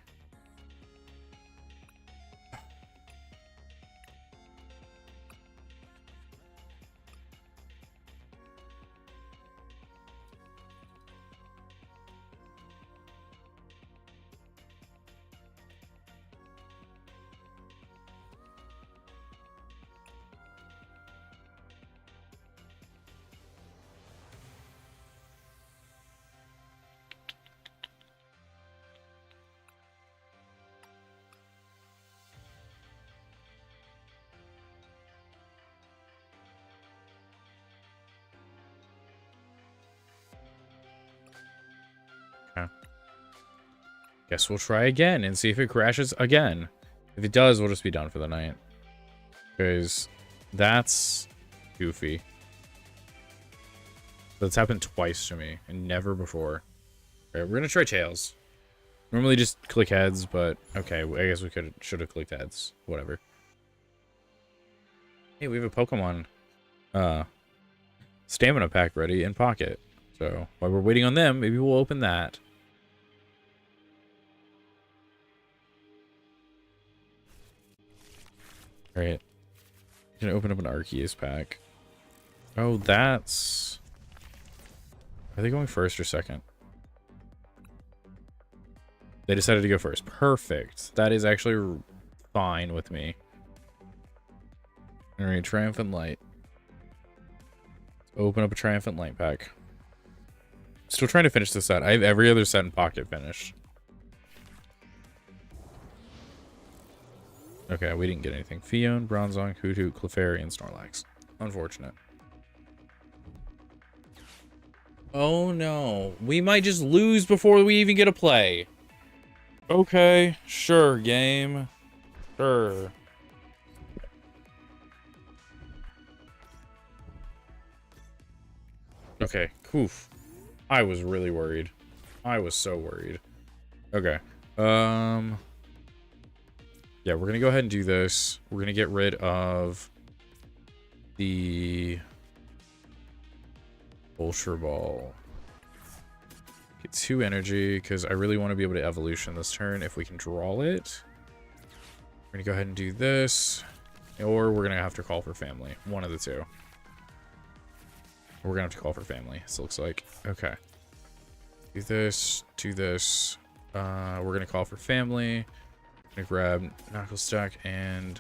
[SPEAKER 1] Guess we'll try again and see if it crashes again. If it does, we'll just be done for the night. Because that's goofy. That's happened twice to me and never before. Alright, we're gonna try tails. Normally just click heads, but okay, I guess we should have clicked heads. Whatever. Hey, we have a Pokemon stamina pack ready in pocket. So while we're waiting on them, maybe we'll open that. Alright. Gonna open up an Arceus pack. Oh, that's... Are they going first or second? They decided to go first. Perfect. That is actually fine with me. Alright, Triumphant Light. Let's open up a Triumphant Light pack. Still trying to finish this set. I have every other set in pocket finished. Okay, we didn't get anything. Fion, Bronzong, Hoothoot, Clefairy, and Snorlax. Unfortunate. Oh no. We might just lose before we even get a play. Okay, sure, game. Sure. Okay, oof. I was really worried. I was so worried. Okay. Yeah, we're gonna go ahead and do this. We're gonna get rid of the Ultra Ball. Get 2 energy, because I really want to be able to evolution this turn if we can draw it. We're gonna go ahead and do this. Or we're gonna have to call for family. One of the two. We're gonna have to call for family, this looks like. Okay. Do this, do this. We're gonna call for family. Gonna grab Knuckle Stack and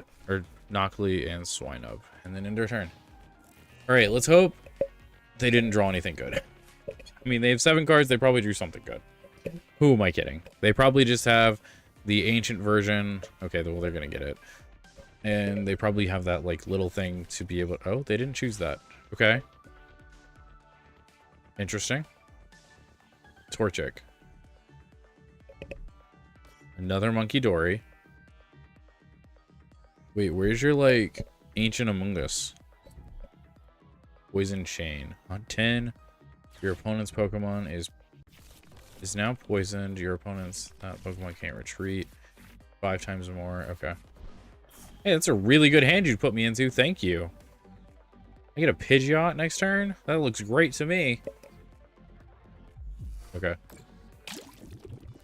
[SPEAKER 1] Knockley and Swinub, and then end our turn. All right, let's hope they didn't draw anything good. I mean, they have 7 cards. They probably drew something good. Who am I kidding? They probably just have the ancient version. Okay, well, they're gonna get it, and they probably have that like little thing to be able. Oh, they didn't choose that. Okay, interesting. Torchic. Another Monkey Dory. Wait, where's your, like, Ancient Among Us? Poison Chain. On 10. Your opponent's Pokemon is now poisoned. Your opponent's Pokemon can't retreat 5 times more. Okay. Hey, that's a really good hand you put me into. Thank you. I get a Pidgeot next turn? That looks great to me. Okay.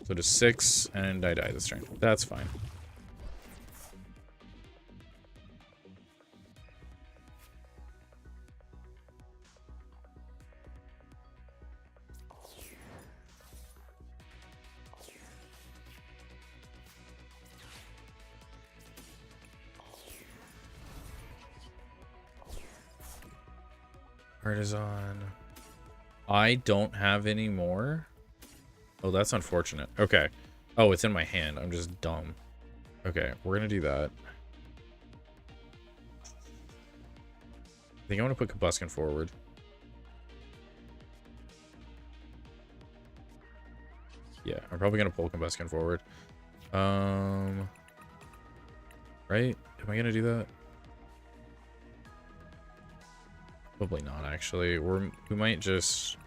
[SPEAKER 1] So just 6, and I die this turn. That's fine. Artisan. I don't have any more. Oh, that's unfortunate. Okay. Oh, it's in my hand. I'm just dumb. Okay, we're gonna do that. I think I want to put Combuskin forward. Yeah, I'm probably gonna pull Combuskin forward. Right? Am I gonna do that? Probably not, actually. We might just...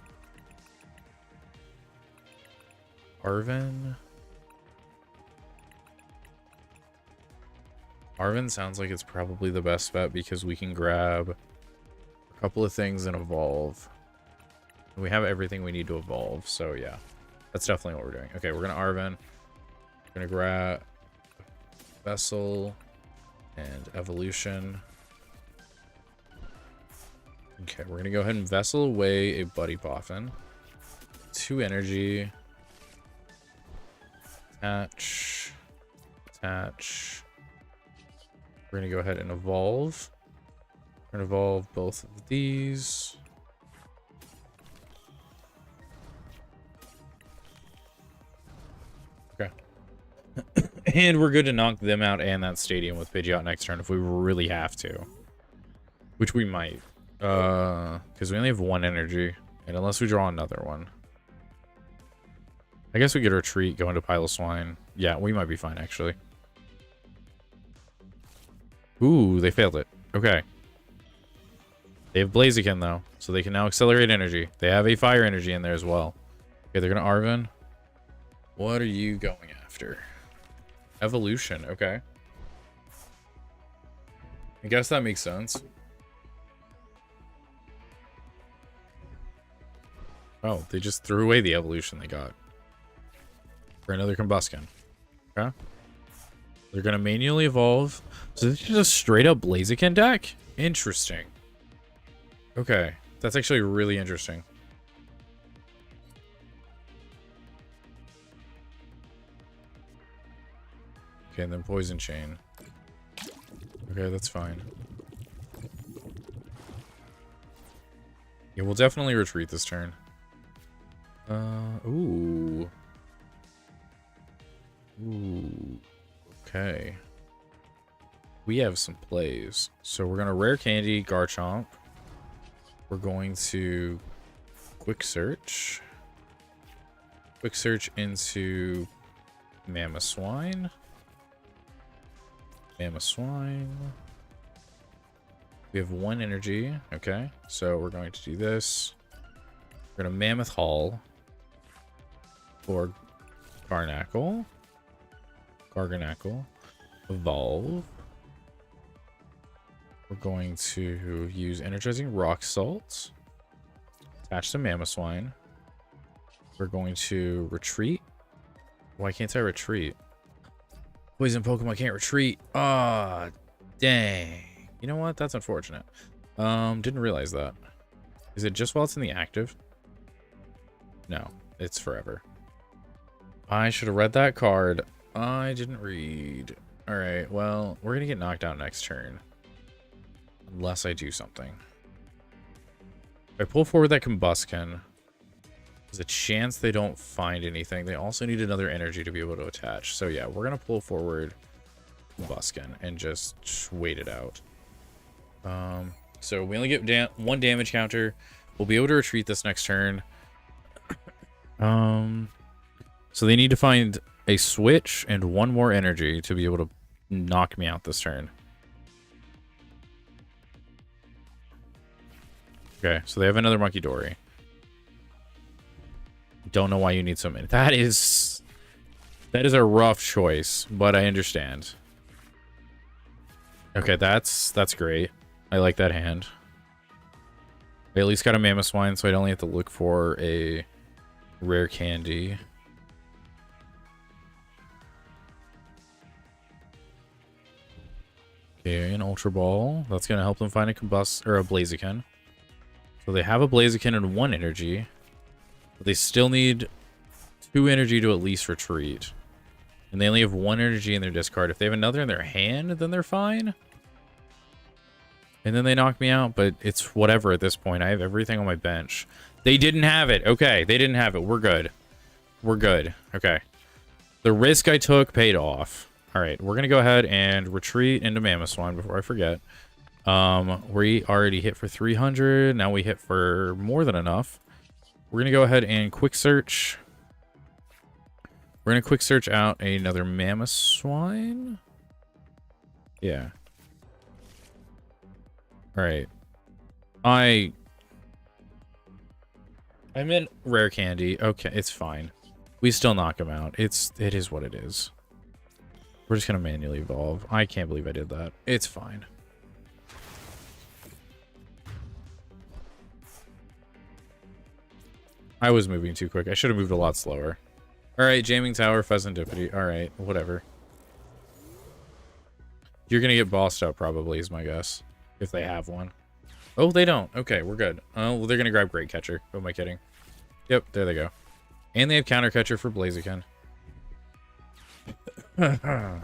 [SPEAKER 1] Arven? Arven sounds like it's probably the best bet because we can grab a couple of things and evolve. We have everything we need to evolve, so yeah. That's definitely what we're doing. Okay, we're gonna Arven. We're gonna grab Vessel and Evolution. Okay, we're gonna go ahead and Vessel away a Buddy Poffin. 2 energy. Attach. Attach. We're gonna go ahead and evolve. We're gonna evolve both of these. Okay. And we're good to knock them out and that stadium with Pidgeot next turn if we really have to. Which we might. Because we only have 1 energy. And unless we draw another one. I guess we could retreat, go into Pile of Swine. Yeah, we might be fine, actually. Ooh, they failed it. Okay. They have Blaziken, though. So they can now accelerate energy. They have a fire energy in there as well. Okay, they're going to Arven. What are you going after? Evolution, okay. I guess that makes sense. Oh, they just threw away the evolution they got. For another Combuskin. Okay. They're going to manually evolve. So this is just a straight up Blaziken deck? Interesting. Okay. That's actually really interesting. Okay, and then Poison Chain. Okay, that's fine. Yeah, we'll definitely retreat this turn. Ooh. Ooh. Okay. We have some plays. So we're going to Rare Candy Garchomp. We're going to Quick Search. Quick Search into Mamoswine. Mamoswine. We have 1 energy. Okay. So we're going to do this. We're going to Mammoth Hall. For Garganacl. Evolve. We're going to use Energizing Rock Salt. Attach to Mamoswine. We're going to retreat. Why can't I retreat? Poison Pokemon can't retreat. Ah, dang. You know what? That's unfortunate. Didn't realize that. Is it just while it's in the active? No, it's forever. I should have read that card. I didn't read. All right, well, we're gonna get knocked out next turn. Unless I do something. If I pull forward that Combuskin, there's a chance they don't find anything. They also need another energy to be able to attach. So yeah, we're gonna pull forward Combuskin and just wait it out. So we only get 1 damage counter. We'll be able to retreat this next turn. So they need to find a switch and 1 more energy to be able to knock me out this turn. Okay, so they have another Monkey Dory. Don't know why you need so many. That is a rough choice, but I understand. Okay, that's great. I like that hand. I at least got a Mammoth Swine, so I only have to look for a rare candy. Okay, an Ultra Ball. That's gonna help them find a Combust or a Blaziken. So they have a Blaziken and 1 energy, but they still need 2 energy to at least retreat. And they only have 1 energy in their discard. If they have another in their hand, then they're fine. And then they knock me out, but it's whatever at this point. I have everything on my bench. They didn't have it. Okay, they didn't have it. We're good. We're good. Okay. The risk I took paid off. All right, we're going to go ahead and retreat into Mammoth Swine before I forget. We already hit for 300. Now we hit for more than enough. We're going to go ahead and quick search. We're going to quick search out another Mammoth Swine. Yeah. All right. I meant rare candy. Okay, it's fine. We still knock him out. It is what it is. We're just gonna manually evolve. I can't believe I did that. It's fine. I was moving too quick. I should have moved a lot slower. All right, Jamming Tower, Pheasantipity. All right, whatever. You're gonna get bossed out probably, is my guess. If they have one. Oh, they don't. Okay, we're good. Oh, well, they're going to grab Great Catcher. Who am I kidding? Yep, there they go. And they have Counter Catcher for Blaziken. Oh,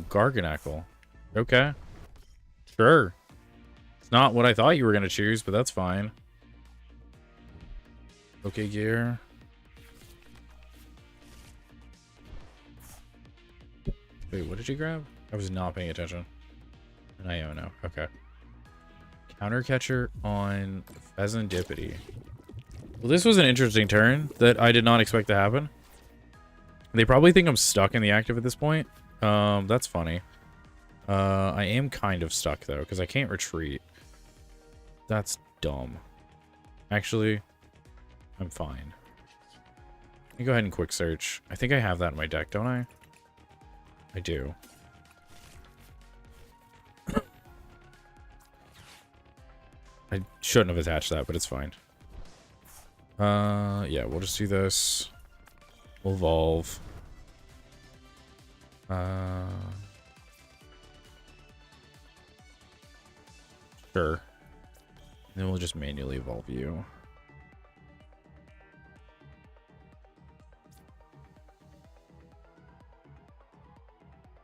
[SPEAKER 1] Garganackle. Okay. Sure. It's not what I thought you were going to choose, but that's fine. Okay, gear. Wait, what did you grab? I was not paying attention. An Iono. Okay. Counter Catcher on Pheasantipity. Well, this was an interesting turn that I did not expect to happen. They probably think I'm stuck in the active at this point. That's funny. I am kind of stuck, though, because I can't retreat. That's dumb. Actually, I'm fine. Let me go ahead and quick search. I think I have that in my deck, don't I? I do. I shouldn't have attached that, but it's fine. Yeah, we'll just do this. We'll evolve. Sure. And then we'll just manually evolve you.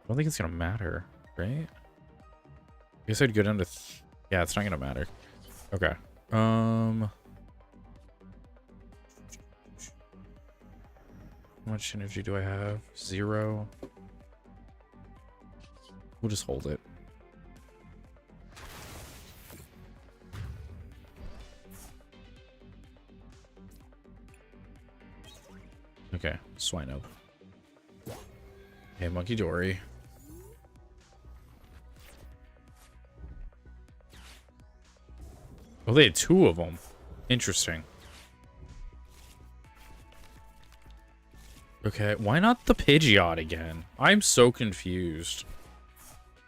[SPEAKER 1] I don't think it's gonna matter, right? I guess I'd go down to... yeah, it's not gonna matter. Okay. How much energy do I have? 0. We'll just hold it. Okay, Swine Up. Okay, Monkey Dory. Oh, they had 2 of them. Interesting. Okay, why not the Pidgeot again? I'm so confused.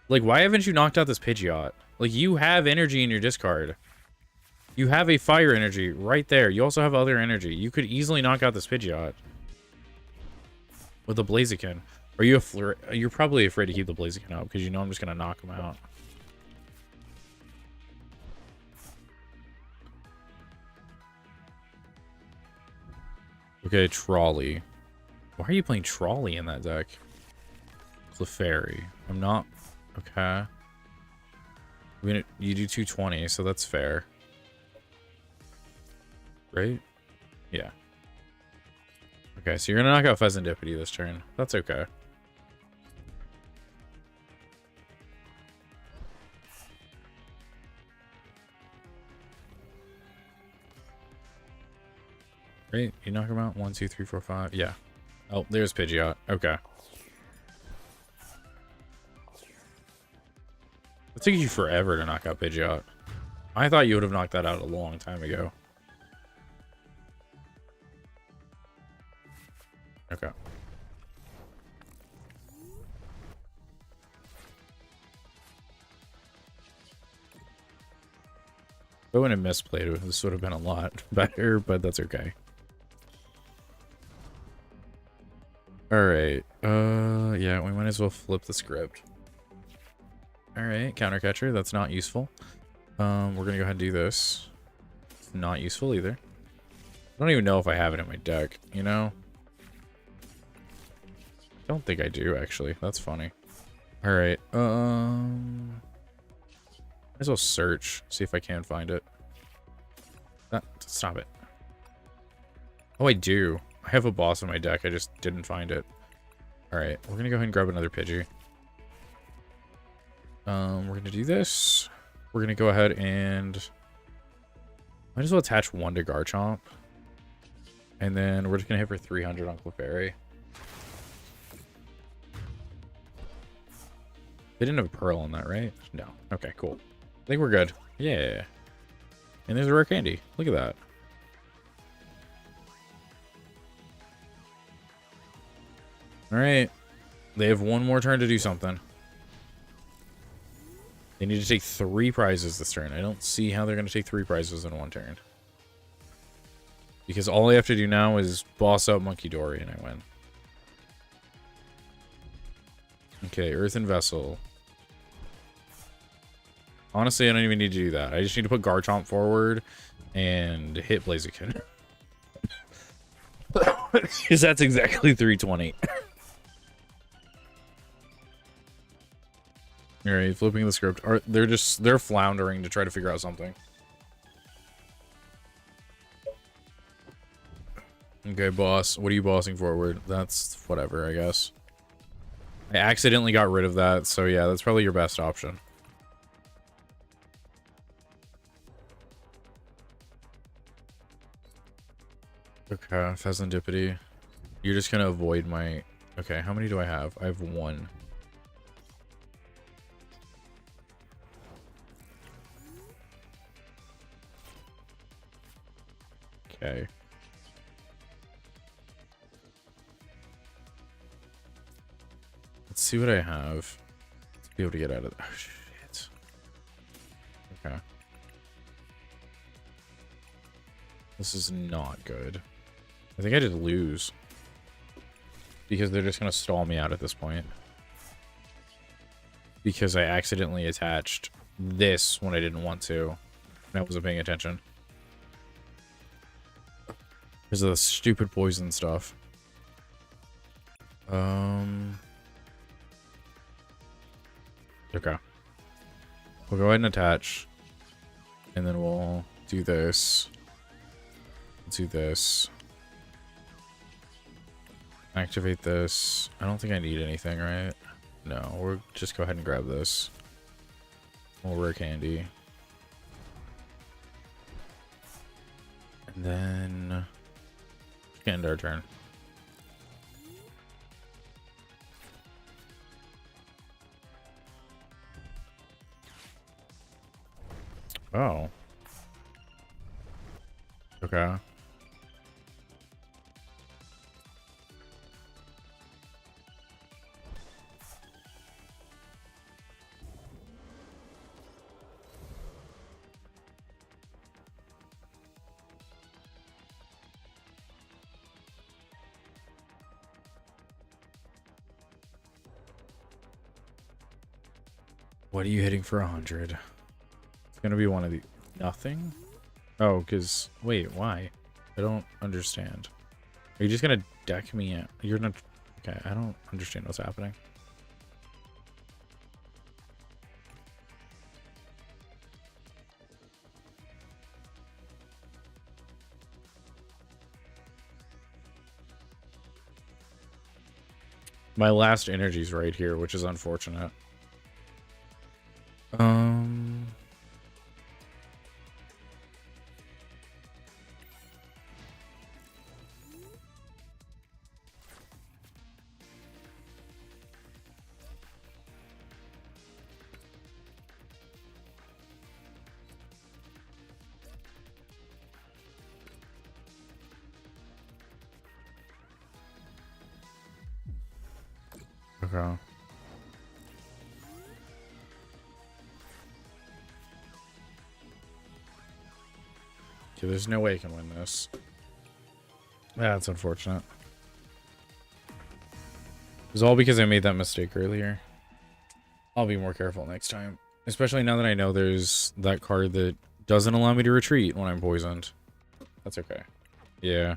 [SPEAKER 1] Like, why haven't you knocked out this Pidgeot? Like, you have energy in your discard. You have a fire energy right there. You also have other energy. You could easily knock out this Pidgeot. With the Blaziken. Are you you're probably afraid to keep the Blaziken up because you know I'm just gonna knock him out. Okay, Trolley. Why are you playing Trolley in that deck? Clefairy. I'm not... okay. I mean, you do 220, so that's fair. Right? Yeah. Okay, so you're gonna knock out Pheasantipity this turn. That's okay. Right? You knock him out? 1, 2, 3, 4, 5. Yeah. Oh, there's Pidgeot. Okay. It took you forever to knock out Pidgeot. I thought you would have knocked that out a long time ago. Okay. If I wouldn't have misplayed, this would have been a lot better, but that's okay. Alright. Yeah, we might as well flip the script. Alright, counter catcher. That's not useful. We're gonna go ahead and do this. It's not useful either. I don't even know if I have it in my deck, you know? I don't think I do, actually. That's funny. Alright, might as well search, see if I can find it. Stop it. Oh, I do. I have a boss in my deck, I just didn't find it. Alright, we're gonna go ahead and grab another Pidgey. We're gonna do this. We're gonna go ahead and might as well attach one to Garchomp. And then we're just gonna hit for 300 on Clefairy. They didn't have a Pearl on that, right? No. Okay, cool. I think we're good. Yeah. And there's a rare candy. Look at that. Alright. They have one more turn to do something. They need to take 3 prizes this turn. I don't see how they're going to take 3 prizes in one turn. Because all I have to do now is boss out Monkey Dory and I win. Okay, Earthen Vessel. Honestly, I don't even need to do that. I just need to put Garchomp forward and hit Blaziken. Because that's exactly 320. Alright, flipping the script. They're floundering to try to figure out something. Okay, boss. What are you bossing forward? That's whatever, I guess. I accidentally got rid of that, so yeah, that's probably your best option. Okay, Pheasantipity. You're just gonna avoid my... Okay, how many do I have? I have 1. Okay. Let's see what I have to be able to get out of... Oh, shit. Okay. This is not good. I think I did lose. Because they're just going to stall me out at this point. Because I accidentally attached this when I didn't want to. And I wasn't paying attention. Because of the stupid poison stuff. Okay. We'll go ahead and attach. And then we'll do this. Do this. Activate this. I don't think I need anything, right? No, we'll just go ahead and grab this. More rare candy. And then end our turn. Oh. Okay. What are you hitting for 100? It's gonna be one of the... Nothing? Oh, because... Wait, why? I don't understand. Are you just gonna deck me out? You're not... Okay, I don't understand what's happening. My last energy's right here, which is unfortunate. Okay. Okay, there's no way I can win this. That's unfortunate. It was all because I made that mistake earlier. I'll be more careful next time. Especially now that I know there's that card that doesn't allow me to retreat when I'm poisoned. That's okay. Yeah.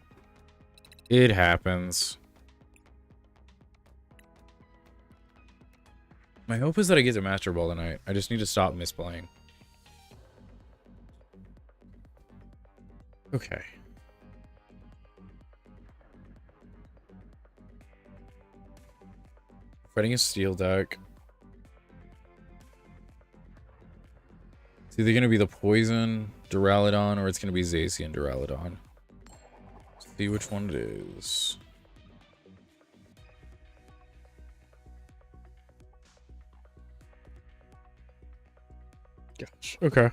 [SPEAKER 1] It happens. My hope is that I get to Master Ball tonight. I just need to stop misplaying. Okay. Fighting a steel deck. It's either going to be the Poison, Duraludon, or it's going to be Zacian Duraludon. Let's see which one it is. Gosh. Okay.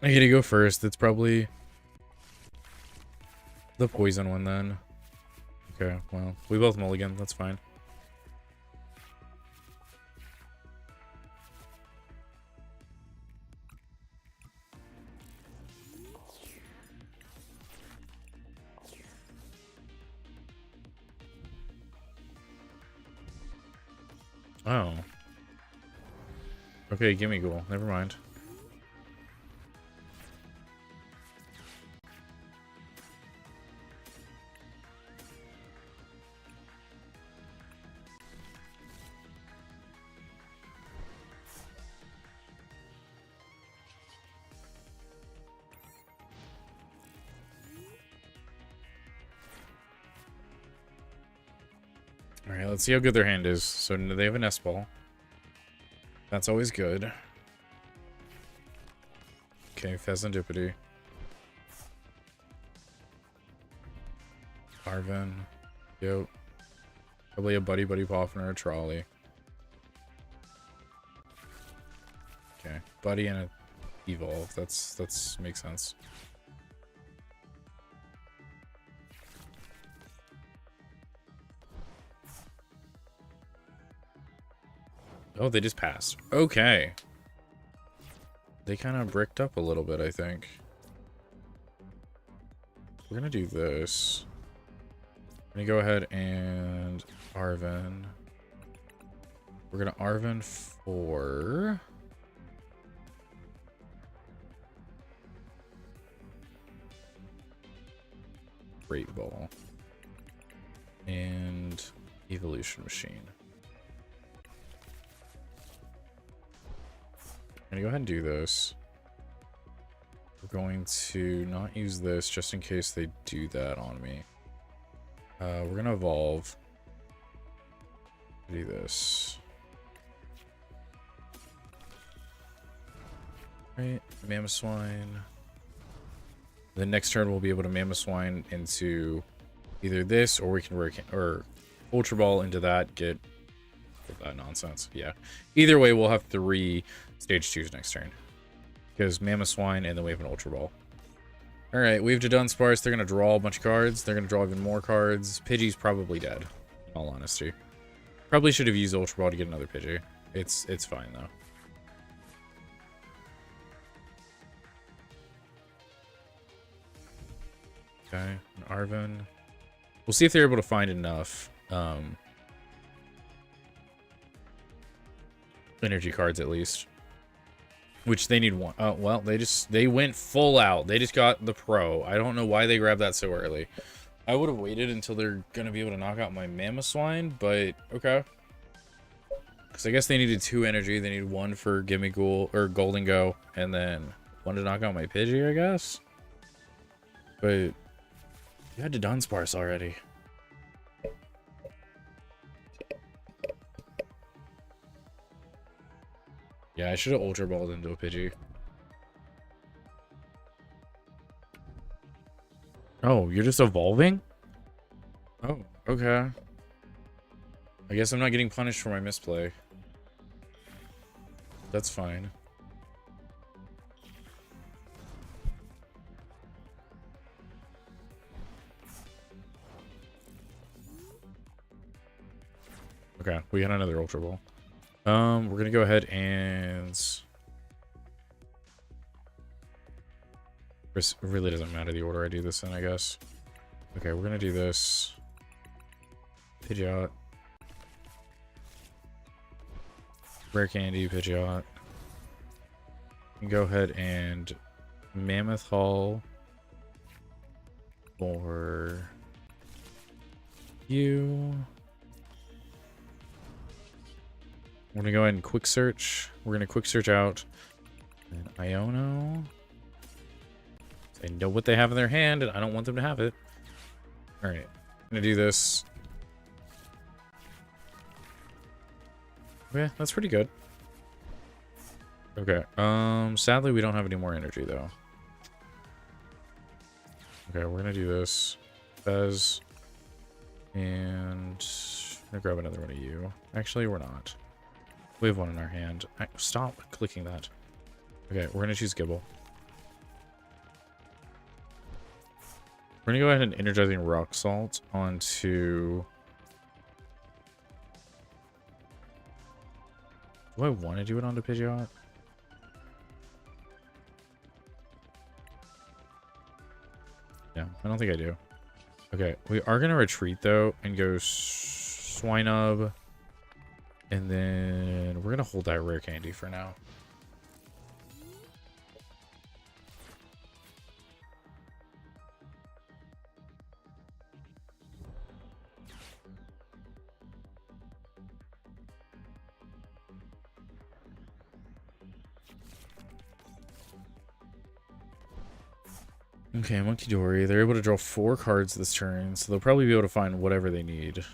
[SPEAKER 1] I get to go first. It's probably the Poison one then. Okay, well, we both mulligan. That's fine. Oh. Okay, gimme ghoul. Never mind. Alright, let's see how good their hand is. So they have an S-ball. That's always good. Okay, Pheasantipity. Arven. Yep. Probably a Buddy Poffin or a Trolley. Okay, Buddy and a Evolve. That's makes sense. Oh, they just passed. Okay. They kind of bricked up a little bit, I think. We're gonna do this. I'm gonna go ahead and Arven. We're gonna Arven for Great Ball and Evolution Machine. I'm gonna go ahead and do this. We're going to not use this just in case they do that on me. We're gonna evolve. Do this. Right, Mamoswine. The next turn we'll be able to Mamoswine into either this, or we can work or Ultra Ball into that. Get that nonsense. Yeah. Either way, we'll have 3 stage 2s next turn. Because Mamoswine and then we have an Ultra Ball. Alright, we have to Dunsparce. They're going to draw a bunch of cards. They're going to draw even more cards. Pidgey's probably dead, in all honesty. Probably should have used Ultra Ball to get another Pidgey. It's fine, though. Okay, and Arven. We'll see if they're able to find enough energy cards, at least. Which they need one. Oh, well, they went full out. They just got the pro. I don't know why they grabbed that so early. I would have waited until they're going to be able to knock out my Mamoswine, but okay. Because I guess they needed 2 energy. They needed 1 for Gimme Ghoul, or Golden Go, and then 1 to knock out my Pidgey, I guess. But you had to Dunsparce already. Yeah, I should have Ultra Balled into a Pidgey. Oh, you're just evolving? Oh, okay. I guess I'm not getting punished for my misplay. That's fine. Okay, we got another Ultra Ball. We're gonna go ahead and... This really doesn't matter the order I do this in, I guess. Okay, we're gonna do this. Pidgeot. Rare Candy, Pidgeot. And go ahead and Mammoth Hall for you. We're gonna go ahead and quick search. We're gonna quick search out an Iono. They know what they have in their hand, and I don't want them to have it. All right, I'm gonna do this. Okay, that's pretty good. Okay, sadly we don't have any more energy though. Okay, we're gonna do this. Fez. And I'm gonna grab another one of you. Actually, we're not. We have one in our hand. Stop clicking that. Okay, we're gonna choose Gibble. We're gonna go ahead and Energizing Rock Salt onto... Do I want to do it onto Pidgeot? Yeah, I don't think I do. Okay, we are gonna retreat though and go Swinub. And then we're gonna hold that Rare Candy for now. Okay, Monkey Dory. They're able to draw 4 cards this turn, so they'll probably be able to find whatever they need.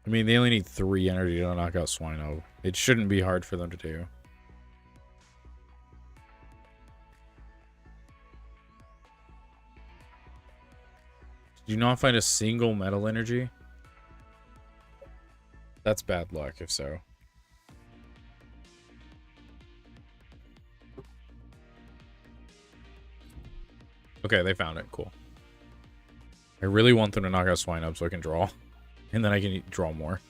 [SPEAKER 1] I mean, they only need 3 energy to knock out Swino. It shouldn't be hard for them to do. Did you not find a single metal energy? That's bad luck, if so. Okay, they found it. Cool. I really want them to knock out Swinub so I can draw. And then I can draw more.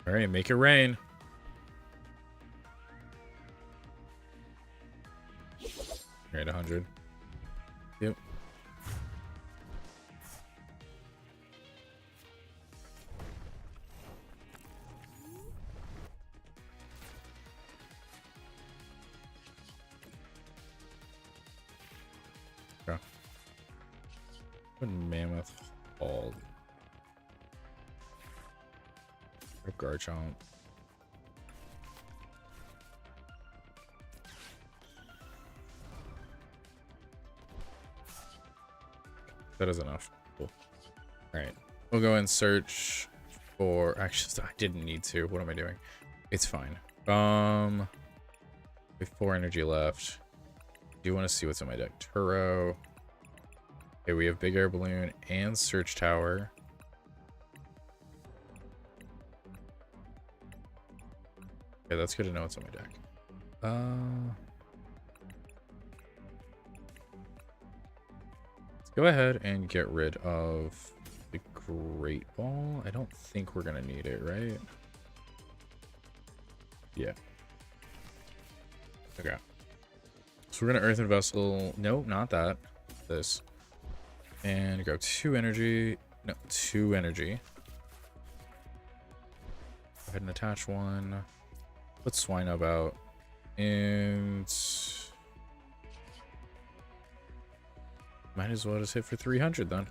[SPEAKER 1] Alright, make it rain. Alright, 100. Yep. Okay. What Mammoth Hall? Garchomp. That is enough. Cool. Alright. We'll go and search for... Actually, I didn't need to. What am I doing? It's fine. We have 4 energy left. Do you want to see what's in my deck? Turo. Okay, we have Big Air Balloon and Search Tower. Okay, that's good to know what's on my deck. Let's go ahead and get rid of the Great Ball. I don't think we're gonna need it, right? Yeah. Okay. So we're gonna Earthen Vessel. No, not that. This. And go 2 energy. No, 2 energy. Go ahead and attach 1. Put Swinub out. And might as well just hit for 300 then.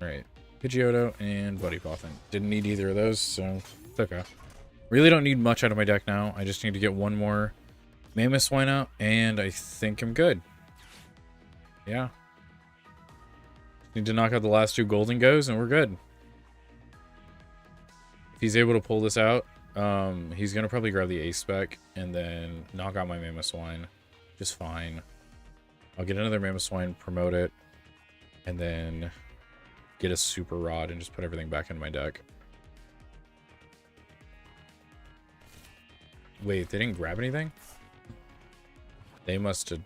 [SPEAKER 1] Alright. Pidgeotto and Buddy Poffin. Didn't need either of those, so it's okay. Really don't need much out of my deck now. I just need to get 1 more Mammoth Swine out, and I think I'm good. Yeah. Need to knock out the last 2 Golden Goes, and we're good. If he's able to pull this out, he's going to probably grab the Ace spec and then knock out my Mammoth Swine. just fine. I'll get another Mammoth Swine, promote it, and then get a Super Rod and just put everything back in my deck. Wait, they didn't grab anything? They must have...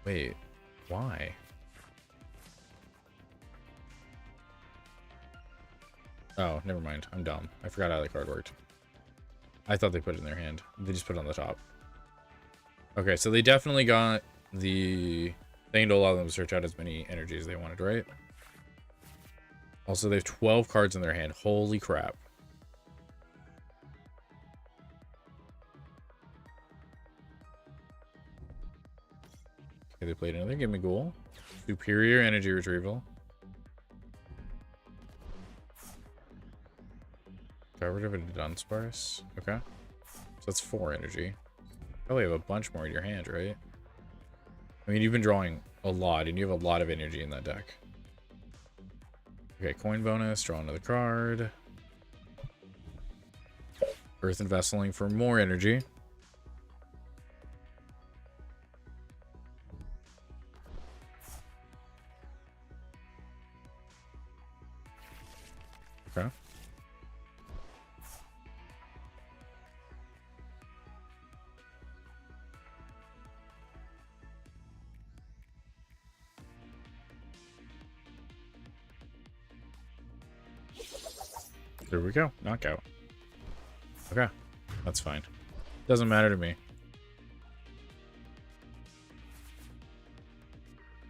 [SPEAKER 1] Wait, why? Oh, never mind. I'm dumb. I forgot how the card worked. I thought they put it in their hand. They just put it on the top. Okay, so they definitely got the thing to allow them to search out as many energies as they wanted, right? Also, they have 12 cards in their hand. Holy crap. Okay, they played another Gimmighoul. Superior energy retrieval. Got rid of a Dunsparce. Okay. So that's 4 energy. Probably have a bunch more in your hand, right? I mean, you've been drawing a lot, and you have a lot of energy in that deck. Okay, coin bonus, draw another card. Earth and Vesseling for more energy. Okay. There we go. Knockout. Okay. That's fine. Doesn't matter to me.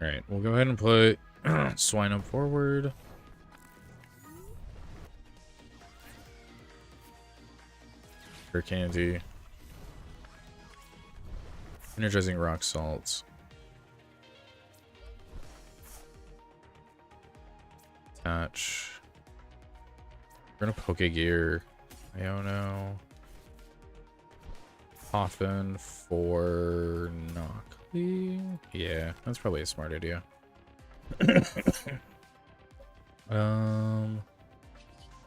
[SPEAKER 1] Alright, we'll go ahead and put Swine up forward. Candy. Energizing Rock Salts. Attach. We're gonna Pokegear. Iono. Coffin for Knockley. Yeah, that's probably a smart idea. I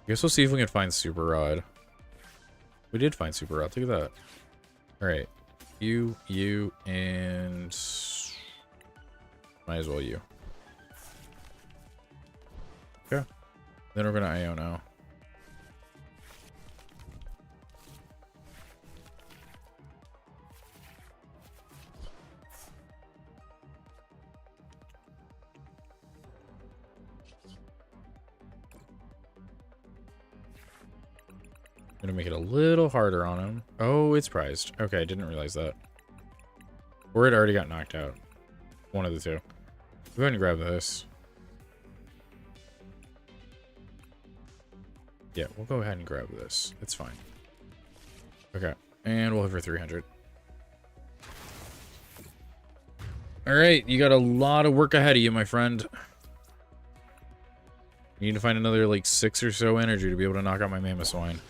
[SPEAKER 1] guess we'll see if we can find Super Rod. We did find Super Rod. Look at that. Alright. You, and... Might as well you. Okay. Then we're gonna Iono. Gonna make it a little harder on him. Oh, it's prized. Okay, didn't realize that. Or it already got knocked out. One of the two. Go ahead and grab this. Yeah, we'll go ahead and grab this. It's fine. Okay, and we'll hit for 300. Alright, you got a lot of work ahead of you, my friend. You need to find another, like, 6 or so energy to be able to knock out my Mammoth Swine.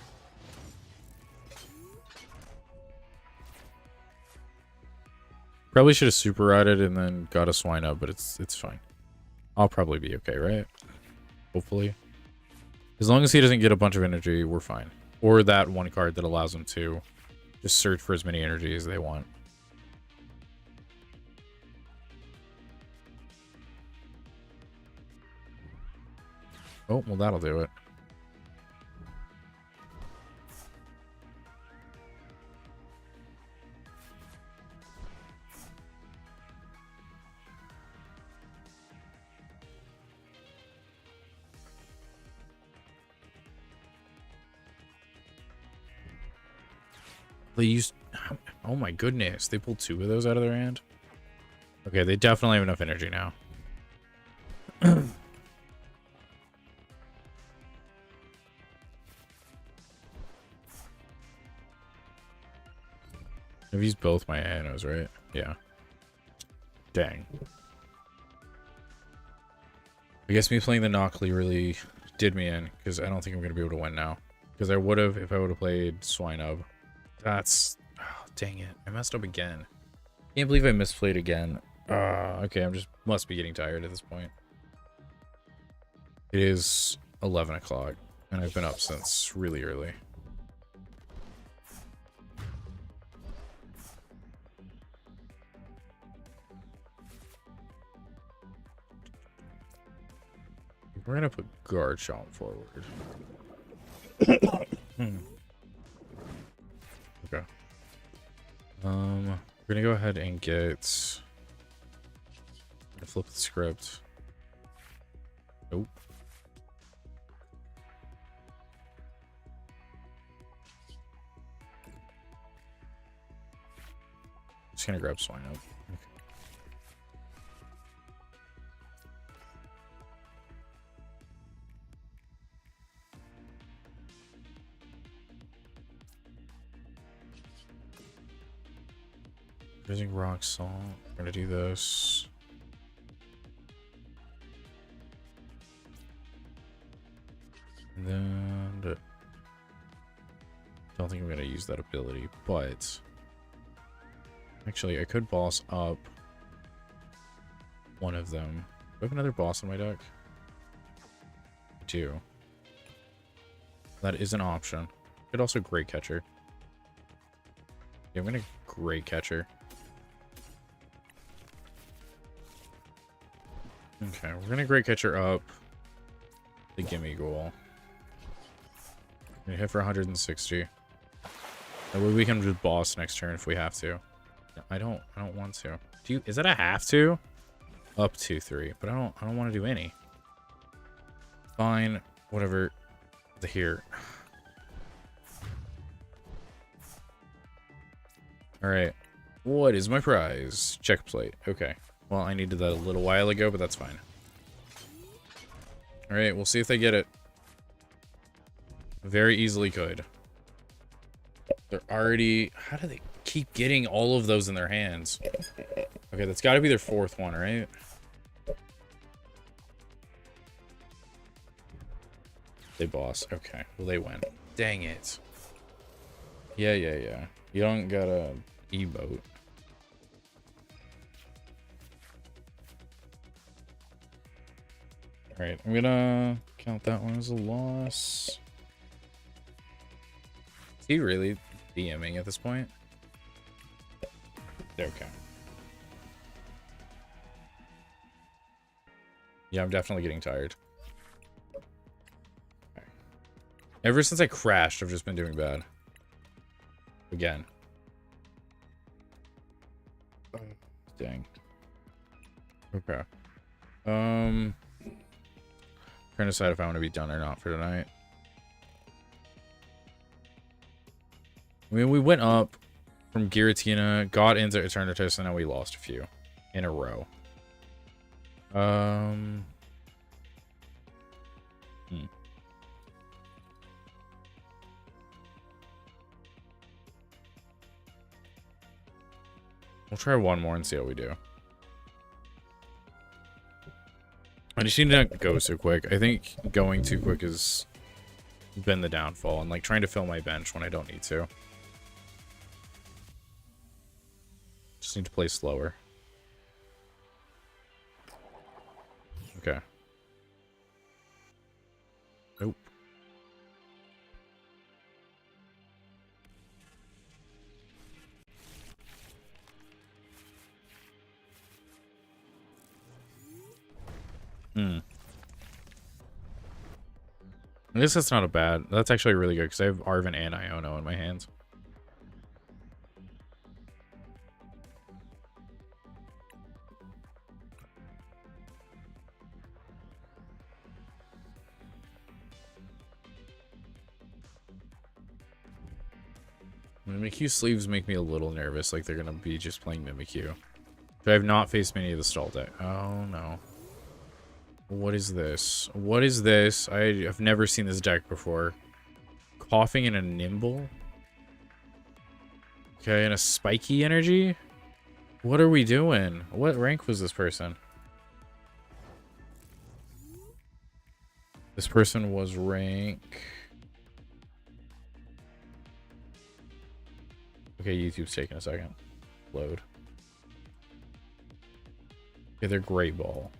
[SPEAKER 1] Probably should have super rotted and then got a Swine up, but it's fine. I'll probably be okay, right? Hopefully. As long as he doesn't get a bunch of energy, we're fine. Or that one card that allows him to just search for as many energy as they want. Oh, well, that'll do it. They used... Oh my goodness. They pulled 2 of those out of their hand? Okay, they definitely have enough energy now. I've used both my Ionos, right? Yeah. Dang. I guess me playing the Knockley really did me in, because I don't think I'm going to be able to win now. Because I would have if I would have played Swinub. That's... Oh, dang it. I messed up again. Can't believe I misplayed again. Okay, I'm just... Must be getting tired at this point. It is 11 o'clock, and I've been up since really early. We're gonna put Garchomp forward. Okay. We're gonna go ahead and get. I'm gonna flip the script. Nope. Just gonna grab Swine Up. Okay. Using Rock Salt. We're gonna do this. And then don't think I'm gonna use that ability, but actually I could boss up one of them. Do I have another boss in my deck? I do. That is an option. Could also Great Catcher. Yeah, I'm gonna Great Catcher. Okay, we're gonna Great Catcher up the gimme goal. Gonna hit for 160. That way we can just boss next turn if we have to. I don't want to. Is that a have to? Up 2-3, but I don't want to do any. Fine, whatever. Here. All right. What is my prize? Check plate. Okay. Well, I needed that a little while ago, but that's fine. All right, we'll see if they get it. Very easily could. They're already... How do they keep getting all of those in their hands? Okay, that's got to be their fourth one, right? They boss. Okay, well, they win. Dang it. Yeah. You don't got a emote. Alright, I'm gonna count that one as a loss. Is he really DMing at this point? Okay. Yeah, I'm definitely getting tired. Okay. Ever since I crashed, I've just been doing bad. Again. Dang. Okay. Trying to decide if I want to be done or not for tonight. I mean, we went up from Giratina, got into Eternatus, and then we lost a few in a row. We'll try one more and see how we do. I just need to not go so quick. I think going too quick has been the downfall, and like trying to fill my bench when I don't need to. Just need to play slower. Okay. Nope. I guess that's not a bad. That's actually really good because I have Arven and Iono in my hands. Mimikyu sleeves make me a little nervous, like they're gonna be just playing Mimikyu. But I have not faced many of the stall deck. Oh no. What is this? What is this? I have never seen this deck before. Coughing and a Nimble? Okay, and a Spiky Energy? What are we doing? What rank was this person? This person was rank... Okay, YouTube's taking a second. Load. Okay, they're Great Ball.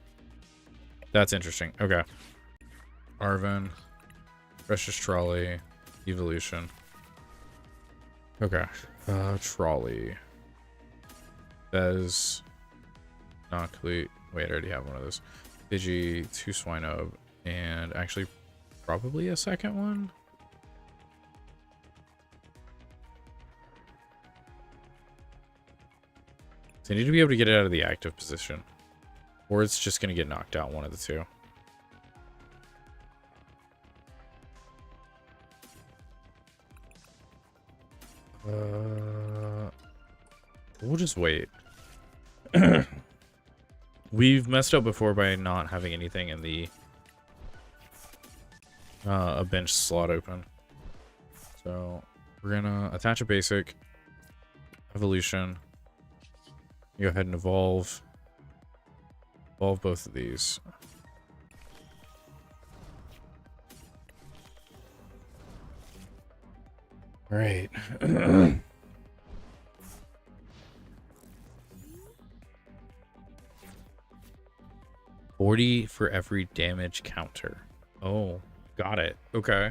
[SPEAKER 1] That's interesting. Okay. Arven. Precious Trolley. Evolution. Okay. Trolley. Bez. Knockley. Wait, I already have one of those. Digi. 2 Swinub. And actually, probably a second one. So I need to be able to get it out of the active position. Or it's just going to get knocked out, one of the two. We'll just wait. We've messed up before by not having anything in the a bench slot open. So we're gonna attach a basic evolution. Go ahead and evolve both of these. All right. 40 for every damage counter. Oh, got it. Okay.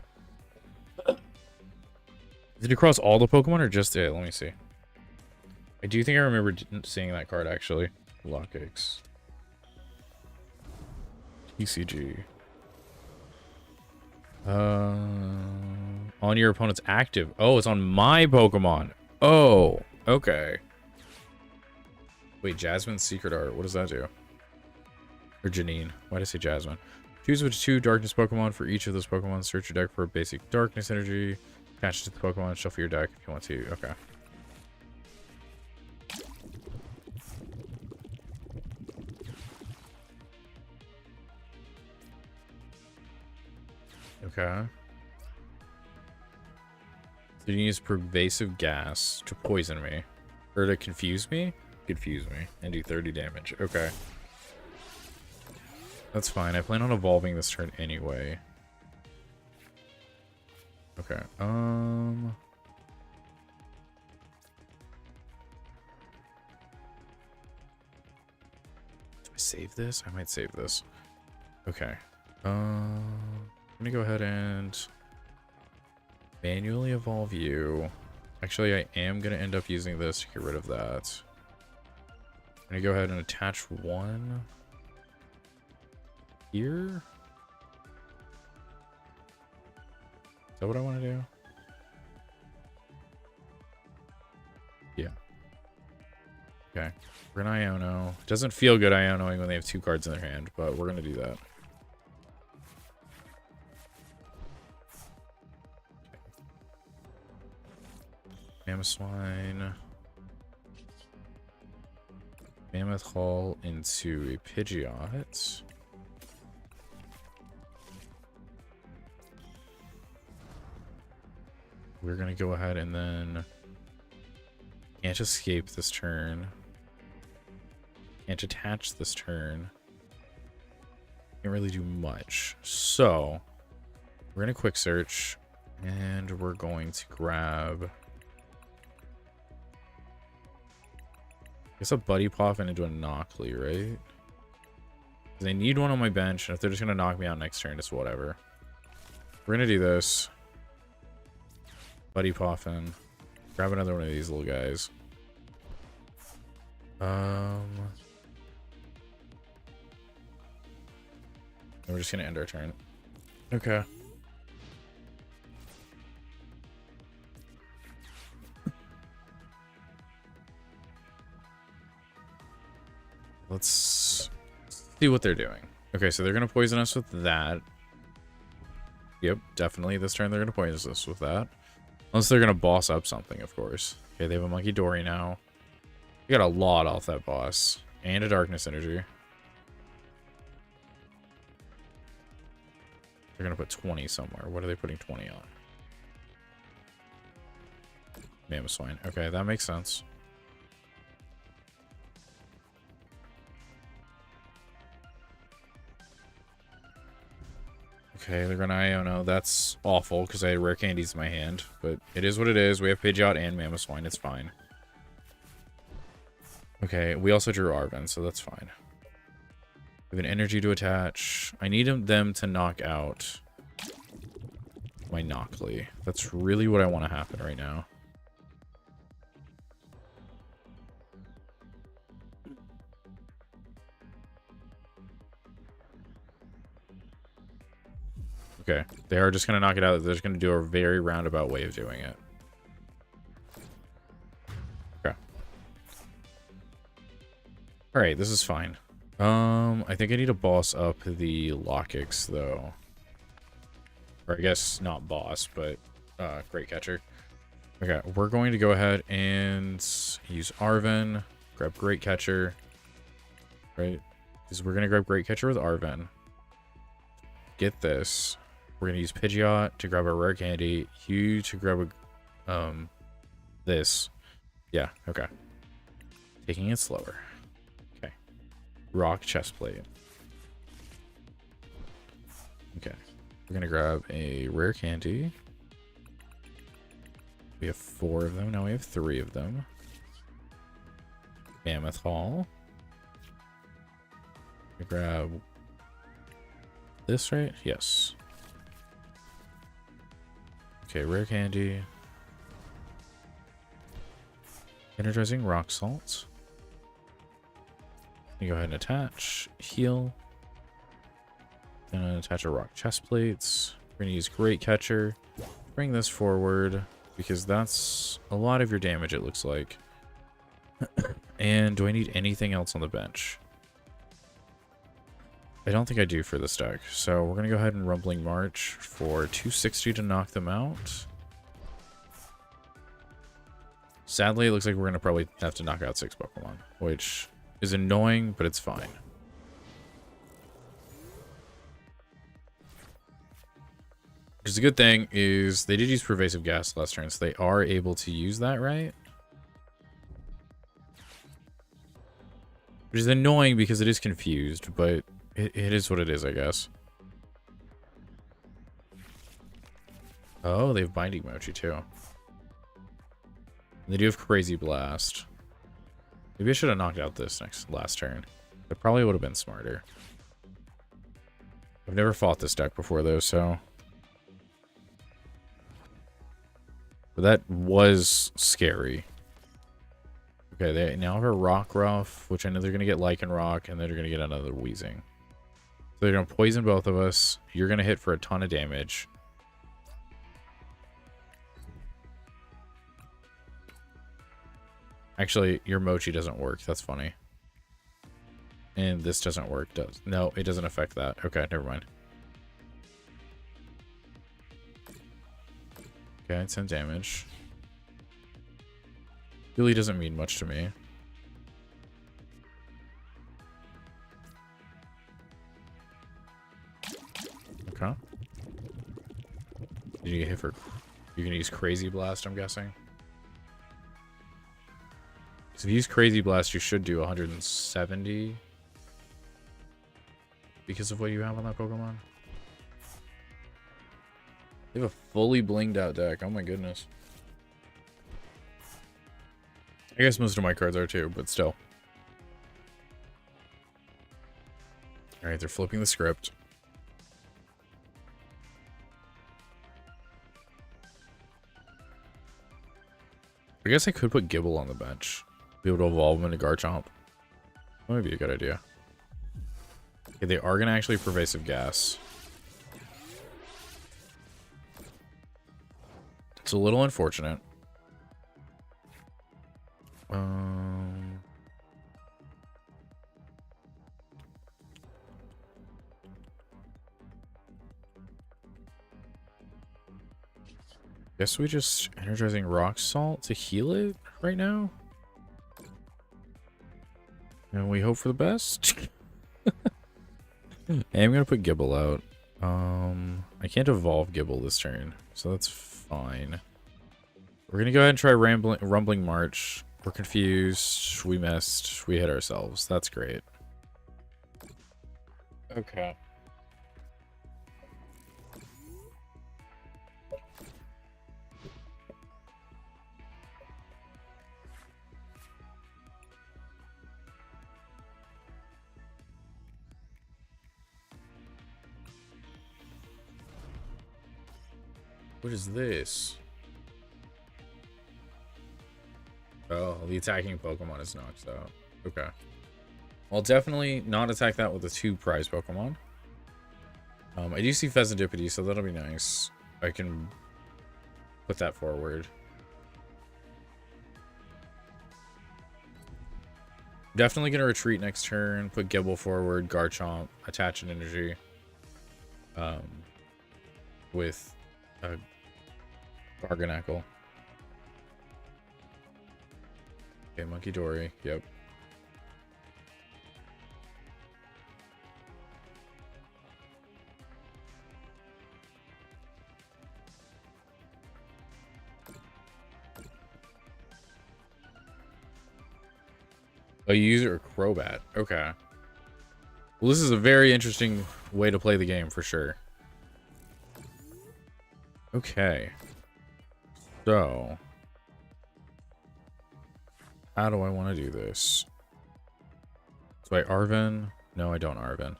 [SPEAKER 1] Did it cross all the Pokemon or just it? Let me see. I do think I remember seeing that card, actually. Lockix. TCG. On your opponent's active. Oh, it's on my Pokemon. Oh, okay. Wait, Jasmine's Secret Art. What does that do? Or Janine. Why did I say Jasmine? Choose which 2 darkness Pokemon for each of those Pokemon. Search your deck for a basic darkness energy. Attach it to the Pokemon. Shuffle your deck if you want to. Okay. Okay. So you use pervasive gas to poison me. Or to confuse me? Confuse me. And do 30 damage. Okay. That's fine. I plan on evolving this turn anyway. Okay. Do I save this? I might save this. Okay. I'm gonna go ahead and manually evolve you. Actually, I am gonna end up using this to get rid of that. I'm gonna go ahead and attach one here. Is that what I want to do? Yeah. Okay. We're gonna Iono. Doesn't feel good Ionoing when they have 2 cards in their hand, but we're gonna do that. Mamoswine. Mammoth Hall into a Pidgeot. We're gonna go ahead and then can't escape this turn. Can't attach this turn. Can't really do much. So we're gonna quick search and we're going to grab, I guess, a Buddy Poffin into a Knockley, right? Because I need one on my bench, and if they're just gonna knock me out next turn, it's whatever. We're gonna do this. Buddy Poffin. Grab another one of these little guys. And we're just gonna end our turn. Okay. Let's see what they're doing. Okay, so they're gonna poison us with that. Yep, definitely this turn they're gonna poison us with that. Unless they're gonna boss up something, of course. Okay, they have a Monkey Dory now. We got a lot off that boss. And a Darkness Energy. They're gonna put 20 somewhere. What are they putting 20 on? Mamoswine. Okay, that makes sense. Okay, they're gonna Iono. That's awful because I had rare candies in my hand, but it is what it is. We have Pidgeot and Mamoswine. It's fine. Okay, we also drew Arven, so that's fine. We have an energy to attach. I need them to knock out my Knockley. That's really what I want to happen right now. Okay, they are just going to knock it out. They're just going to do a very roundabout way of doing it. Okay. All right, this is fine. I think I need to boss up the Lockix, though. Or I guess not boss, but Great Catcher. Okay, we're going to go ahead and use Arven, grab Great Catcher, right? Because we're going to grab Great Catcher with Arven. Get this. We're going to use Pidgeot to grab a Rare Candy, Hugh to grab a, this. Yeah, okay. Taking it slower. Okay. Rock Chestplate. Okay. We're going to grab a Rare Candy. We have 4 of them. Now we have 3 of them. Mammoth Hall. We grab this, right? Yes. Okay, Rare Candy. Energizing Rock Salt. You go ahead and attach. Heal. Gonna attach a Rock Chest Plates. We're gonna use Great Catcher. Bring this forward because that's a lot of your damage, it looks like. And do I need anything else on the bench? I don't think I do for this deck. So we're gonna go ahead and Rumbling March for 260 to knock them out. Sadly, it looks like we're gonna probably have to knock out 6 Pokemon, which is annoying, but it's fine. Which is a good thing is they did use Pervasive Gas last turn, so they are able to use that, right? Which is annoying because it is confused, but it is what it is, I guess. Oh, they have Binding Mochi too. And they do have Crazy Blast. Maybe I should have knocked out this last turn. It probably would have been smarter. I've never fought this deck before though, so. But that was scary. Okay, they now have a Rockruff, which I know they're going to get Lycanroc, and then they're going to get another Weezing. So they're going to poison both of us. You're going to hit for a ton of damage. Actually, your Mochi doesn't work. That's funny. And this doesn't work. No, it doesn't affect that. Okay, never mind. Okay, it's some damage. Really doesn't mean much to me. Okay. Did you get hit for... You're gonna use Crazy Blast, I'm guessing? So if you use Crazy Blast, you should do 170. Because of what you have on that Pokemon. You have a fully blinged out deck. Oh my goodness. I guess most of my cards are too, but still. Alright, they're flipping the script. I guess I could put Gibble on the bench. Be able to evolve him into Garchomp. That might be a good idea. Okay, they are going to actually Pervasive Gas. It's a little unfortunate. Guess we just energizing Rock Salt to heal it right now. And we hope for the best. I'm gonna put Gibble out. I can't evolve Gibble this turn, so that's fine. We're gonna go ahead and try Rumbling March. We're confused. We missed. We hit ourselves. That's great. Okay. What is this? Oh, the attacking Pokemon is knocked out. Okay. I'll definitely not attack that with the 2 prize Pokemon. I do see Pheasantipity, so that'll be nice. I can put that forward. Definitely gonna retreat next turn, put Gibble forward, Garchomp, attach an energy. With a Garganackle. Okay, Monkey Dory, yep. A user or Crobat. Okay. Well, this is a very interesting way to play the game for sure. Okay. So, how do I want to do this? So I Arven? No, I don't Arven.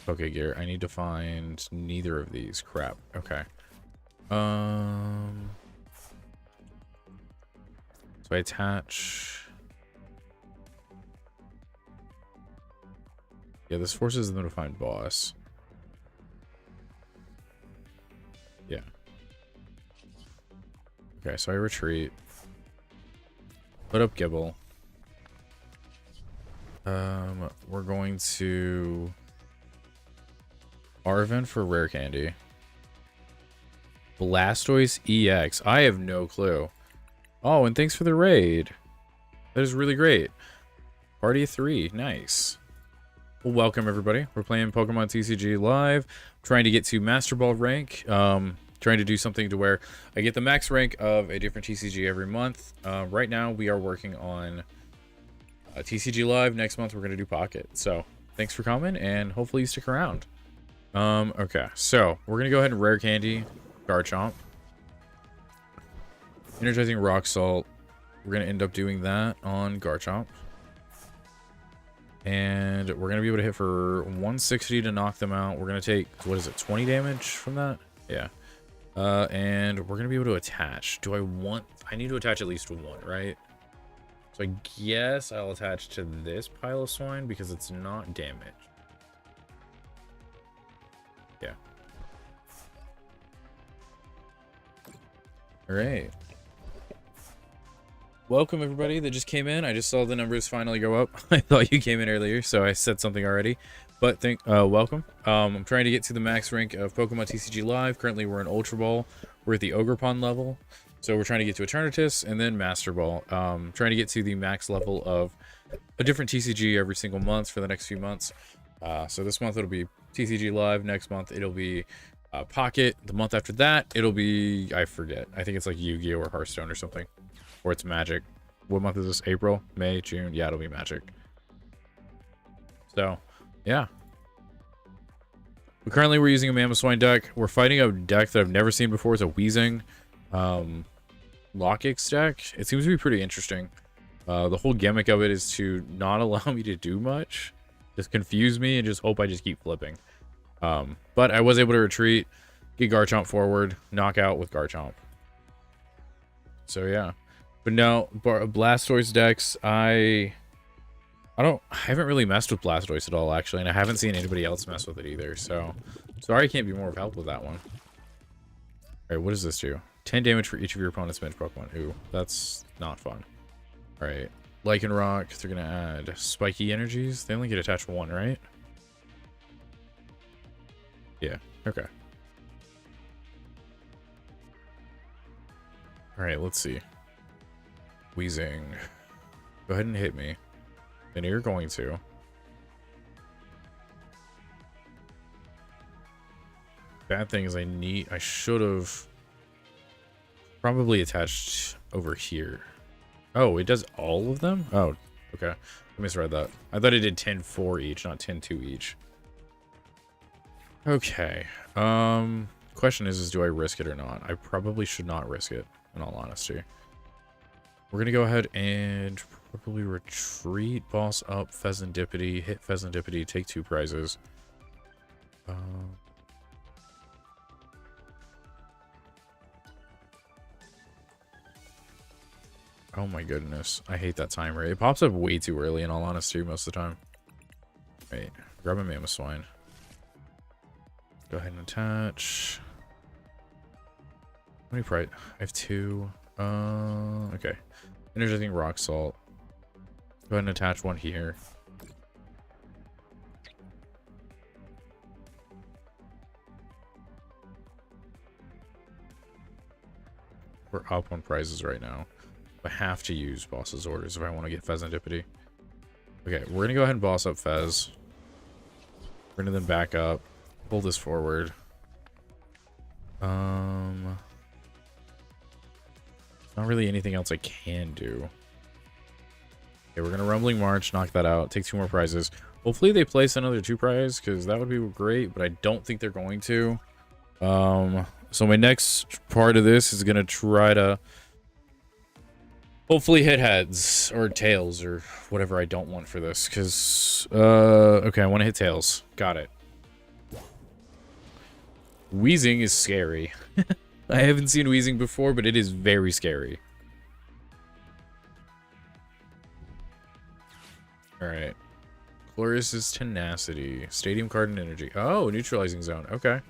[SPEAKER 1] Okay, Gear. I need to find neither of these. Crap. Okay. So I attach. Yeah, this forces them to find boss. Yeah. Okay, so I retreat. Put up Gibble. We're going to Arven for rare candy. Blastoise EX. I have no clue. Oh, and thanks for the raid. That is really great. Party of 3. Nice. Well, welcome everybody. We're playing Pokemon TCG live. I'm trying to get to Master Ball rank. Trying to do something to where I get the max rank of a different TCG every month. Right now we are working on TCG live. Next month we're going to do Pocket. So thanks for coming and hopefully you stick around. Okay, so we're going to go ahead and rare candy Garchomp. Energizing Rock Salt. We're going to end up doing that on Garchomp. And we're going to be able to hit for 160 to knock them out. We're going to take, what is it, 20 damage from that? Yeah. And we're going to be able to attach. I need to attach at least one, right? So I guess I'll attach to this pile of swine because it's not damaged. Yeah. All right. Welcome everybody that just came in. I just saw the numbers finally go up. I thought you came in earlier, so I said something already. But welcome. I'm trying to get to the max rank of Pokemon TCG Live. Currently we're in Ultra Ball. We're at the Ogerpon level. So we're trying to get to Eternatus and then Master Ball. Trying to get to the max level of a different TCG every single month for the next few months. So this month it'll be TCG Live. Next month it'll be Pocket. The month after that it'll be, I forget. I think it's like Yu-Gi-Oh or Hearthstone or something. Or it's Magic. What month is this? April? May? June? Yeah, it'll be Magic. So, yeah. Currently, we're using a Mamoswine deck. We're fighting a deck that I've never seen before. It's a Weezing Lockix deck. It seems to be pretty interesting. The whole gimmick of it is to not allow me to do much. Just confuse me and just hope I just keep flipping. But I was able to retreat, get Garchomp forward, knock out with Garchomp. So, yeah. But no, Blastoise decks, I haven't really messed with Blastoise at all, actually, and I haven't seen anybody else mess with it either, so sorry I can't be more of help with that one. Alright, what does this do? 10 damage for each of your opponent's bench Pokemon. Ooh, that's not fun. Alright, Lycanroc, they're gonna add Spiky Energies. They only get attached to one, right? Yeah, okay. Alright, let's see. Weezing. Go ahead and hit me. And you're going to. Bad thing is I should have probably attached over here. Oh, it does all of them? Oh, okay. I misread that. I thought it did 10-4 each, not 10-2 each. Okay. Question is do I risk it or not? I probably should not risk it, in all honesty. We're gonna go ahead and probably retreat, boss up, Pheasantipity, hit Pheasantipity, take 2 prizes. Oh my goodness, I hate that timer. It pops up way too early in all honesty most of the time. Wait, grab a Mamoswine. Go ahead and attach. How many price? I have 2. Okay. Energizing rock salt. Go ahead and attach one here. We're up on prizes right now. I have to use boss's orders if I want to get Pheasantipity. Okay, we're gonna go ahead and boss up Fez. Bring them back up. Pull this forward. Not really anything else I can do. Okay, we're gonna Rumbling March, knock that out, take 2 more prizes. Hopefully they place another 2 prize, because that would be great, but I don't think they're going to. So my next part of this is gonna try to hopefully hit heads or tails or whatever I don't want for this, because okay, I want to hit tails. Got it. Wheezing is scary. I haven't seen Wheezing before, but it is very scary. Alright. Chloris's Tenacity. Stadium Card and Energy. Oh, Neutralizing Zone. Okay.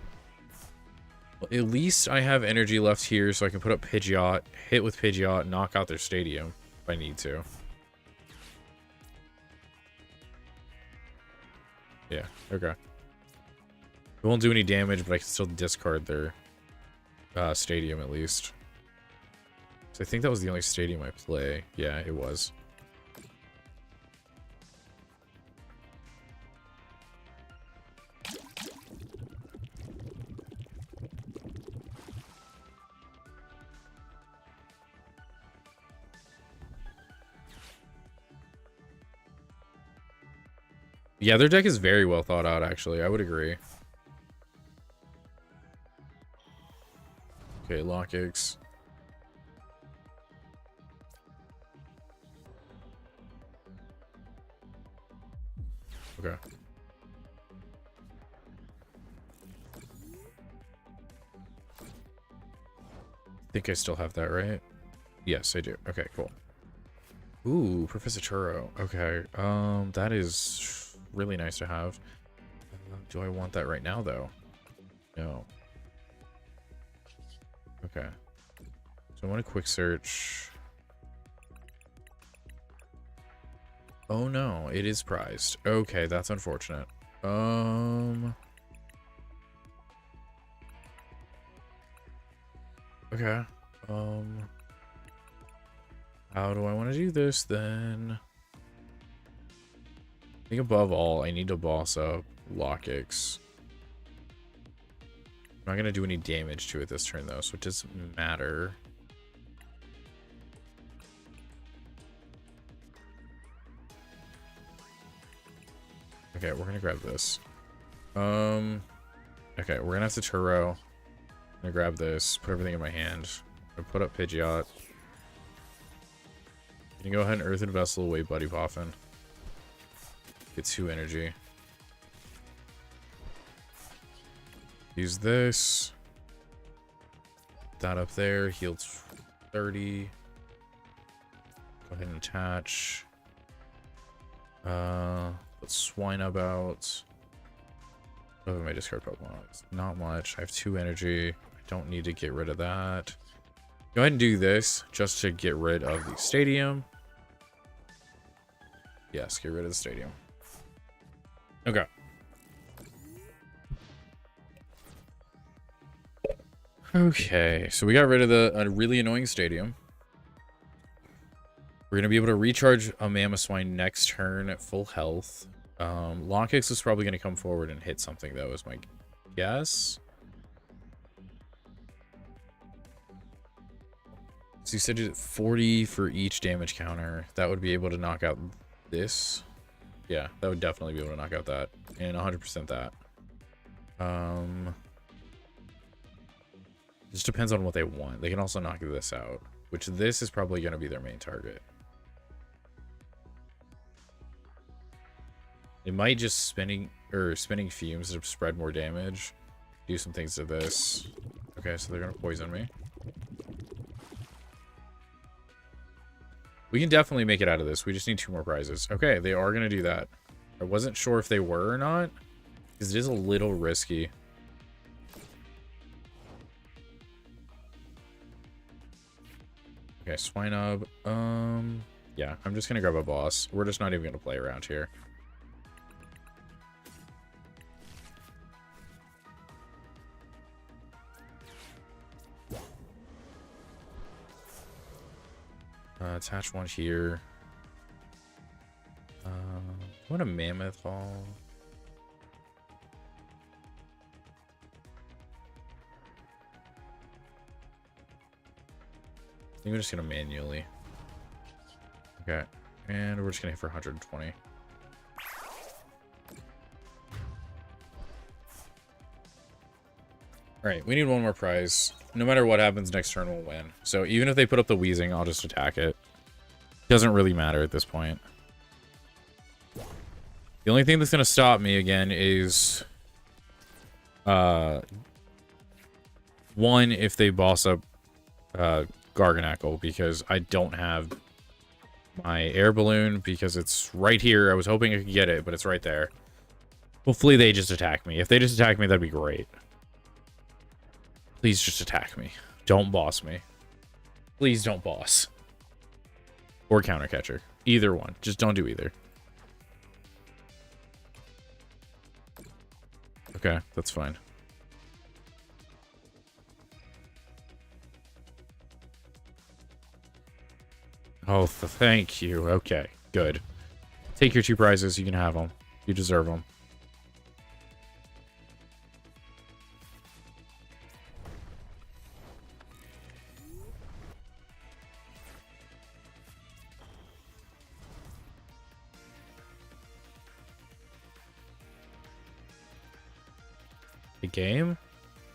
[SPEAKER 1] Well, at least I have energy left here, so I can put up Pidgeot, hit with Pidgeot, knock out their stadium if I need to. Yeah, okay. It won't do any damage, but I can still discard their stadium at least. So I think that was the only stadium I play. Yeah, it was. Yeah, their deck is very well thought out, actually. I would agree. Okay, Lockix. Okay. I think I still have that, right? Yes, I do. Okay, cool. Ooh, Professor Churro. Okay, that is really nice to have. Do I want that right now, though? No. Okay. So I want a quick search. Oh no, it is prized. Okay, that's unfortunate. Okay. How do I want to do this then? I think above all, I need to boss up Lockix. I'm not going to do any damage to it this turn though, so it doesn't matter. Okay, we're going to grab this. Okay, we're going to have to Turo. I'm going to grab this, put everything in my hand. I'm going to put up Pidgeot. You can go ahead and Earthen Vessel away Buddy Poffin. Get 2 energy. Use this. That up there. Healed 30. Go ahead and attach. Let's Swine about. What have my discard Pokemon? It's not much. I have 2 energy. I don't need to get rid of that. Go ahead and do this just to get rid of the stadium. Yes, get rid of the stadium. Okay. Okay, so we got rid of the really annoying stadium. We're going to be able to recharge a Mamoswine next turn at full health. Lockix is probably going to come forward and hit something, though, is my guess. So you said 40 for each damage counter. That would be able to knock out this. Yeah, that would definitely be able to knock out that. And 100% that. It just depends on what they want. They can also knock this out, which this is probably going to be their main target. It might just spinning fumes to spread more damage. Do some things to this. Okay, so they're going to poison me. We can definitely make it out of this. We just need 2 more prizes. Okay, they are going to do that. I wasn't sure if they were or not, because it is a little risky. Okay, Swinub. Yeah, I'm just gonna grab a boss. We're just not even gonna play around here. Attach one here. What a mammoth hall. I think we're just gonna manually. Okay, and we're just gonna hit for 120. Alright, we need one more prize. No matter what happens next turn, we'll win. So even if they put up the wheezing, I'll just attack it. Doesn't really matter at this point. The only thing that's gonna stop me again is one, if they boss up Garganackle, because I don't have my air balloon because it's right here. I was hoping I could get it, but it's right there. Hopefully they just attack me. If they just attack me, that'd be great. Please just attack me. Don't boss me. Please don't boss. Or counter catcher. Either one. Just don't do either. Okay, that's fine. Oh, thank you. Okay, good. Take your 2 prizes. You can have them. You deserve them. The game?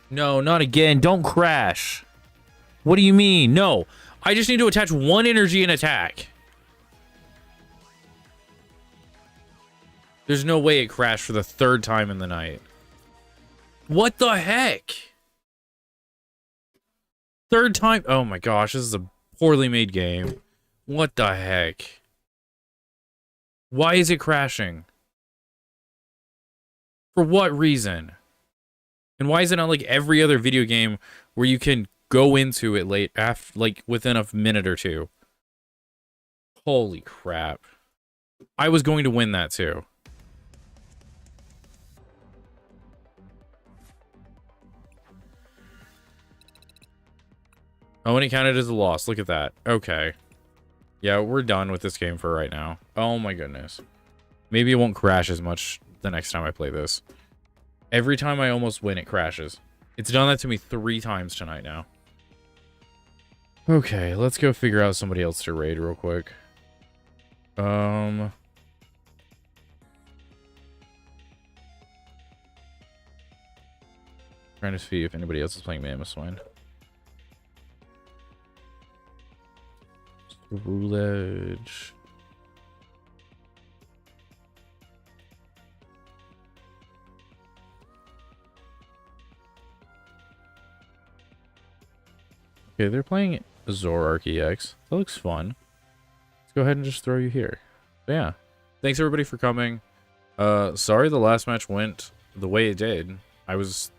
[SPEAKER 1] No, not again. Don't crash. What do you mean? No. I just need to attach 1 energy and attack. There's no way it crashed for the 3rd time in the night. What the heck? 3rd time? Oh my gosh, this is a poorly made game. What the heck? Why is it crashing? For what reason? And why is it not like every other video game where you can go into it late after, like within a minute or 2? Holy crap. I was going to win that too. Oh, and it counted as a loss. Look at that. Okay. Yeah, we're done with this game for right now. Oh my goodness. Maybe it won't crash as much the next time I play this. Every time I almost win, it crashes. It's done that to me 3 times tonight now. Okay, let's go figure out somebody else to raid real quick. Trying to see if anybody else is playing Mammoth Swine. Roulage. Okay, they're playing Zoroark EX. That looks fun. Let's go ahead and just throw you here. But yeah. Thanks everybody for coming. Sorry the last match went the way it did. I was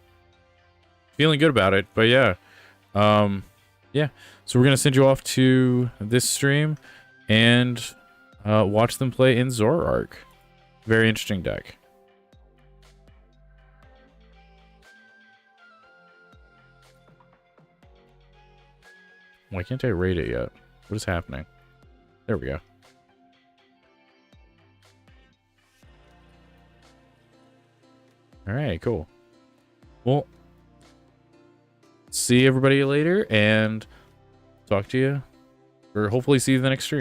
[SPEAKER 1] feeling good about it, but yeah. Yeah. So we're gonna send you off to this stream and watch them play in Zoroark. Very interesting deck. Why can't I rate it yet? What is happening? There we go. All right, cool. Well, see everybody later and talk to you, or hopefully see you in the next stream.